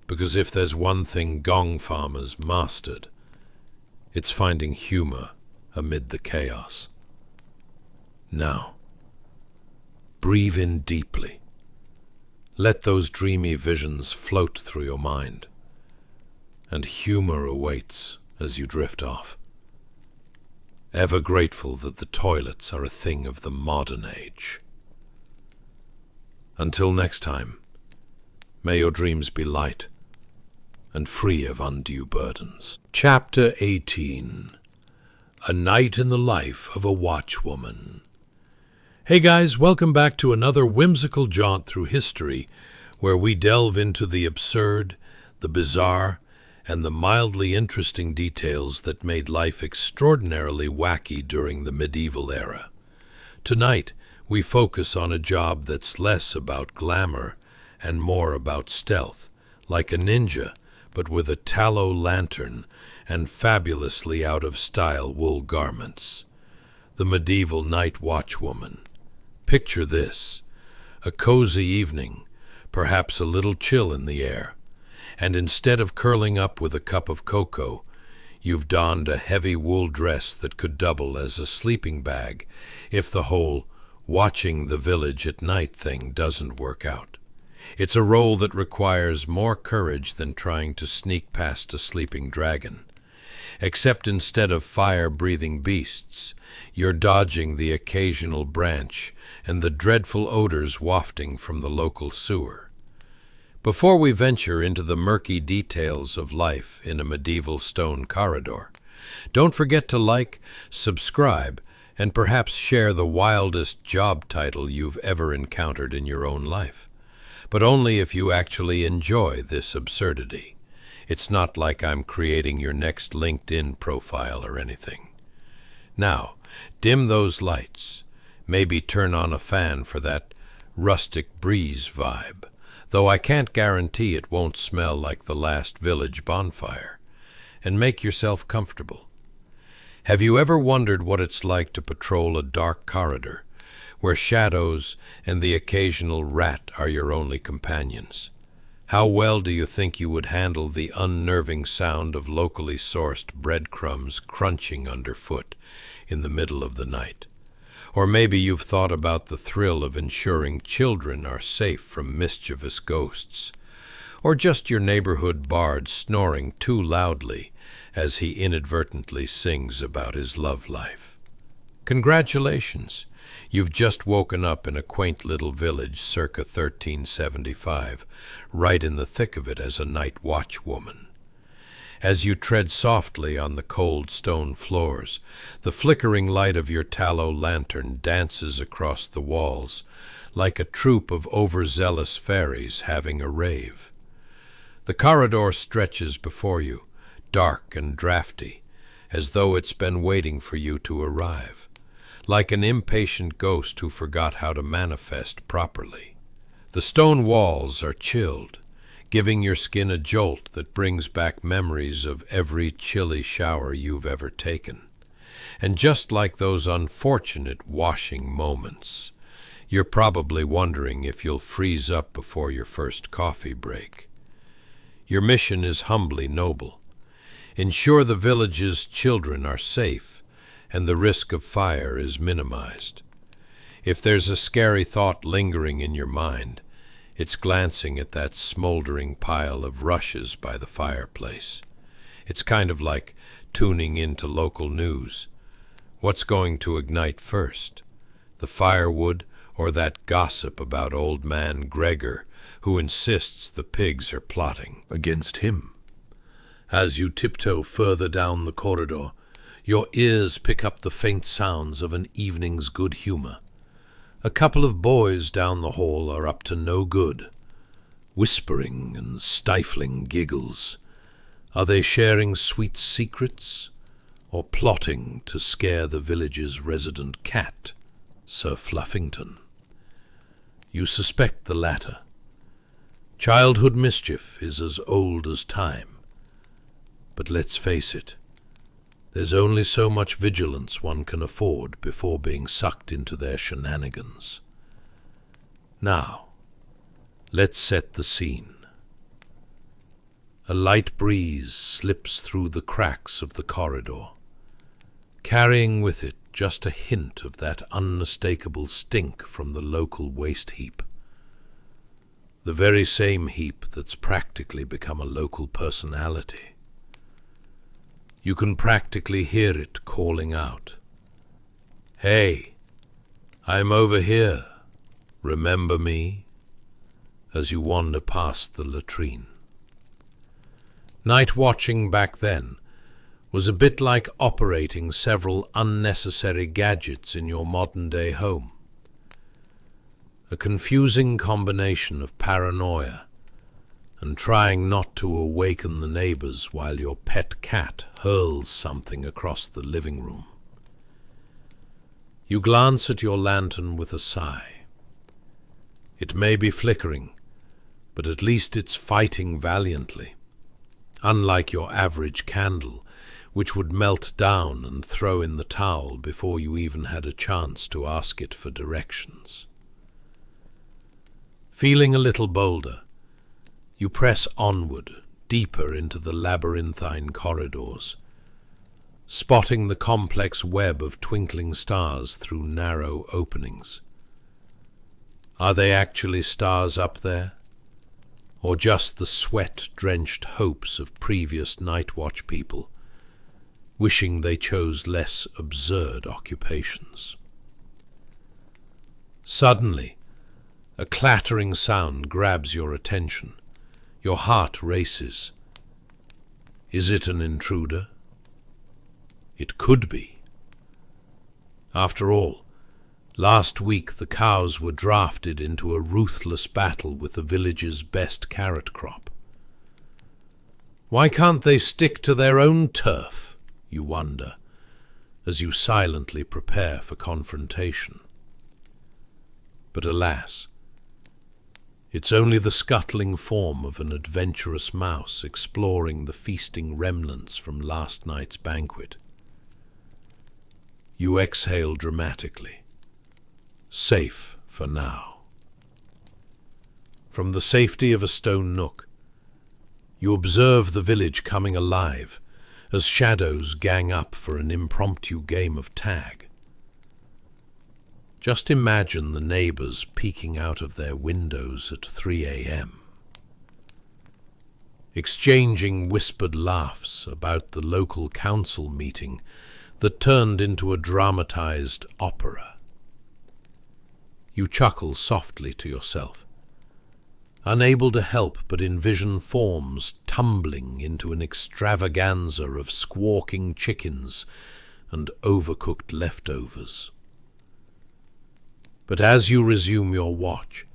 Speaker 2: Because if there's one thing Gong farmers mastered, it's finding humour amid the chaos. Now, breathe in deeply. Let those dreamy visions float through your mind, and humour awaits as you drift off, ever grateful that the toilets are a thing of the modern age. Until next time, may your dreams be light and free of undue burdens. Chapter 18. A Night in the Life of a Watchwoman. Hey guys, welcome back to another whimsical jaunt through history where we delve into the absurd, the bizarre, and the mildly interesting details that made life extraordinarily wacky during the medieval era. Tonight, we focus on a job that's less about glamour and more about stealth, like a ninja, but with a tallow lantern and fabulously out-of-style wool garments. The medieval night watchwoman. Picture this: a cozy evening, perhaps a little chill in the air, and instead of curling up with a cup of cocoa, you've donned a heavy wool dress that could double as a sleeping bag if the whole watching the village at night thing doesn't work out. It's a role that requires more courage than trying to sneak past a sleeping dragon. Except instead of fire-breathing beasts, you're dodging the occasional branch and the dreadful odors wafting from the local sewer.
Speaker 1: Before we venture into the murky details of life in a medieval stone corridor, don't forget to like, subscribe, and perhaps share the wildest job title you've ever encountered in your own life. But only if you actually enjoy this absurdity. It's not like I'm creating your next LinkedIn profile or anything. Now, dim those lights. Maybe turn on a fan for that rustic breeze vibe, though I can't guarantee it won't smell like the last village bonfire. And make yourself comfortable. Have you ever wondered what it's like to patrol a dark corridor, where shadows and the occasional rat are your only companions? How well do you think you would handle the unnerving sound of locally sourced breadcrumbs crunching underfoot in the middle of the night? Or maybe you've thought about the thrill of ensuring children are safe from mischievous ghosts, or just your neighborhood bard snoring too loudly as he inadvertently sings about his love life. Congratulations! You've just woken up in a quaint little village circa 1375, right in the thick of it as a night watchwoman. As you tread softly on the cold stone floors, the flickering light of your tallow lantern dances across the walls like a troop of overzealous fairies having a rave. The corridor stretches before you, dark and drafty, as though it's been waiting for you to arrive, like an impatient ghost who forgot how to manifest properly. The stone walls are chilled, giving your skin a jolt that brings back memories of every chilly shower you've ever taken. And just like those unfortunate washing moments, you're probably wondering if you'll freeze up before your first coffee break. Your mission is humbly noble. Ensure the village's children are safe and the risk of fire is minimized. If there's a scary thought lingering in your mind, it's glancing at that smoldering pile of rushes by the fireplace. It's kind of like tuning into local news. What's going to ignite first? The firewood or that gossip about old man Gregor, who insists the pigs are plotting
Speaker 2: against him?
Speaker 1: As you tiptoe further down the corridor, your ears pick up the faint sounds of an evening's good humor. A couple of boys down the hall are up to no good, whispering and stifling giggles. Are they sharing sweet secrets, or plotting to scare the village's resident cat, Sir Fluffington? You suspect the latter. Childhood mischief is as old as time. But let's face it, there's only so much vigilance one can afford before being sucked into their shenanigans. Now, let's set the scene. A light breeze slips through the cracks of the corridor, carrying with it just a hint of that unmistakable stink from the local waste heap. The very same heap that's practically become a local personality. You can practically hear it calling out, "Hey, I'm over here. Remember me?" as you wander past the latrine. Night watching back then was a bit like operating several unnecessary gadgets in your modern-day home. A confusing combination of paranoia and trying not to awaken the neighbors while your pet cat hurls something across the living room. You glance at your lantern with a sigh. It may be flickering, but at least it's fighting valiantly, unlike your average candle, which would melt down and throw in the towel before you even had a chance to ask it for directions. Feeling a little bolder, you press onward, deeper into the labyrinthine corridors, spotting the complex web of twinkling stars through narrow openings. Are they actually stars up there? Or just the sweat-drenched hopes of previous night watch people, wishing they chose less absurd occupations? Suddenly, a clattering sound grabs your attention,
Speaker 2: Your heart races. Is it an intruder? It could be. After all, last week the cows were drafted into a ruthless battle with the village's best carrot crop. Why can't they stick to their own turf, you wonder, as you silently prepare for confrontation? But alas, it's only the scuttling form of an adventurous mouse exploring the feasting remnants from last night's banquet. You exhale dramatically, safe for now. From the safety of a stone nook, you observe the village coming alive as shadows gang up for an impromptu game of tag. Just imagine the neighbors peeking out of their windows at 3 a.m., exchanging whispered laughs about the local council meeting that turned into a dramatized opera. You chuckle softly to yourself, unable to help but envision forms tumbling into an extravaganza of squawking chickens and overcooked leftovers. But as you resume your watch,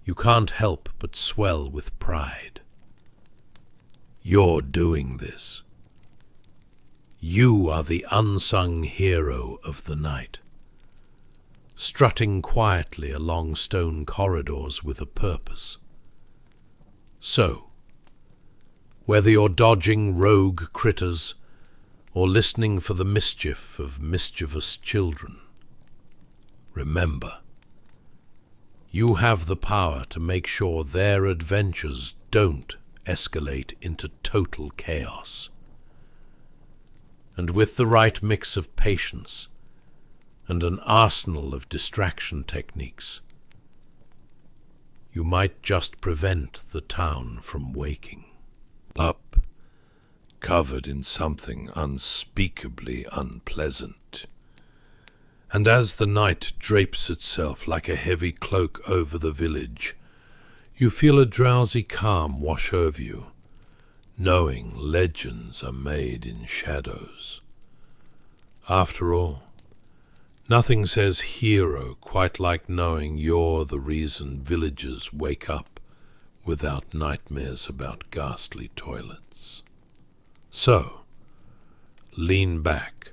Speaker 2: you can't help but swell with pride. You're doing this. You are the unsung hero of the night, strutting quietly along stone corridors with a purpose. So, whether you're dodging rogue critters or listening for the mischief of mischievous children, remember, you have the power to make sure their adventures don't escalate into total chaos. And with the right mix of patience and an arsenal of distraction techniques, you might just prevent the town from waking up, covered in something unspeakably unpleasant. And as the night drapes itself like a heavy cloak over the village, you feel a drowsy calm wash over you, knowing legends are made in shadows. After all, nothing says hero quite like knowing you're the reason villagers wake up without nightmares about ghastly toilets. So, lean back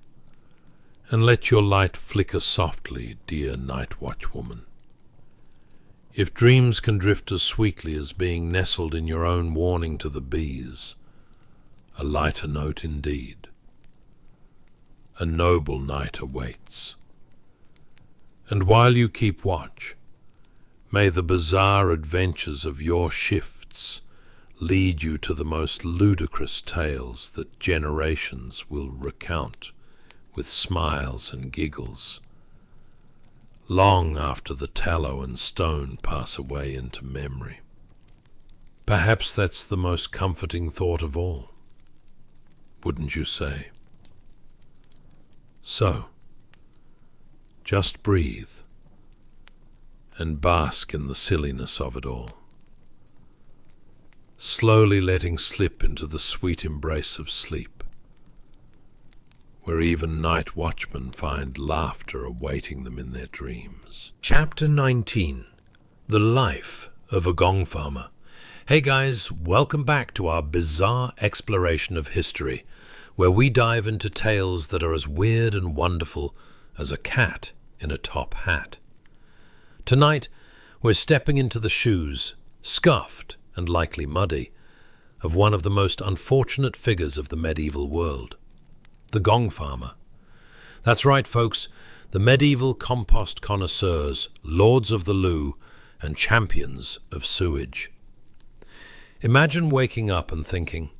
Speaker 2: and let your light flicker softly, dear night watchwoman. If dreams can drift as sweetly as being nestled in your own warning to the bees, a lighter note indeed. A noble night awaits. And while you keep watch, may the bizarre adventures of your shifts lead you to the most ludicrous tales that generations will recount with smiles and giggles, long after the tallow and stone pass away into memory. Perhaps that's the most comforting thought of all, wouldn't you say? So, just breathe and bask in the silliness of it all, slowly letting slip into the sweet embrace of sleep, where even night watchmen find laughter awaiting them in their dreams. Chapter 19. The Life of a Gong Farmer. Hey guys, welcome back to our bizarre exploration of history, where we dive into tales that are as weird and wonderful as a cat in a top hat. Tonight, we're stepping into the shoes, scuffed and likely muddy, of one of the most unfortunate figures of the medieval world, the Gong Farmer. That's right, folks, the medieval compost connoisseurs, lords of the loo, and champions of sewage. Imagine waking up and thinking,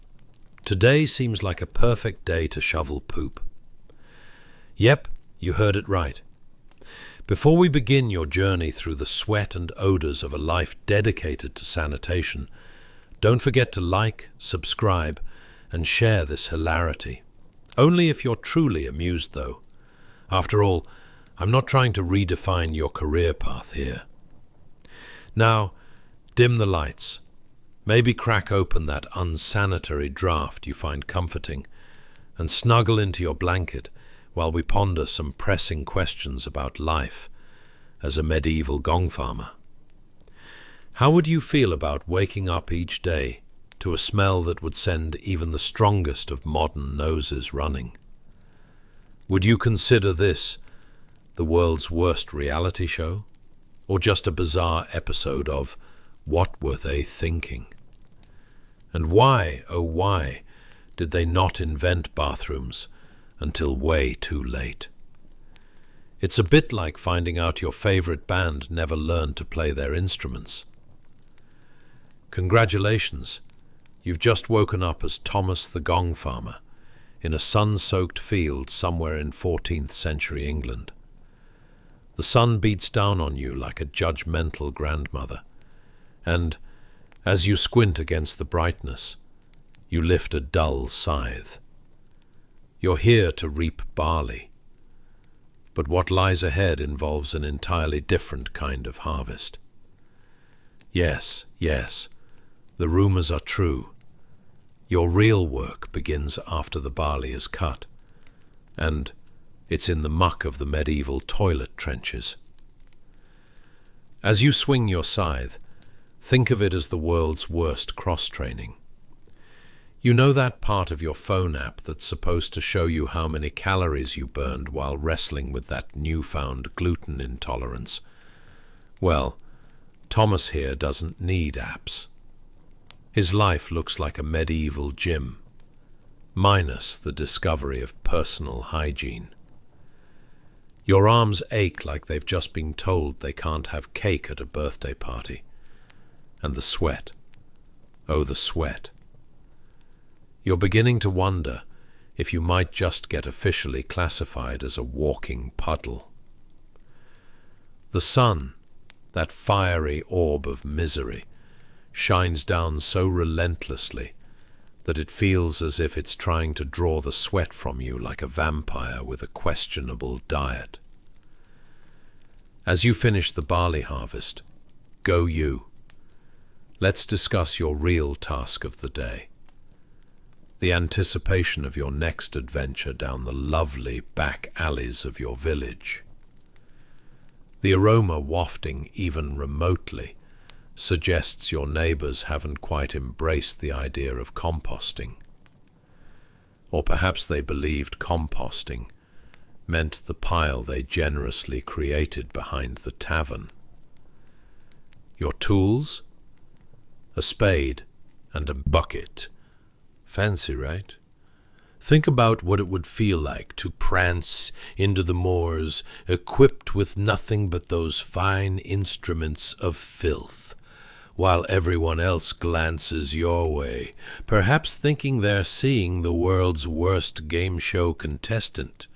Speaker 2: today seems like a perfect day to shovel poop. Yep, you heard it right. Before we begin your journey through the sweat and odors of a life dedicated to sanitation, don't forget to like, subscribe, and share this hilarity. Only if you're truly amused, though. After all, I'm not trying to redefine your career path here. Now, dim the lights, Maybe crack open that unsanitary draught you find comforting and snuggle into your blanket while we ponder some pressing questions about life as a medieval gong farmer. How would you feel about waking up each day to a smell that would send even the strongest of modern noses running? Would you consider this the world's worst reality show, or just a bizarre episode of What Were They Thinking? And why, oh why, did they not invent bathrooms until way too late? It's a bit like finding out your favorite band never learned to play their instruments. Congratulations, you've just woken up as Thomas the Gong Farmer in a sun-soaked field somewhere in 14th century England. The sun beats down on you like a judgmental grandmother, and as you squint against the brightness, you lift a dull scythe. You're here to reap barley, but what lies ahead involves an entirely different kind of harvest. Yes, the rumors are true. Your real work begins after the barley is cut, and it's in the muck of the medieval toilet trenches. As you swing your scythe, think of it as the world's worst cross-training. You know that part of your phone app that's supposed to show you how many calories you burned while wrestling with that newfound gluten intolerance? Well, Thomas here doesn't need apps. His life looks like a medieval gym, minus the discovery of personal hygiene. Your arms ache like they've just been told they can't have cake at a birthday party. And the sweat. Oh, the sweat. You're beginning to wonder if you might just get officially classified as a walking puddle. The sun, that fiery orb of misery, shines down so relentlessly that it feels as if it's trying to draw the sweat from you like a vampire with a questionable diet. As you finish the barley harvest, go you. Let's discuss your real task of the day. The anticipation of your next adventure down the lovely back alleys of your village. The aroma wafting even remotely suggests your neighbors haven't quite embraced the idea of composting. Or perhaps they believed composting meant the pile they generously created behind the tavern. Your tools? A spade and a bucket. Fancy, right? Think about what it would feel like to prance into the moors equipped with nothing but those fine instruments of filth, while everyone else glances your way, perhaps thinking they're seeing the world's worst game show contestant,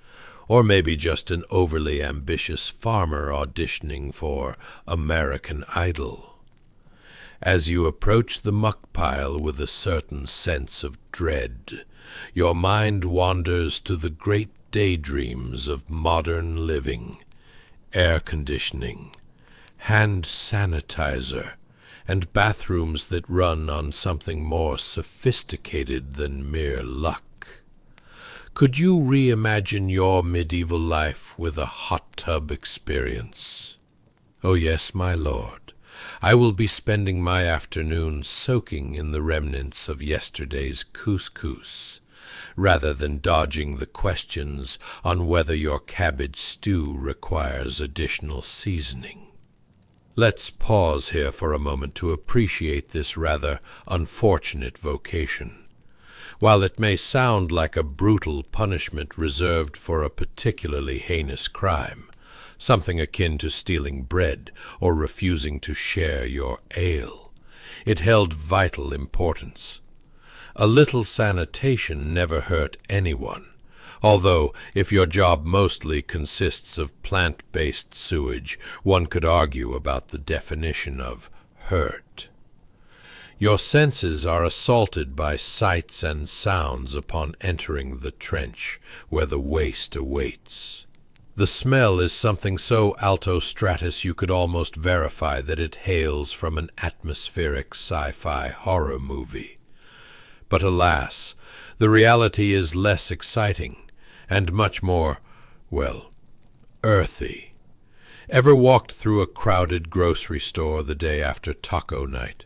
Speaker 2: or maybe just an overly ambitious farmer auditioning for American Idol. As you approach the muck pile with a certain sense of dread, your mind wanders to the great daydreams of modern living, air conditioning, hand sanitizer, and bathrooms that run on something more sophisticated than mere luck. Could you reimagine your medieval life with a hot tub experience? Oh yes, my lord. I will be spending my afternoon soaking in the remnants of yesterday's couscous, rather than dodging the questions on whether your cabbage stew requires additional seasoning. Let's pause here for a moment to appreciate this rather unfortunate vocation. While it may sound like a brutal punishment reserved for a particularly heinous crime, something akin to stealing bread or refusing to share your ale, it held vital importance. A little sanitation never hurt anyone, although if your job mostly consists of plant-based sewage, one could argue about the definition of hurt. Your senses are assaulted by sights and sounds upon entering the trench where the waste awaits. The smell is something so alto-stratus you could almost verify that it hails from an atmospheric sci-fi horror movie. But alas, the reality is less exciting and much more, well, earthy. Ever walked through a crowded grocery store the day after taco night?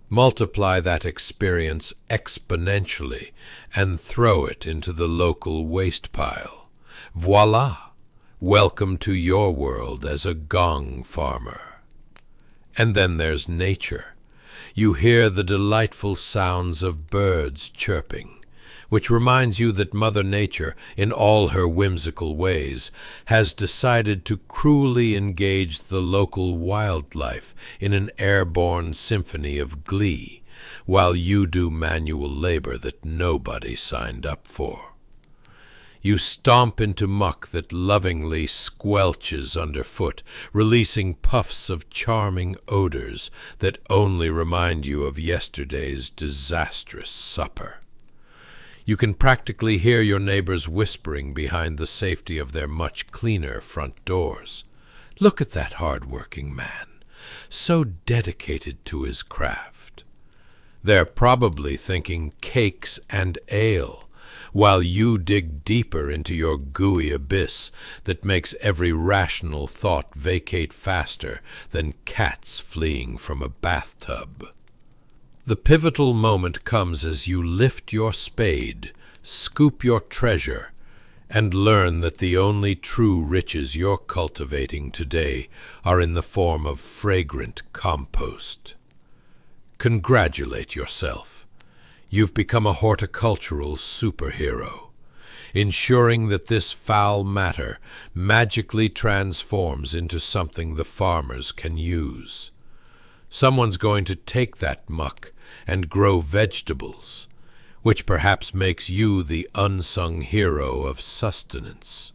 Speaker 2: Multiply that experience exponentially and throw it into the local waste pile. Voila! Welcome to your world as a Gong farmer. And then there's nature. You hear the delightful sounds of birds chirping, which reminds you that Mother Nature, in all her whimsical ways, has decided to cruelly engage the local wildlife in an airborne symphony of glee, while you do manual labor that nobody signed up for. You stomp into muck that lovingly squelches underfoot, releasing puffs of charming odors that only remind you of yesterday's disastrous supper. You can practically hear your neighbors whispering behind the safety of their much cleaner front doors. Look at that hard-working man, so dedicated to his craft. They're probably thinking cakes and ale, while you dig deeper into your gooey abyss that makes every rational thought vacate faster than cats fleeing from a bathtub. The pivotal moment comes as you lift your spade, scoop your treasure, and learn that the only true riches you're cultivating today are in the form of fragrant compost. Congratulate yourself. You've become a horticultural superhero, ensuring that this foul matter magically transforms into something the farmers can use. Someone's going to take that muck and grow vegetables, which perhaps makes you the unsung hero of sustenance,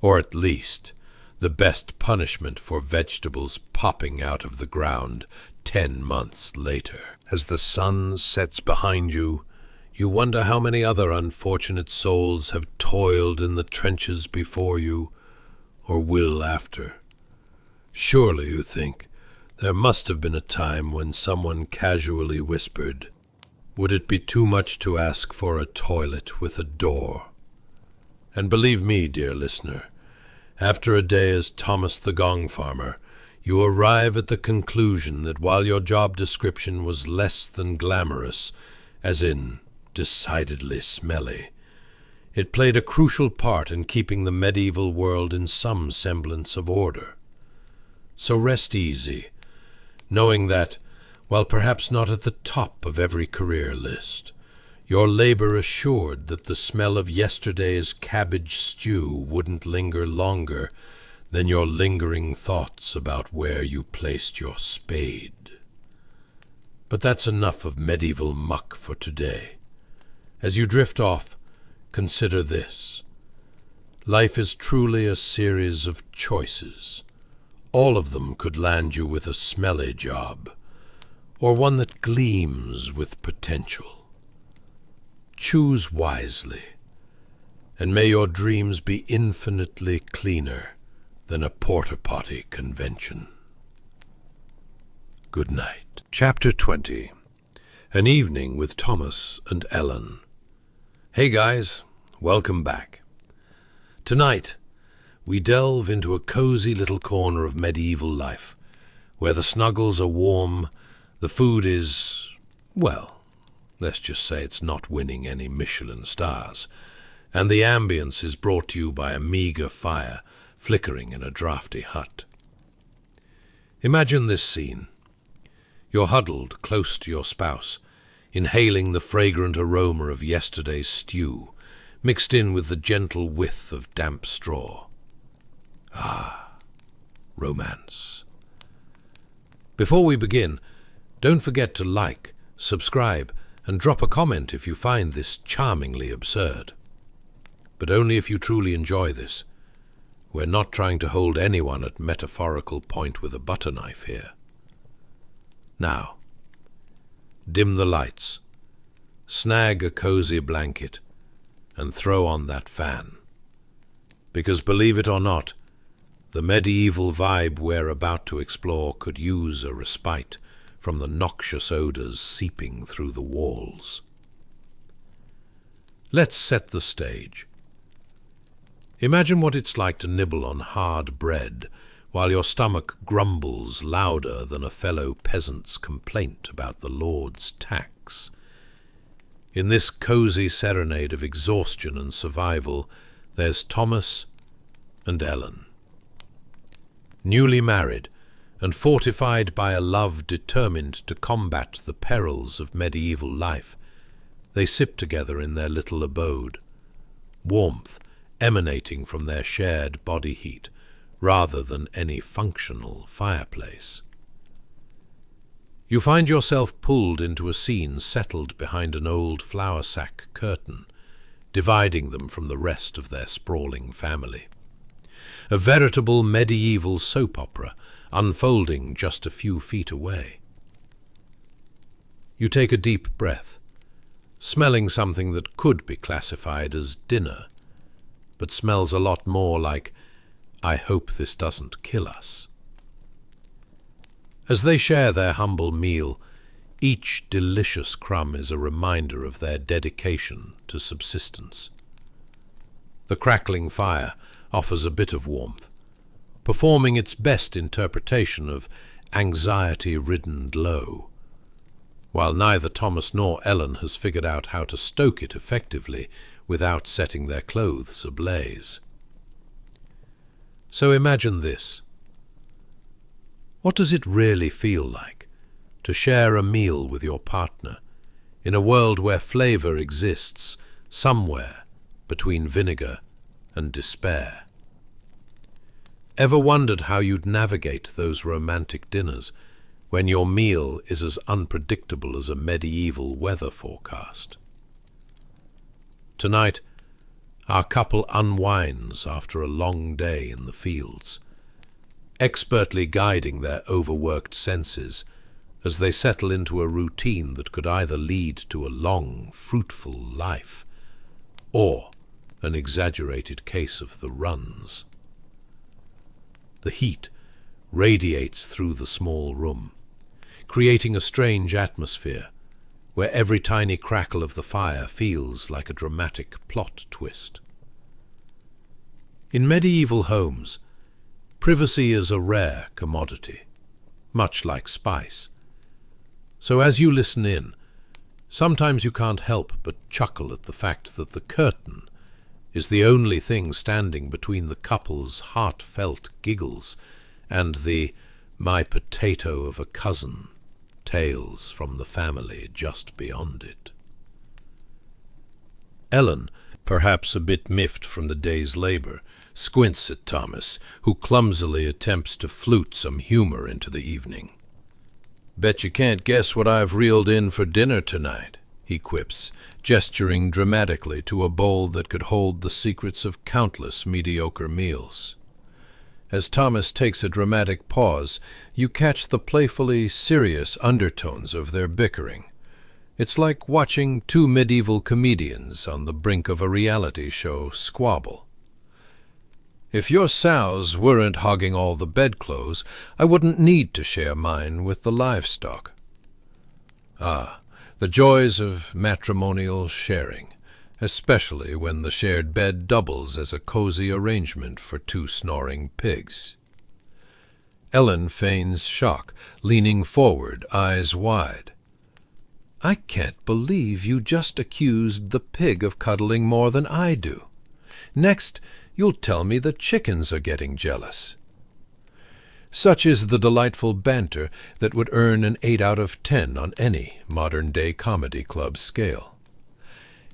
Speaker 2: or at least the best punishment for vegetables popping out of the ground 10 months later. As the sun sets behind you, you wonder how many other unfortunate souls have toiled in the trenches before you, or will after. Surely, you think, there must have been a time when someone casually whispered, "Would it be too much to ask for a toilet with a door?" And believe me, dear listener, after a day as Thomas the Gong farmer, you arrive at the conclusion that while your job description was less than glamorous, as in decidedly smelly, it played a crucial part in keeping the medieval world in some semblance of order. So rest easy, knowing that, while perhaps not at the top of every career list, your labor assured that the smell of yesterday's cabbage stew wouldn't linger longer than your lingering thoughts about where you placed your spade. But that's enough of medieval muck for today. As you drift off, consider this. Life is truly a series of choices. All of them could land you with a smelly job, or one that gleams with potential. Choose wisely, and may your dreams be infinitely cleaner than a porta-potty convention. Good night. Chapter 20. An Evening with Thomas and Ellen. Hey guys, welcome back. Tonight, we delve into a cozy little corner of medieval life, where the snuggles are warm, the food is, well, let's just say it's not winning any Michelin stars, and the ambience is brought to you by a meager fire flickering in a drafty hut. Imagine this scene. You're huddled close to your spouse, inhaling the fragrant aroma of yesterday's stew, mixed in with the gentle whiff of damp straw. Ah, romance. Before we begin, don't forget to like, subscribe, and drop a comment if you find this charmingly absurd. But only if you truly enjoy this. We're not trying to hold anyone at metaphorical point with a butter knife here. Now, dim the lights, snag a cozy blanket, and throw on that fan.
Speaker 1: Because believe it or not, the medieval vibe we're about to explore could use a respite from the noxious odors seeping through the walls. Let's set the stage. Imagine what it's like to nibble on hard bread while your stomach grumbles louder than a fellow peasant's complaint about the Lord's tax. In this cozy serenade of exhaustion and survival, there's Thomas and Ellen. Newly married and fortified by a love determined to combat the perils of medieval life, they sip together in their little abode, warmth emanating from their shared body heat rather than any functional fireplace. You find yourself pulled into a scene settled behind an old flour sack curtain, dividing them from the rest of their sprawling family. A veritable medieval soap opera unfolding just a few feet away. You take a deep breath, smelling something that could be classified as dinner, but smells a lot more like, "I hope this doesn't kill us." As they share their humble meal, each delicious crumb is a reminder of their dedication to subsistence. The crackling fire offers a bit of warmth, performing its best interpretation of anxiety-ridden glow, while neither Thomas nor Ellen has figured out how to stoke it effectively without setting their clothes ablaze. So imagine this. What does it really feel like to share a meal with your partner in a world where flavor exists somewhere between vinegar and despair? Ever wondered how you'd navigate those romantic dinners when your meal is as unpredictable as a medieval weather forecast? Tonight, our couple unwinds after a long day in the fields, expertly guiding their overworked senses as they settle into a routine that could either lead to a long, fruitful life or an exaggerated case of the runs. The heat radiates through the small room, creating a strange atmosphere where every tiny crackle of the fire feels like a dramatic plot twist. In medieval homes, privacy is a rare commodity, much like spice. So as you listen in, sometimes you can't help but chuckle at the fact that the curtain is the only thing standing between the couple's heartfelt giggles and the "my potato of a cousin" tales from the family just beyond it. Ellen, perhaps a bit miffed from the day's labor, squints at Thomas, who clumsily attempts to flute some humor into the evening. "Bet you can't guess what I've reeled in for dinner tonight," he quips, gesturing dramatically to a bowl that could hold the secrets of countless mediocre meals. As Thomas takes a dramatic pause, you catch the playfully serious undertones of their bickering. It's like watching two medieval comedians on the brink of a reality show squabble. "If your sows weren't hogging all the bedclothes, I wouldn't need to share mine with the livestock." Ah, the joys of matrimonial sharing, especially when the shared bed doubles as a cozy arrangement for two snoring pigs. Ellen feigns shock, leaning forward, eyes wide. "I can't believe you just accused the pig of cuddling more than I do. Next, you'll tell me the chickens are getting jealous." Such is the delightful banter that would earn an 8 out of 10 on any modern-day comedy club scale.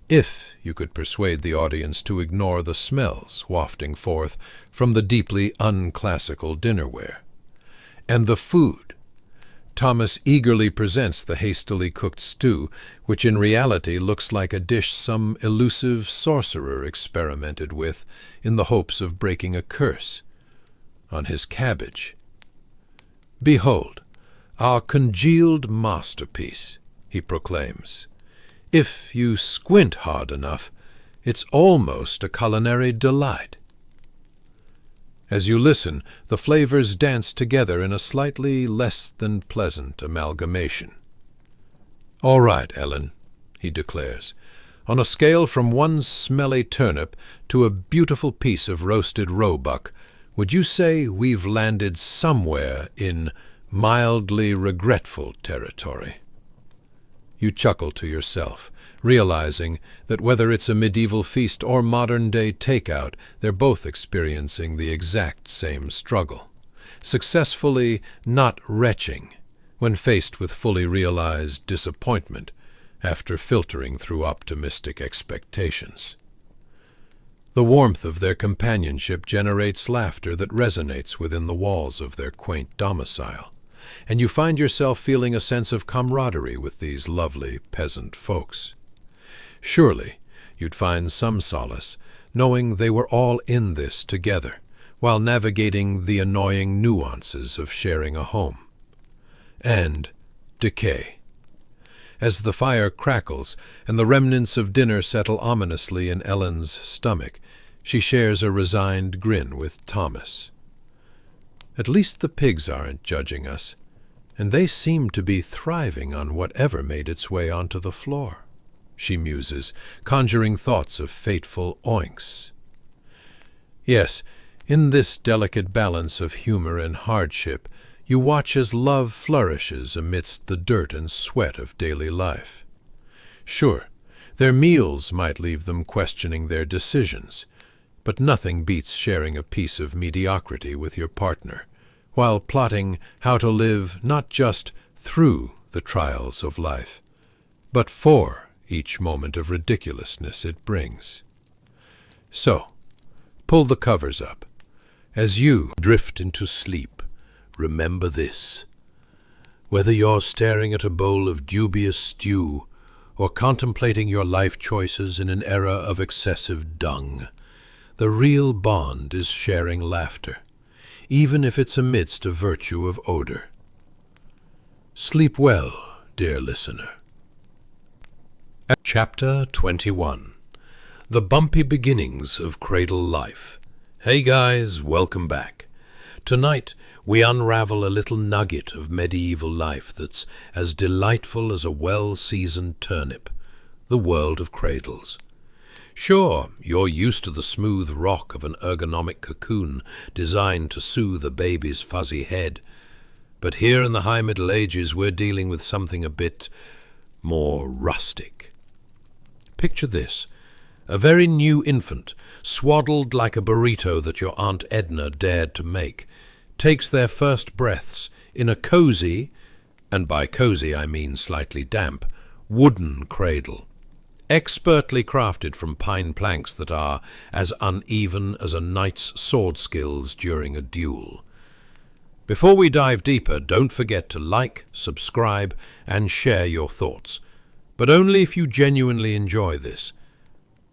Speaker 1: If you could persuade the audience to ignore the smells wafting forth from the deeply unclassical dinnerware. And the food. Thomas eagerly presents the hastily cooked stew, which in reality looks like a dish some elusive sorcerer experimented with in the hopes of breaking a curse. On his cabbage. "Behold, our congealed masterpiece," he proclaims. "If you squint hard enough, it's almost a culinary delight."
Speaker 2: As you listen, the flavors dance together in a slightly less than pleasant amalgamation. "All right, Ellen," he declares. "On a scale from one smelly turnip to a beautiful piece of roasted roebuck, would you say we've landed somewhere in mildly regretful territory?" You chuckle to yourself, realizing that whether it's a medieval feast or modern-day takeout, they're both experiencing the exact same struggle, successfully not retching when faced with fully realized disappointment after filtering through optimistic expectations. The warmth of their companionship generates laughter that resonates within the walls of their quaint domicile, and you find yourself feeling a sense of camaraderie with these lovely peasant folks. Surely you'd find some solace knowing they were all in this together, while navigating the annoying nuances of sharing a home. And decay. As the fire crackles and the remnants of dinner settle ominously in Ellen's stomach, she shares a resigned grin with Thomas. "At least the pigs aren't judging us, and they seem to be thriving on whatever made its way onto the floor," she muses, conjuring thoughts of fateful oinks. Yes, in this delicate balance of humor and hardship, you watch as love flourishes amidst the dirt and sweat of daily life. Sure, their meals might leave them questioning their decisions, but nothing beats sharing a piece of mediocrity with your partner, while plotting how to live not just through the trials of life, but for each moment of ridiculousness it brings. So, pull the covers up. As you drift into sleep, remember this. Whether you're staring at a bowl of dubious stew or contemplating your life choices in an era of excessive dung, the real bond is sharing laughter, even if it's amidst a virtue of odor. Sleep well, dear listener. Chapter 21. The Bumpy Beginnings of Cradle Life. Hey guys, welcome back. Tonight, we unravel a little nugget of medieval life that's as delightful as a well-seasoned turnip, the world of cradles. Sure, you're used to the smooth rock of an ergonomic cocoon designed to soothe a baby's fuzzy head, but here in the High Middle Ages we're dealing with something a bit more rustic. Picture this. A very new infant, swaddled like a burrito that your Aunt Edna dared to make, takes their first breaths in a cozy, and by cozy I mean slightly damp, wooden cradle, expertly crafted from pine planks that are as uneven as a knight's sword skills during a duel. Before we dive deeper, don't forget to like, subscribe, and share your thoughts, but only if you genuinely enjoy this.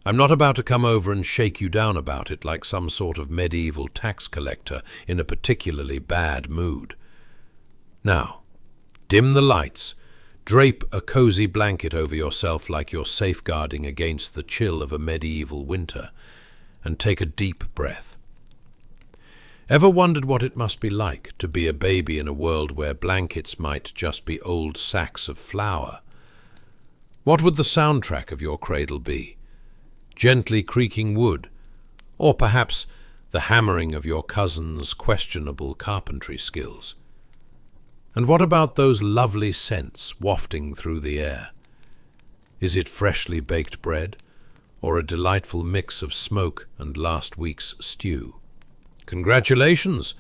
Speaker 2: I'm not about to come over and shake you down about it like some sort of medieval tax collector in a particularly bad mood. Now, dim the lights, drape a cozy blanket over yourself like you're safeguarding against the chill of a medieval winter, and take a deep breath. Ever wondered what it must be like to be a baby in a world where blankets might just be old sacks of flour? What would the soundtrack of your cradle be? Gently creaking wood, or perhaps the hammering of your cousin's questionable carpentry skills? And what about those lovely scents wafting through the air? Is it freshly baked bread, or a delightful mix of smoke and last week's stew? Congratulations!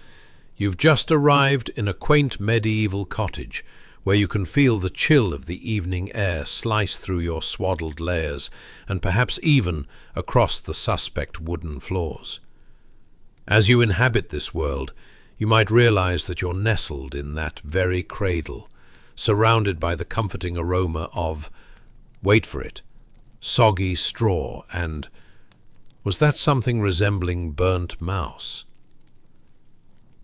Speaker 2: You've just arrived in a quaint medieval cottage, where you can feel the chill of the evening air slice through your swaddled layers, and perhaps even across the suspect wooden floors. As you inhabit this world, you might realize that you're nestled in that very cradle, surrounded by the comforting aroma of, wait for it, soggy straw and, was that something resembling burnt mouse?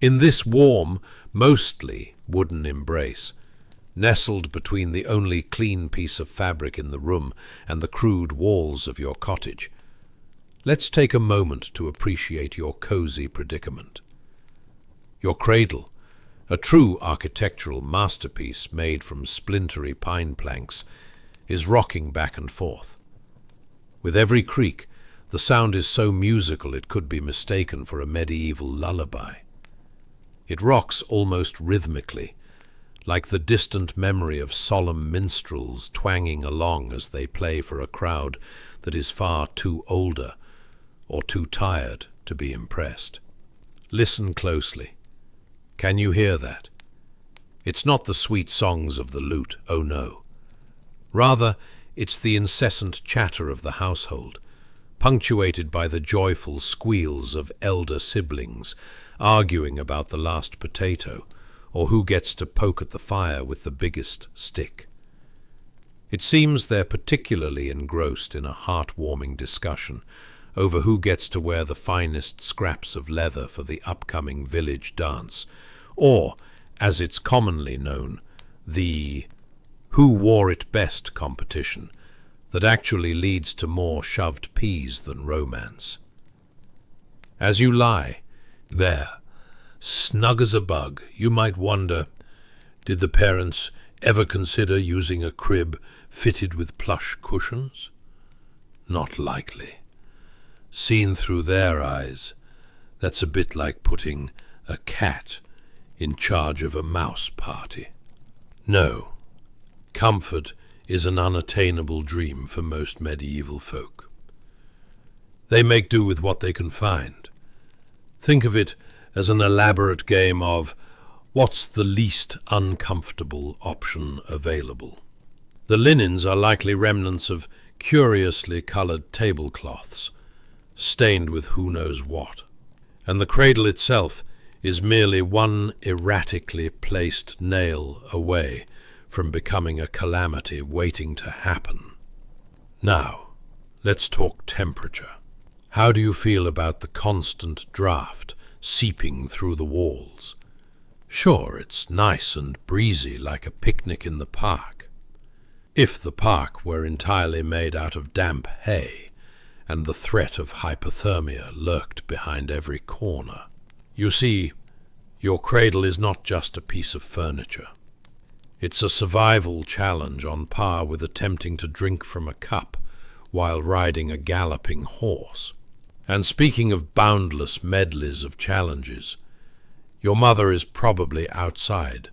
Speaker 2: In this warm, mostly wooden embrace, nestled between the only clean piece of fabric in the room and the crude walls of your cottage,
Speaker 1: Let's take a moment to appreciate your cozy predicament. Your cradle, a true architectural masterpiece made from splintery pine planks, is rocking back and forth. With every creak, the sound is so musical it could be mistaken for a medieval lullaby. It rocks almost rhythmically, like the distant memory of solemn minstrels twanging along as they play for a crowd that is far too older or too tired to be impressed. Listen closely. Can you hear that? It's not the sweet songs of the lute, oh no. Rather, it's the incessant chatter of the household, punctuated by the joyful squeals of elder siblings arguing about the last potato, or who gets to poke at the fire with the biggest stick. It seems they're particularly engrossed in a heartwarming discussion over who gets to wear the finest scraps of leather for the upcoming village dance, or, as it's commonly known, the who wore it best competition that actually leads to more shoved peas than romance. As you lie there, snug as a bug, you might wonder, did the parents ever consider using a crib fitted with plush cushions? Not likely. Seen through their eyes, that's a bit like putting a cat in charge of a mouse party. No, comfort is an unattainable dream for most medieval folk. They make do with what they can find. Think of it as an elaborate game of what's the least uncomfortable option available. The linens are likely remnants of curiously coloured tablecloths, stained with who knows what, and the cradle itself is merely one erratically placed nail away from becoming a calamity waiting to happen. Now, let's talk temperature. How do you feel about the constant draft seeping through the walls? Sure, it's nice and breezy like a picnic in the park. If the park were entirely made out of damp hay, and the threat of hypothermia lurked behind every corner. You see, your cradle is not just a piece of furniture. It's a survival challenge on par with attempting to drink from a cup while riding a galloping horse. And speaking of boundless medleys of challenges, your mother is probably outside,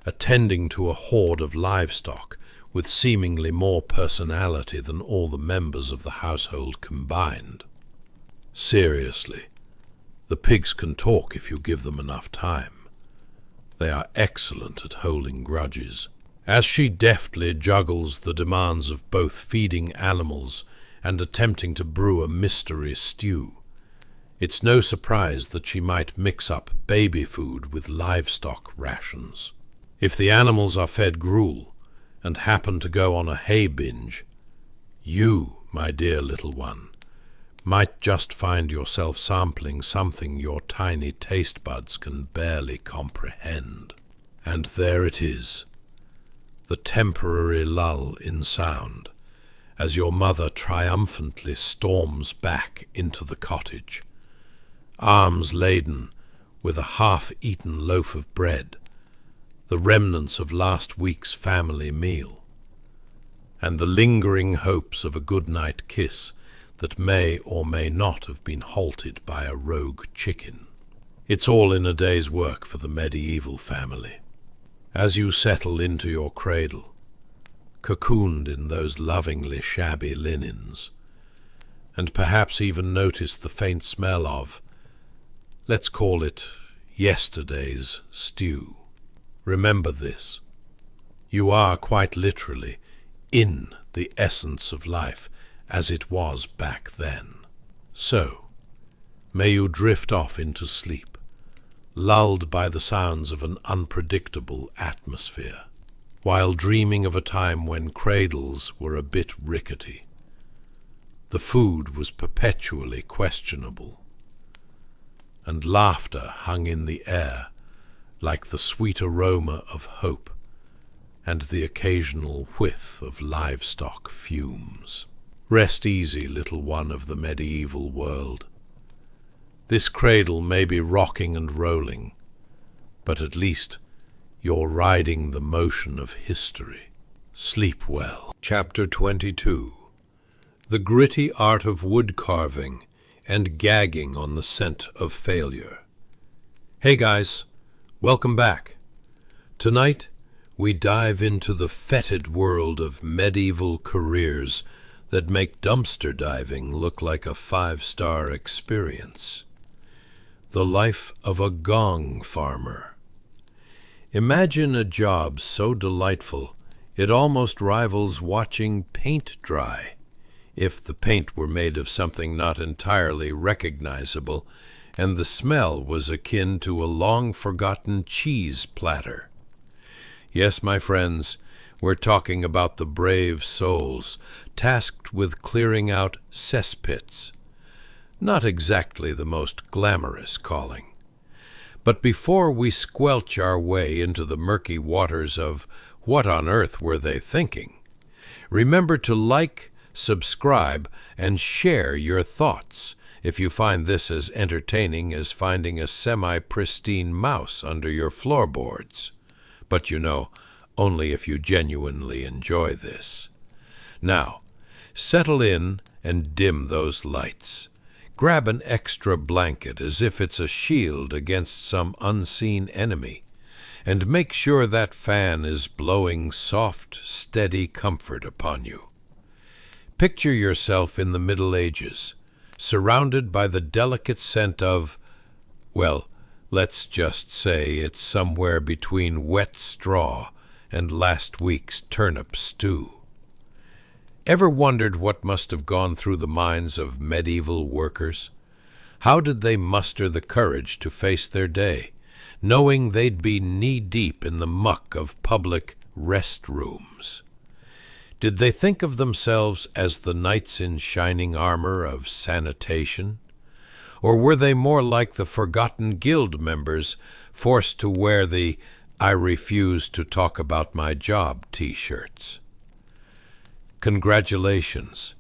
Speaker 1: attending to a horde of livestock with seemingly more personality than all the members of the household combined. Seriously, the pigs can talk if you give them enough time. They are excellent at holding grudges. As she deftly juggles the demands of both feeding animals and attempting to brew a mystery stew, it's no surprise that she might mix up baby food with livestock rations. If the animals are fed gruel and happen to go on a hay binge, you, my dear little one, might just find yourself sampling something your tiny taste buds can barely comprehend. And there it is, the temporary lull in sound, as your mother triumphantly storms back into the cottage, arms laden with a half-eaten loaf of bread, the remnants of last week's family meal, and the lingering hopes of a good-night kiss that may or may not have been halted by a rogue chicken. It's all in a day's work for the medieval family. As you settle into your cradle, cocooned in those lovingly shabby linens, and perhaps even notice the faint smell of, let's call it, yesterday's stew. Remember this. You are quite literally in the essence of life as it was back then. So, may you drift off into sleep, lulled by the sounds of an unpredictable atmosphere, while dreaming of a time when cradles were a bit rickety. The food was perpetually questionable, and laughter hung in the air like the sweet aroma of hope and the occasional whiff of livestock fumes. Rest easy, little one of the medieval world. This cradle may be rocking and rolling, but at least you're riding the motion of history. Sleep well.
Speaker 2: Chapter 22. The Gritty Art of Wood Carving and Gagging on the Scent of Failure. Hey guys, welcome back. Tonight, we dive into the fetid world of medieval careers that make dumpster diving look like a 5-star experience. The life of a Gong farmer. Imagine a job so delightful it almost rivals watching paint dry, if the paint were made of something not entirely recognizable and the smell was akin to a long-forgotten cheese platter. Yes, my friends, we're talking about the brave souls tasked with clearing out cesspits. Not exactly the most glamorous calling. But before we squelch our way into the murky waters of what on earth were they thinking, remember to like, subscribe, and share your thoughts if you find this as entertaining as finding a semi-pristine mouse under your floorboards. But you know, only if you genuinely enjoy this. Now, settle in and dim those lights. Grab an extra blanket as if it's a shield against some unseen enemy, and make sure that fan is blowing soft, steady comfort upon you. Picture yourself in the Middle Ages, surrounded by the delicate scent of, well, let's just say it's somewhere between wet straw and last week's turnip stew. Ever wondered what must have gone through the minds of medieval workers? How did they muster the courage to face their day, knowing they'd be knee-deep in the muck of public restrooms? Did they think of themselves as the knights in shining armor of sanitation? Or were they more like the forgotten guild members forced to wear the "I refuse to talk about my job" t-shirts? Congratulations.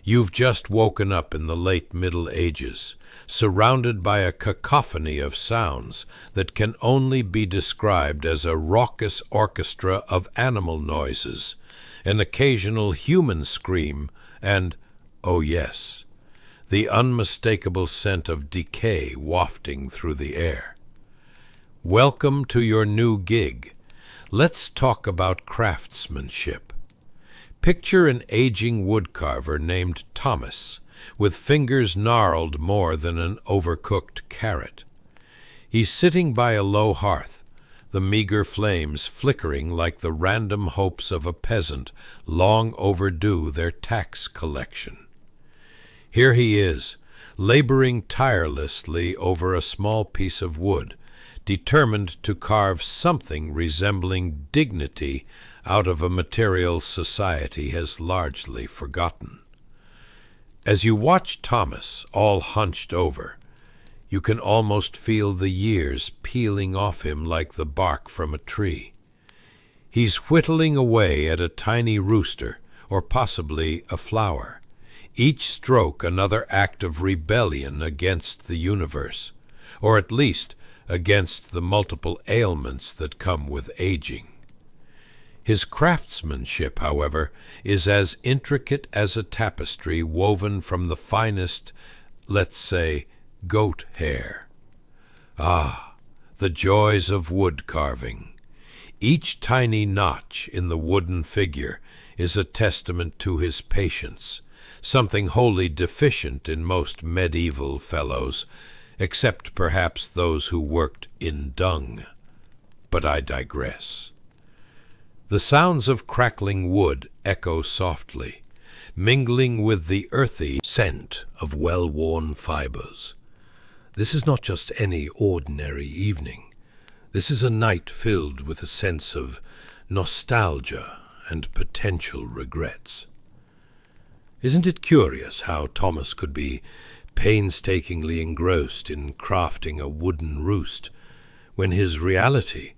Speaker 2: You've just woken up in the late Middle Ages, surrounded by a cacophony of sounds that can only be described as a raucous orchestra of animal noises, an occasional human scream, and, oh yes, the unmistakable scent of decay wafting through the air. Welcome to your new gig. Let's talk about craftsmanship. Picture an aging woodcarver named Thomas, with fingers gnarled more than an overcooked carrot. He's sitting by a low hearth, the meager flames flickering like the random hopes of a peasant long overdue their tax collection. Here he is, laboring tirelessly over a small piece of wood, determined to carve something resembling dignity out of a material society has largely forgotten. As you watch Thomas, all hunched over, you can almost feel the years peeling off him like the bark from a tree. He's whittling away at a tiny rooster, or possibly a flower, each stroke another act of rebellion against the universe, or at least against the multiple ailments that come with aging. His craftsmanship, however, is as intricate as a tapestry woven from the finest, let's say, goat hair. Ah, the joys of wood carving. Each tiny notch in the wooden figure is a testament to his patience, something wholly deficient in most medieval fellows, except perhaps those who worked in dung. But I digress. The sounds of crackling wood echo softly, mingling with the earthy scent of well-worn fibers. This is not just any ordinary evening. This is a night filled with a sense of nostalgia and potential regrets. Isn't it curious how Thomas could be painstakingly engrossed in crafting a wooden roost, when his reality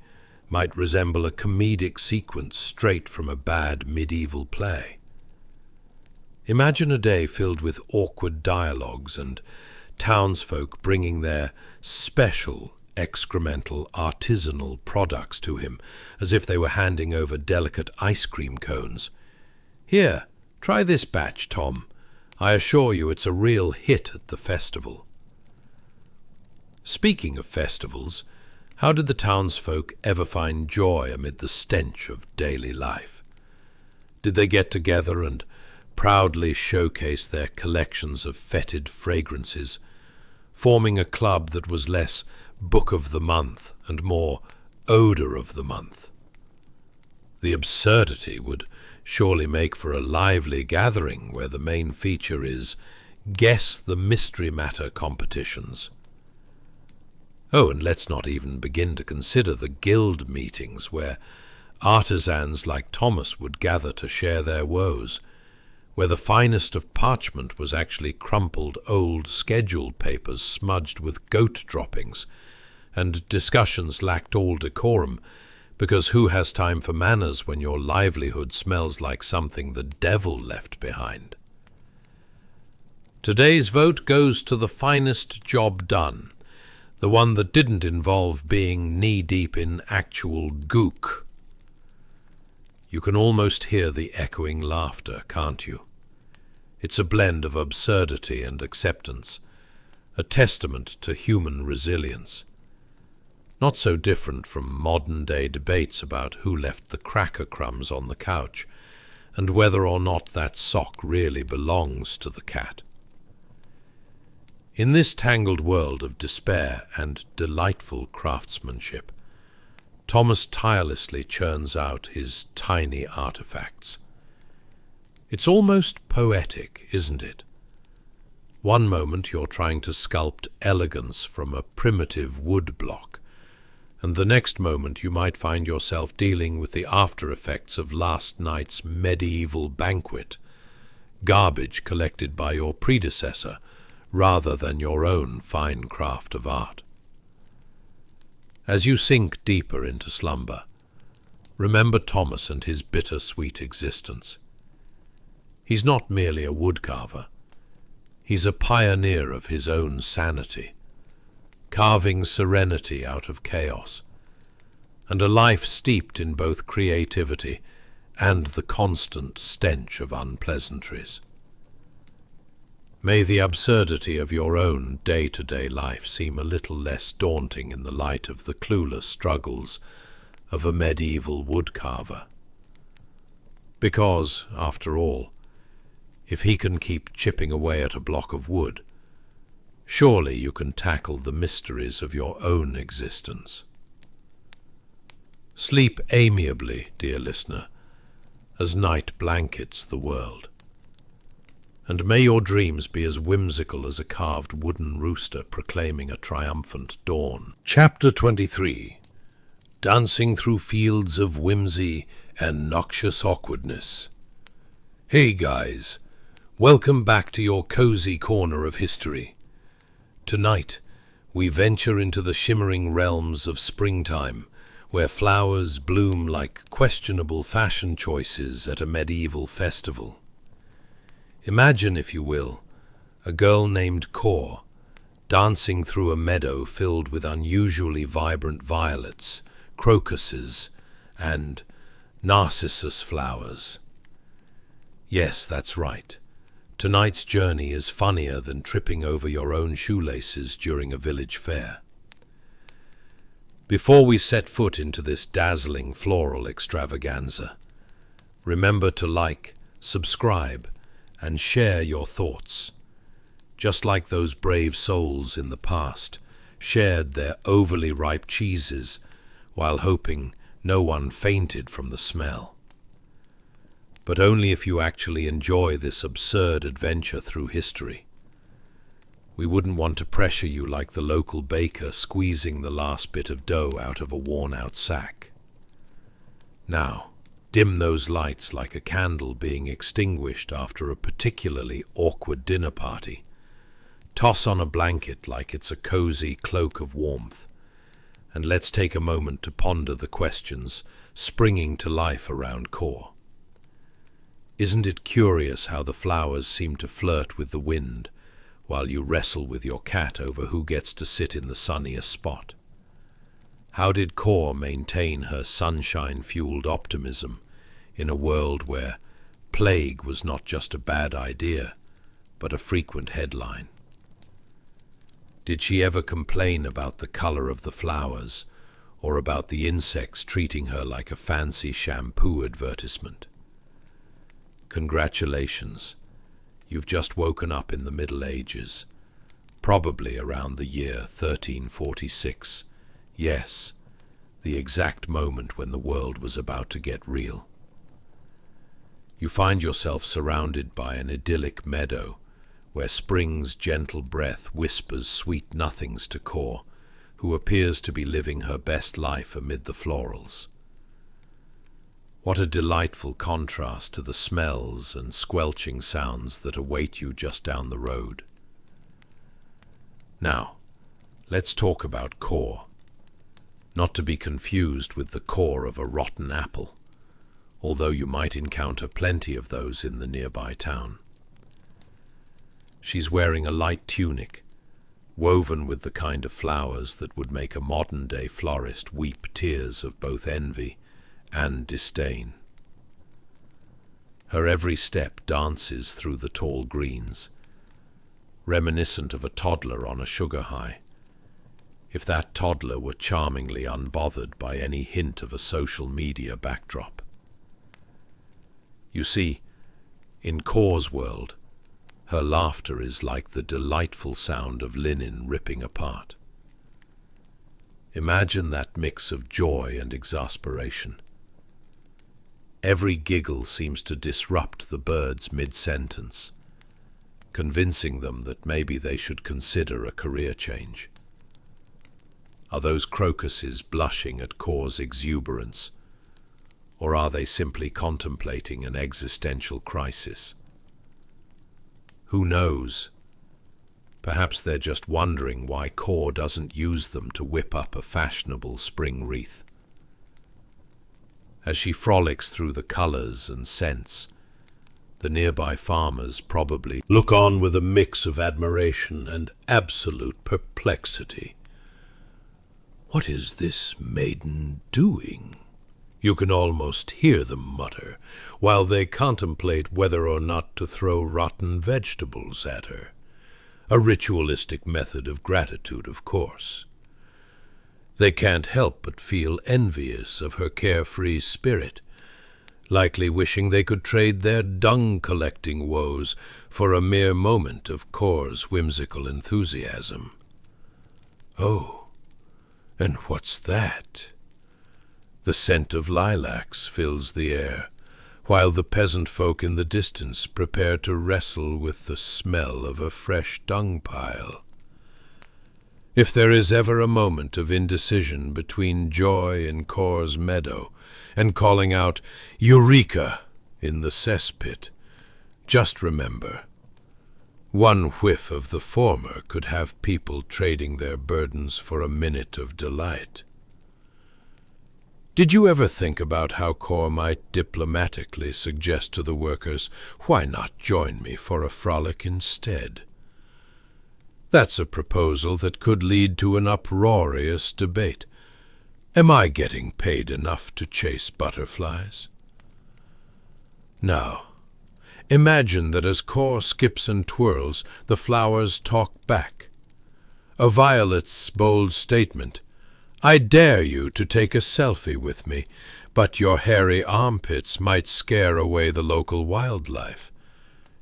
Speaker 2: might resemble a comedic sequence straight from a bad medieval play? Imagine a day filled with awkward dialogues and townsfolk bringing their special excremental artisanal products to him as if they were handing over delicate ice cream cones. "Here, try this batch, Tom. I assure you it's a real hit at the festival." Speaking of festivals, how did the townsfolk ever find joy amid the stench of daily life? Did they get together and proudly showcase their collections of fetid fragrances, forming a club that was less Book of the Month and more Odor of the Month? The absurdity would surely make for a lively gathering where the main feature is Guess the Mystery Matter competitions. Oh, and let's not even begin to consider the guild meetings where artisans like Thomas would gather to share their woes, where the finest of parchment was actually crumpled old schedule papers smudged with goat droppings, and discussions lacked all decorum, because who has time for manners when your livelihood smells like something the devil left behind? Today's vote goes to the finest job done, the one that didn't involve being knee-deep in actual gook. You can almost hear the echoing laughter, can't you? It's a blend of absurdity and acceptance, a testament to human resilience. Not so different from modern-day debates about who left the cracker crumbs on the couch and whether or not that sock really belongs to the cat. In this tangled world of despair and delightful craftsmanship, Thomas tirelessly churns out his tiny artifacts. It's almost poetic, isn't it? One moment you're trying to sculpt elegance from a primitive wood block, and the next moment you might find yourself dealing with the after effects of last night's medieval banquet, garbage collected by your predecessor rather than your own fine craft of art. As you sink deeper into slumber, remember Thomas and his bitter-sweet existence. He's not merely a woodcarver. He's a pioneer of his own sanity, carving serenity out of chaos, and a life steeped in both creativity and the constant stench of unpleasantries. May the absurdity of your own day-to-day life seem a little less daunting in the light of the clueless struggles of a medieval woodcarver. Because, after all, if he can keep chipping away at a block of wood, surely you can tackle the mysteries of your own existence. Sleep amiably, dear listener, as night blankets the world. And may your dreams be as whimsical as a carved wooden rooster proclaiming a triumphant dawn. Chapter 23. Dancing Through Fields of Whimsy and Noxious Awkwardness. Hey guys, welcome back to your cozy corner of history. Tonight, we venture into the shimmering realms of springtime, where flowers bloom like questionable fashion choices at a medieval festival. Imagine, if you will, a girl named Kor dancing through a meadow filled with unusually vibrant violets, crocuses, and narcissus flowers. Yes, that's right. Tonight's journey is funnier than tripping over your own shoelaces during a village fair. Before we set foot into this dazzling floral extravaganza, remember to like, subscribe, and share your thoughts, just like those brave souls in the past shared their overly ripe cheeses while hoping no one fainted from the smell. But only if you actually enjoy this absurd adventure through history. We wouldn't want to pressure you like the local baker squeezing the last bit of dough out of a worn-out sack. Now, dim those lights like a candle being extinguished after a particularly awkward dinner party. Toss on a blanket like it's a cozy cloak of warmth, and let's take a moment to ponder the questions springing to life around Kor. Isn't it curious how the flowers seem to flirt with the wind, while you wrestle with your cat over who gets to sit in the sunniest spot? How did Kor maintain her sunshine-fueled optimism in a world where plague was not just a bad idea, but a frequent headline? Did she ever complain about the color of the flowers, or about the insects treating her like a fancy shampoo advertisement? Congratulations, you've just woken up in the Middle Ages, probably around the year 1346. Yes, the exact moment when the world was about to get real. You find yourself surrounded by an idyllic meadow, where spring's gentle breath whispers sweet nothings to Kor, who appears to be living her best life amid the florals. What a delightful contrast to the smells and squelching sounds that await you just down the road. Now, let's talk about Kor. Not to be confused with the core of a rotten apple, although you might encounter plenty of those in the nearby town. She's wearing a light tunic, woven with the kind of flowers that would make a modern-day florist weep tears of both envy and disdain. Her every step dances through the tall greens, reminiscent of a toddler on a sugar high, if that toddler were charmingly unbothered by any hint of a social media backdrop. You see, in Kor's world, her laughter is like the delightful sound of linen ripping apart. Imagine that mix of joy and exasperation. Every giggle seems to disrupt the birds mid-sentence, convincing them that maybe they should consider a career change. Are those crocuses blushing at Kor's exuberance, or are they simply contemplating an existential crisis? Who knows? Perhaps they're just wondering why Kor doesn't use them to whip up a fashionable spring wreath. As she frolics through the colors and scents, the nearby farmers probably
Speaker 1: Look on with a mix of admiration and absolute perplexity.
Speaker 2: "What is this maiden doing?" You can almost hear them mutter, while they contemplate whether or not to throw rotten vegetables at her. A ritualistic method of gratitude, of course. They can't help but feel envious of her carefree spirit, likely wishing they could trade their dung-collecting woes for a mere moment of Kor's whimsical enthusiasm. Oh, and what's that? The scent of lilacs fills the air, while the peasant folk in the distance prepare to wrestle with the smell of a fresh dung pile. If there is ever a moment of indecision between joy in Kor's meadow and calling out "Eureka!" in the cesspit, just remember, one whiff of the former could have people trading their burdens for a minute of delight. Did you ever think about how Kor might diplomatically suggest to the workers, "Why not join me for a frolic instead?" That's a proposal that could lead to an uproarious debate. Am I getting paid enough to chase butterflies? Now, imagine that as Kor skips and twirls, the flowers talk back. A violet's bold statement, "I dare you to take a selfie with me, but your hairy armpits might scare away the local wildlife,"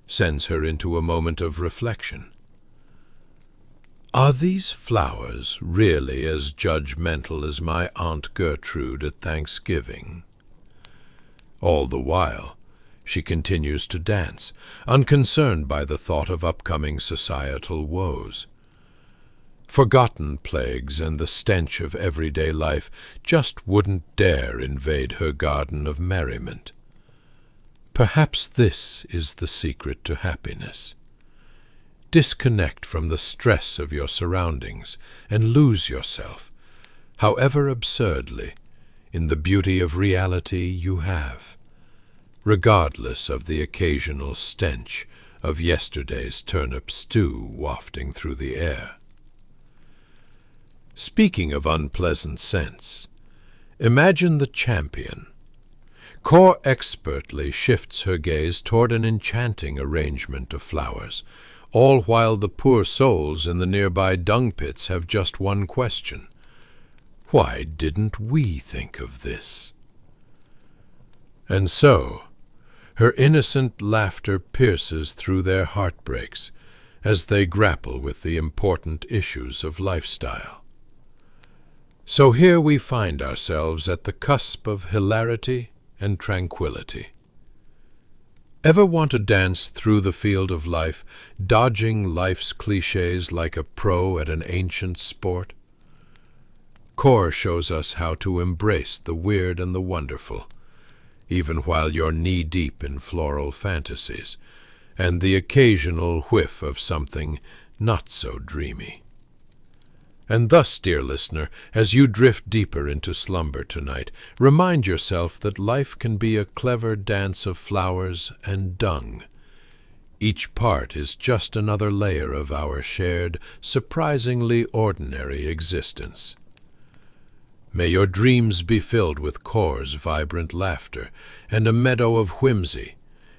Speaker 2: sends her into a moment of reflection. Are these flowers really as judgmental as my Aunt Gertrude at Thanksgiving? All the while, she continues to dance, unconcerned by the thought of upcoming societal woes. Forgotten plagues and the stench of everyday life just wouldn't dare invade her garden of merriment. Perhaps this is the secret to happiness. Disconnect from the stress of your surroundings and lose yourself, however absurdly, in the beauty of reality you have. regardless of the occasional stench of yesterday's turnip stew wafting through the air. Speaking of unpleasant scents, imagine the champion. Kor expertly shifts her gaze toward an enchanting arrangement of flowers, all while the poor souls in the nearby dung pits have just one question. Why didn't we think of this? And so, her innocent laughter pierces through their heartbreaks as they grapple with the important issues of lifestyle. So here we find ourselves at the cusp of hilarity and tranquility. Ever want to dance through the field of life, dodging life's cliches like a pro at an ancient sport? Kor shows us how to embrace the weird and the wonderful, even while you're knee-deep in floral fantasies, and the occasional whiff of something not so dreamy. And thus, dear listener, as you drift deeper into slumber tonight, remind yourself that life can be a clever dance of flowers and dung. Each part is just another layer of our shared, surprisingly ordinary existence. May your dreams be filled with Kor's vibrant laughter and a meadow of whimsy,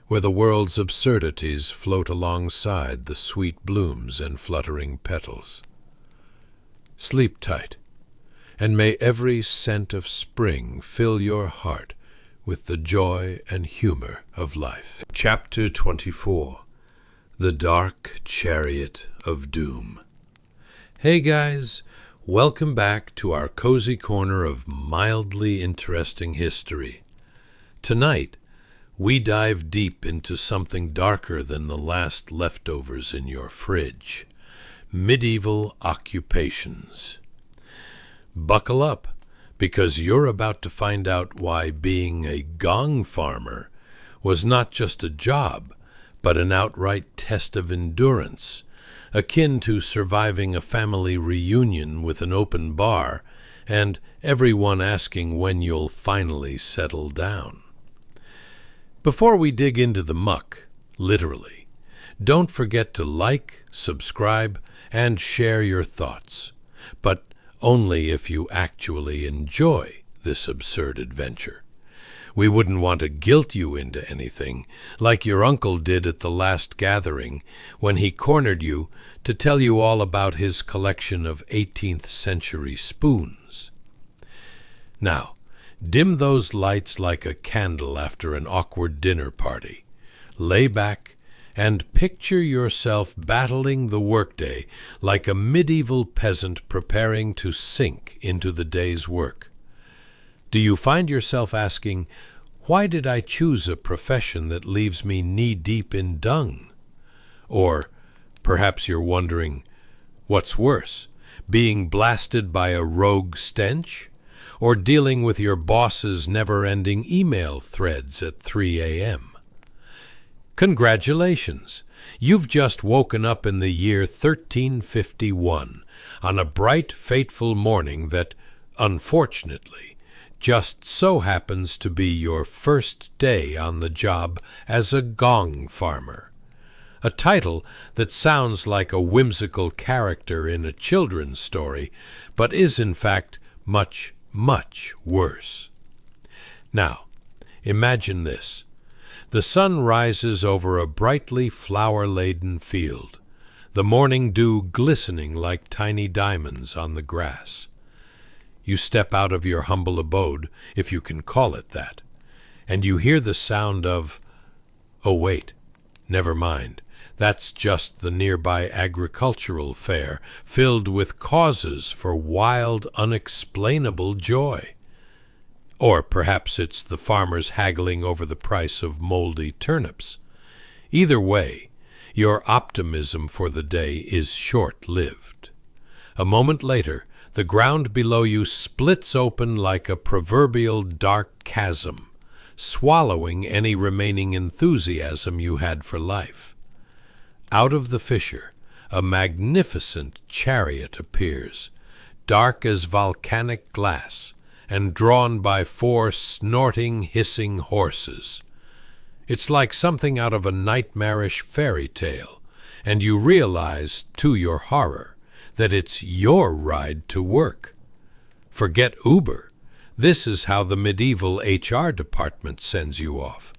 Speaker 2: where the world's absurdities float alongside the sweet blooms and fluttering petals. Sleep tight, and may every scent of spring fill your heart with the joy and humor of life. Chapter 24. The Dark Chariot of Doom. Hey guys, welcome back to our cozy corner of mildly interesting history. Tonight, we dive deep into something darker than the last leftovers in your fridge. Medieval occupations. Buckle up, because you're about to find out why being a gong farmer was not just a job, but an outright test of endurance, akin to surviving a family reunion with an open bar and everyone asking when you'll finally settle down. Before we dig into the muck, literally, don't forget to like, subscribe, and share your thoughts, but only if you actually enjoy this absurd adventure. We wouldn't want to guilt you into anything, like your uncle did at the last gathering when he cornered you to tell you all about his collection of 18th century spoons. Now, dim those lights like a candle after an awkward dinner party. Lay back and picture yourself battling the workday like a medieval peasant preparing to sink into the day's work. Do you find yourself asking, why did I choose a profession that leaves me knee-deep in dung? Or perhaps you're wondering, what's worse, being blasted by a rogue stench, or dealing with your boss's never-ending email threads at 3 a.m.? Congratulations! You've just woken up in the year 1351, on a bright, fateful morning that, unfortunately, just so happens to be your first day on the job as a gong farmer. A title that sounds like a whimsical character in a children's story, but is in fact much, much worse. Now, imagine this. The sun rises over a brightly flower-laden field, the morning dew glistening like tiny diamonds on the grass. You step out of your humble abode, if you can call it that, and you hear the sound of, oh wait, never mind, that's just the nearby agricultural fair filled with causes for wild, unexplainable joy. Or perhaps it's the farmers haggling over the price of moldy turnips. Either way, your optimism for the day is short-lived. A moment later, the ground below you splits open like a proverbial dark chasm, swallowing any remaining enthusiasm you had for life. Out of the fissure, a magnificent chariot appears, dark as volcanic glass, and drawn by 4 snorting, hissing horses. It's like something out of a nightmarish fairy tale, and you realize, to your horror, that it's your ride to work. Forget Uber. This is how the medieval HR department sends you off.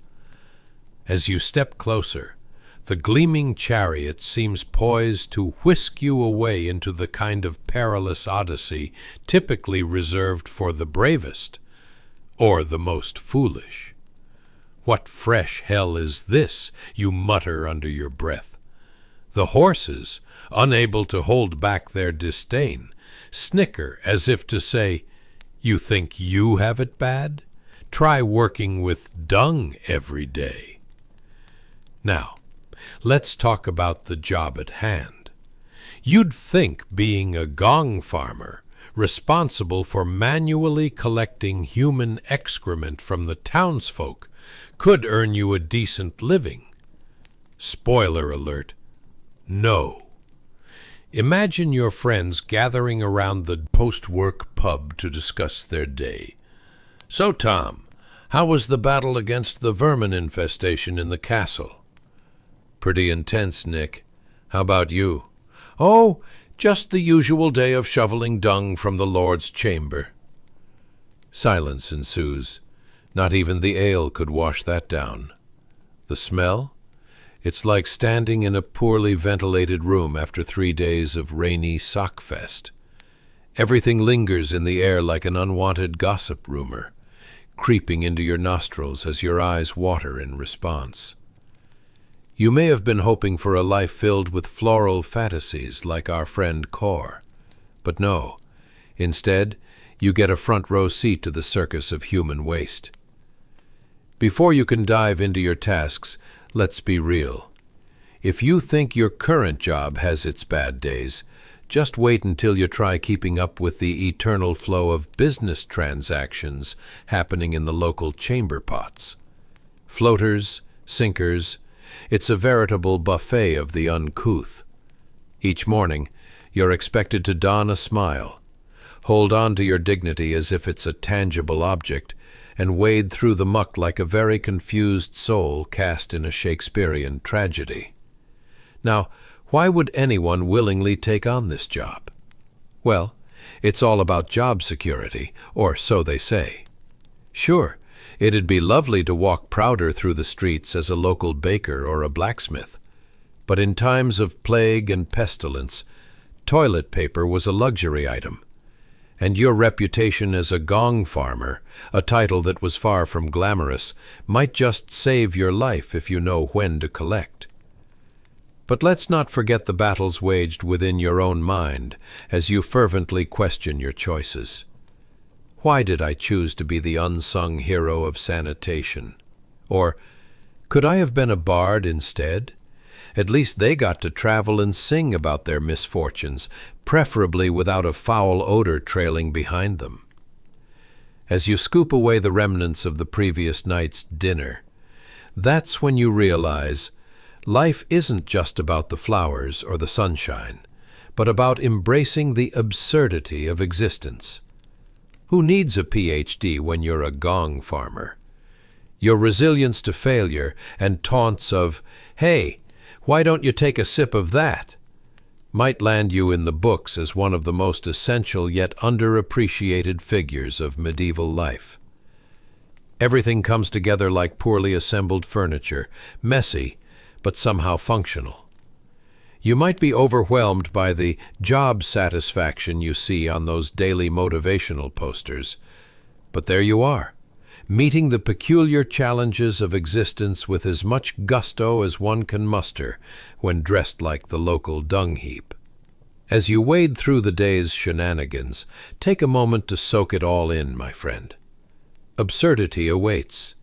Speaker 2: As you step closer, the gleaming chariot seems poised to whisk you away into the kind of perilous odyssey typically reserved for the bravest, or the most foolish. What fresh hell is this, you mutter under your breath. The horses, unable to hold back their disdain, snicker as if to say, "You think you have it bad? Try working with dung every day." Now, let's talk about the job at hand. You'd think being a gong farmer, responsible for manually collecting human excrement from the townsfolk, could earn you a decent living. Spoiler alert, no. Imagine your friends gathering around the post-work pub to discuss their day. "So, Tom, how was the battle against the vermin infestation in the castle?" "Pretty intense, Nick. How about you?" "Oh, just the usual day of shoveling dung from the Lord's chamber." Silence ensues. Not even the ale could wash that down. The smell? It's like standing in a poorly ventilated room after 3 days of rainy sockfest. Everything lingers in the air like an unwanted gossip rumor, creeping into your nostrils as your eyes water in response. You may have been hoping for a life filled with floral fantasies like our friend Cor, but no. Instead, you get a front-row seat to the circus of human waste. Before you can dive into your tasks, let's be real. If you think your current job has its bad days, just wait until you try keeping up with the eternal flow of business transactions happening in the local chamber pots. Floaters, sinkers, it's a veritable buffet of the uncouth. Each morning, you're expected to don a smile, hold on to your dignity as if it's a tangible object, and wade through the muck like a very confused soul cast in a Shakespearean tragedy. Now, why would anyone willingly take on this job? Well, it's all about job security, or so they say. Sure, it'd be lovely to walk prouder through the streets as a local baker or a blacksmith, but in times of plague and pestilence, toilet paper was a luxury item. And your reputation as a gong farmer, a title that was far from glamorous, might just save your life if you know when to collect. But let's not forget the battles waged within your own mind as you fervently question your choices. Why did I choose to be the unsung hero of sanitation? Or, could I have been a bard instead? At least they got to travel and sing about their misfortunes, preferably without a foul odor trailing behind them. As you scoop away the remnants of the previous night's dinner, that's when you realize life isn't just about the flowers or the sunshine, but about embracing the absurdity of existence. Who needs a PhD when you're a gong farmer? Your resilience to failure and taunts of, "Hey, why don't you take a sip of that?" might land you in the books as one of the most essential yet underappreciated figures of medieval life. Everything comes together like poorly assembled furniture, messy, but somehow functional. You might be overwhelmed by the job satisfaction you see on those daily motivational posters, but there you are, meeting the peculiar challenges of existence with as much gusto as one can muster when dressed like the local dung heap. As you wade through the day's shenanigans, take a moment to soak it all in, my friend. Absurdity awaits,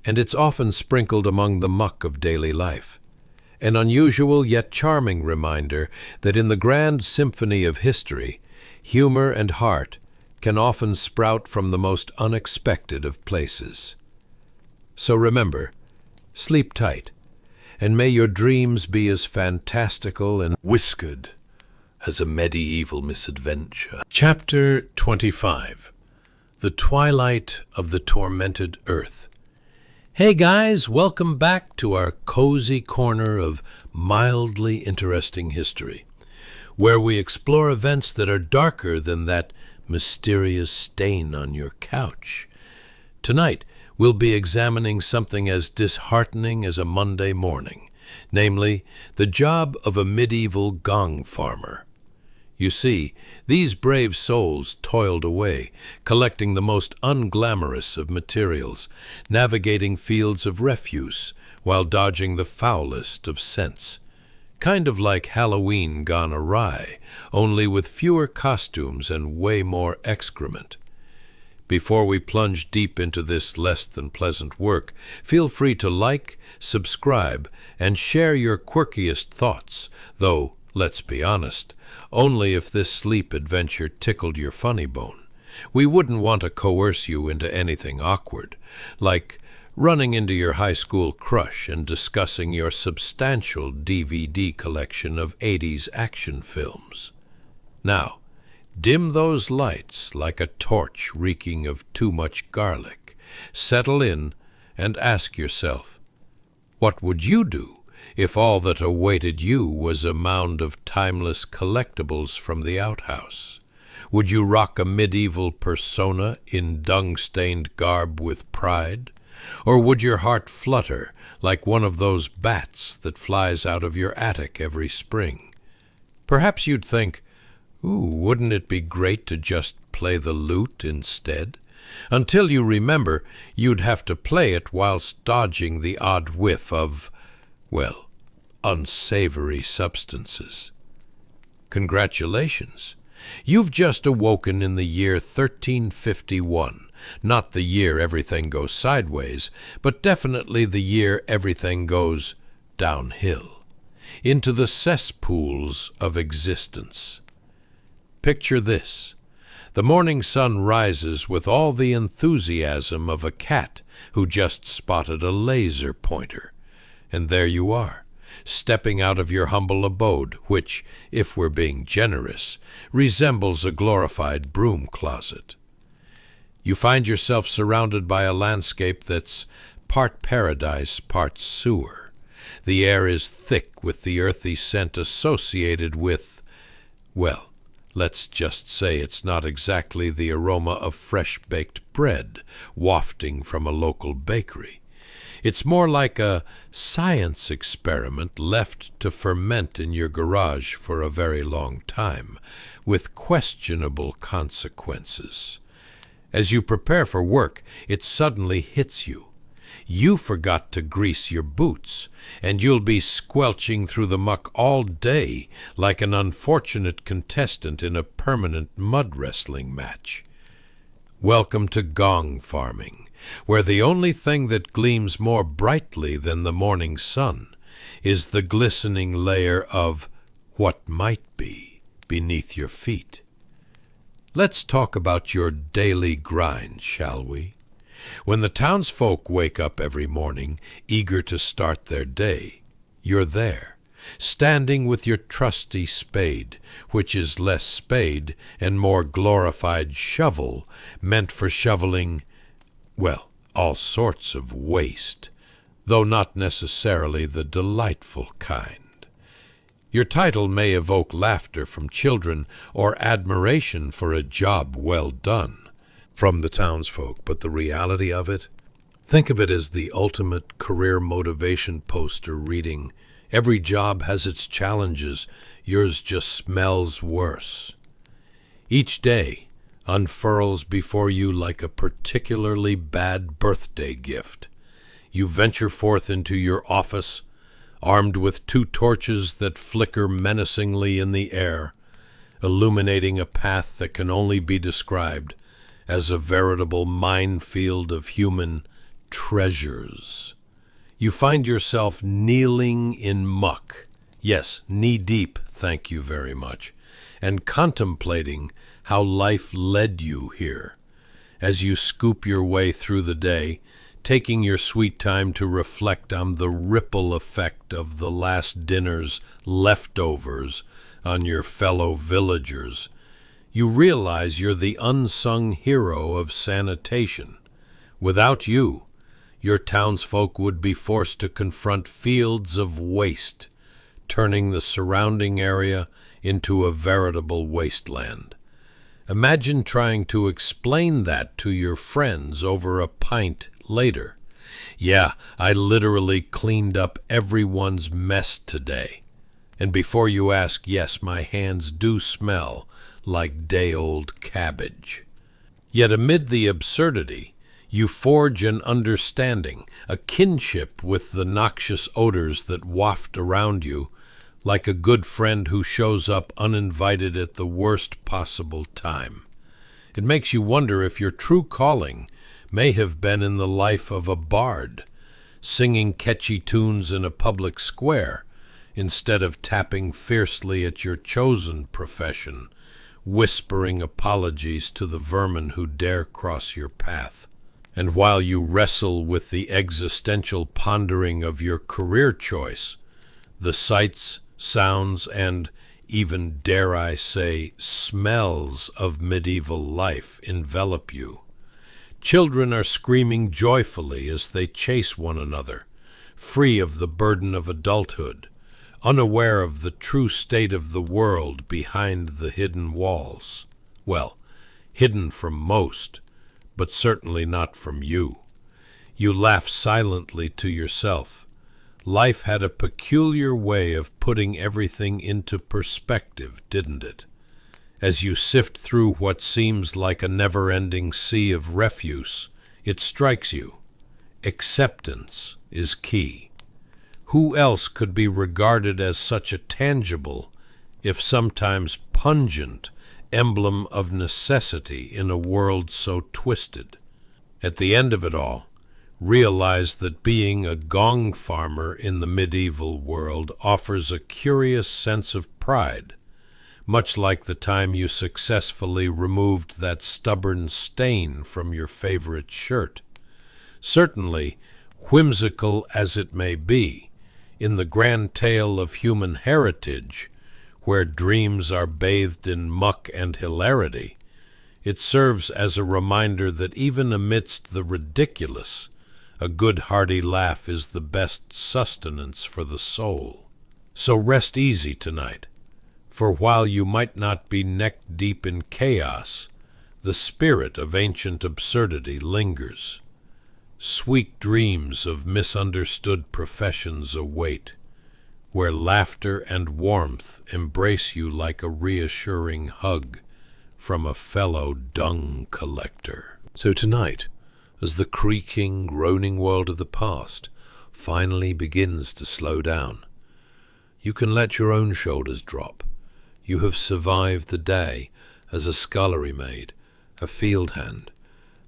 Speaker 2: and it's often sprinkled among the muck of daily life. An unusual yet charming reminder that in the grand symphony of history, humor and heart can often sprout from the most unexpected of places. So remember, sleep tight, and may your dreams be as fantastical and whiskered as a medieval misadventure. Chapter 25. The Twilight of the Tormented Earth.
Speaker 1: Hey guys, welcome back to our cozy corner of mildly interesting history, where we explore events that are darker than that mysterious stain on your couch. Tonight, we'll be examining something as disheartening as a Monday morning, namely, the job of a medieval gong farmer. You see, these brave souls toiled away, collecting the most unglamorous of materials, navigating fields of refuse while dodging the foulest of scents. Kind of like Halloween gone awry, only with fewer costumes and way more excrement. Before we plunge deep into this less than pleasant work, feel free to like, subscribe, and share your quirkiest thoughts, though, let's be honest, only if this sleep adventure tickled your funny bone. We wouldn't want to coerce you into anything awkward, like running into your high school crush and discussing your substantial DVD collection of 80s action films. Now, dim those lights like a torch reeking of too much garlic. Settle in and ask yourself, what would you do if all that awaited you was a mound of timeless collectibles from the outhouse? Would you rock a medieval persona in dung-stained garb with pride? Or would your heart flutter like one of those bats that flies out of your attic every spring? Perhaps you'd think, wouldn't it be great to just play the lute instead? Until you remember you'd have to play it whilst dodging the odd whiff of, well, unsavory substances. Congratulations. You've just awoken in the year 1351, not the year everything goes sideways, but definitely the year everything goes downhill, into the cesspools of existence. Picture this. The morning sun rises with all the enthusiasm of a cat who just spotted a laser pointer. And there you are, stepping out of your humble abode, which, if we're being generous, resembles a glorified broom closet. You find yourself surrounded by a landscape that's part paradise, part sewer. The air is thick with the earthy scent associated with, well, let's just say it's not exactly the aroma of fresh-baked bread wafting from a local bakery. It's more like a science experiment left to ferment in your garage for a very long time, with questionable consequences. As you prepare for work, it suddenly hits you. You forgot to grease your boots, and you'll be squelching through the muck all day like an unfortunate contestant in a permanent mud wrestling match. Welcome to gong farming, where the only thing that gleams more brightly than the morning sun is the glistening layer of what might be beneath your feet. Let's talk about your daily grind, shall we? When the townsfolk wake up every morning, eager to start their day, you're there, standing with your trusty spade, which is less spade and more glorified shovel, meant for shoveling, well, all sorts of waste, though not necessarily the delightful kind. Your title may evoke laughter from children or admiration for a job well done from the townsfolk, but the reality of it, think of it as the ultimate career motivation poster reading, "Every job has its challenges, yours just smells worse." Each day unfurls before you like a particularly bad birthday gift. You venture forth into your office, armed with 2 torches that flicker menacingly in the air, illuminating a path that can only be described as a veritable minefield of human treasures. You find yourself kneeling in muck, yes, knee-deep, thank you very much, and contemplating how life led you here. As you scoop your way through the day, taking your sweet time to reflect on the ripple effect of the last dinner's leftovers on your fellow villagers, you realize you're the unsung hero of sanitation. Without you,
Speaker 2: your townsfolk would be forced to confront fields of waste, turning the surrounding area into a veritable wasteland. Imagine trying to explain that to your friends over a pint later. Yeah, I literally cleaned up everyone's mess today. And before you ask, yes, my hands do smell like day-old cabbage. Yet amid the absurdity, you forge an understanding, a kinship with the noxious odors that waft around you, like a good friend who shows up uninvited at the worst possible time. It makes you wonder if your true calling may have been in the life of a bard, singing catchy tunes in a public square, instead of tapping fiercely at your chosen profession, whispering apologies to the vermin who dare cross your path. And while you wrestle with the existential pondering of your career choice, the sights, sounds, and even, dare I say, smells of medieval life envelop you. Children are screaming joyfully as they chase one another, free of the burden of adulthood, unaware of the true state of the world behind the hidden walls. Well, hidden from most, but certainly not from you. You laugh silently to yourself. Life had a peculiar way of putting everything into perspective, didn't it? As you sift through what seems like a never-ending sea of refuse, it strikes you. Acceptance is key. Who else could be regarded as such a tangible, if sometimes pungent, emblem of necessity in a world so twisted? At the end of it all, realize that being a Gong farmer in the medieval world offers a curious sense of pride, much like the time you successfully removed that stubborn stain from your favorite shirt. Certainly, whimsical as it may be, in the grand tale of human heritage, where dreams are bathed in muck and hilarity, it serves as a reminder that even amidst the ridiculous, a good hearty laugh is the best sustenance for the soul. So rest easy tonight, for while you might not be neck-deep in chaos, the spirit of ancient absurdity lingers. Sweet dreams of misunderstood professions await, where laughter and warmth embrace you like a reassuring hug from a fellow dung collector.
Speaker 1: So tonight, as the creaking, groaning world of the past finally begins to slow down, you can let your own shoulders drop. You have survived the day as a scullery maid, a field hand,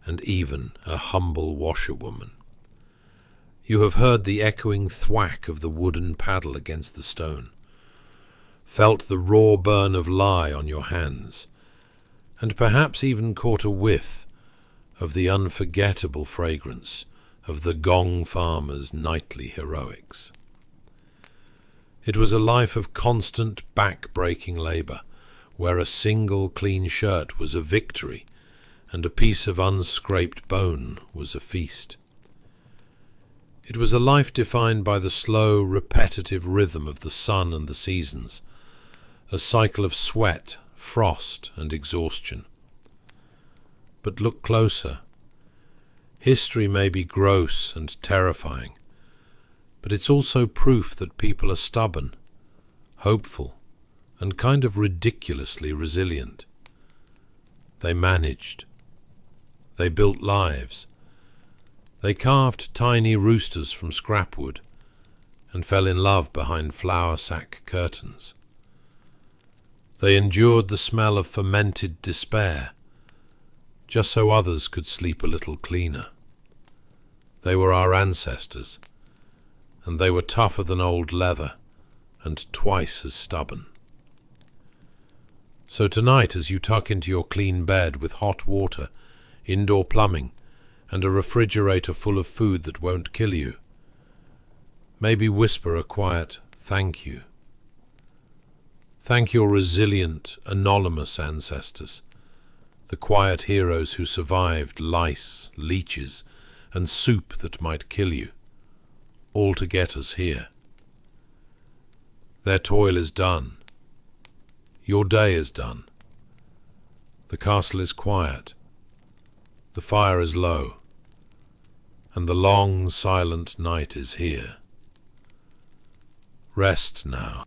Speaker 1: and even a humble washerwoman. You have heard the echoing thwack of the wooden paddle against the stone, felt the raw burn of lye on your hands, and perhaps even caught a whiff of the unforgettable fragrance of the Gong farmer's nightly heroics. It was a life of constant back-breaking labor, where a single clean shirt was a victory and a piece of unscraped bone was a feast. It was a life defined by the slow, repetitive rhythm of the sun and the seasons, a cycle of sweat, frost, and exhaustion. But look closer. History may be gross and terrifying, but it's also proof that people are stubborn, hopeful, and kind of ridiculously resilient. They managed. They built lives. They carved tiny roosters from scrap wood and fell in love behind flour sack curtains. They endured the smell of fermented despair, just so others could sleep a little cleaner. They were our ancestors, and they were tougher than old leather and twice as stubborn. So tonight, as you tuck into your clean bed with hot water, indoor plumbing, and a refrigerator full of food that won't kill you, maybe whisper a quiet thank you. Thank your resilient, anonymous ancestors, the quiet heroes who survived lice, leeches,
Speaker 2: and soup that might kill you, all to get us here. Their toil is done. Your day is done. The castle is quiet. The fire is low. And the long, silent night is here. Rest now.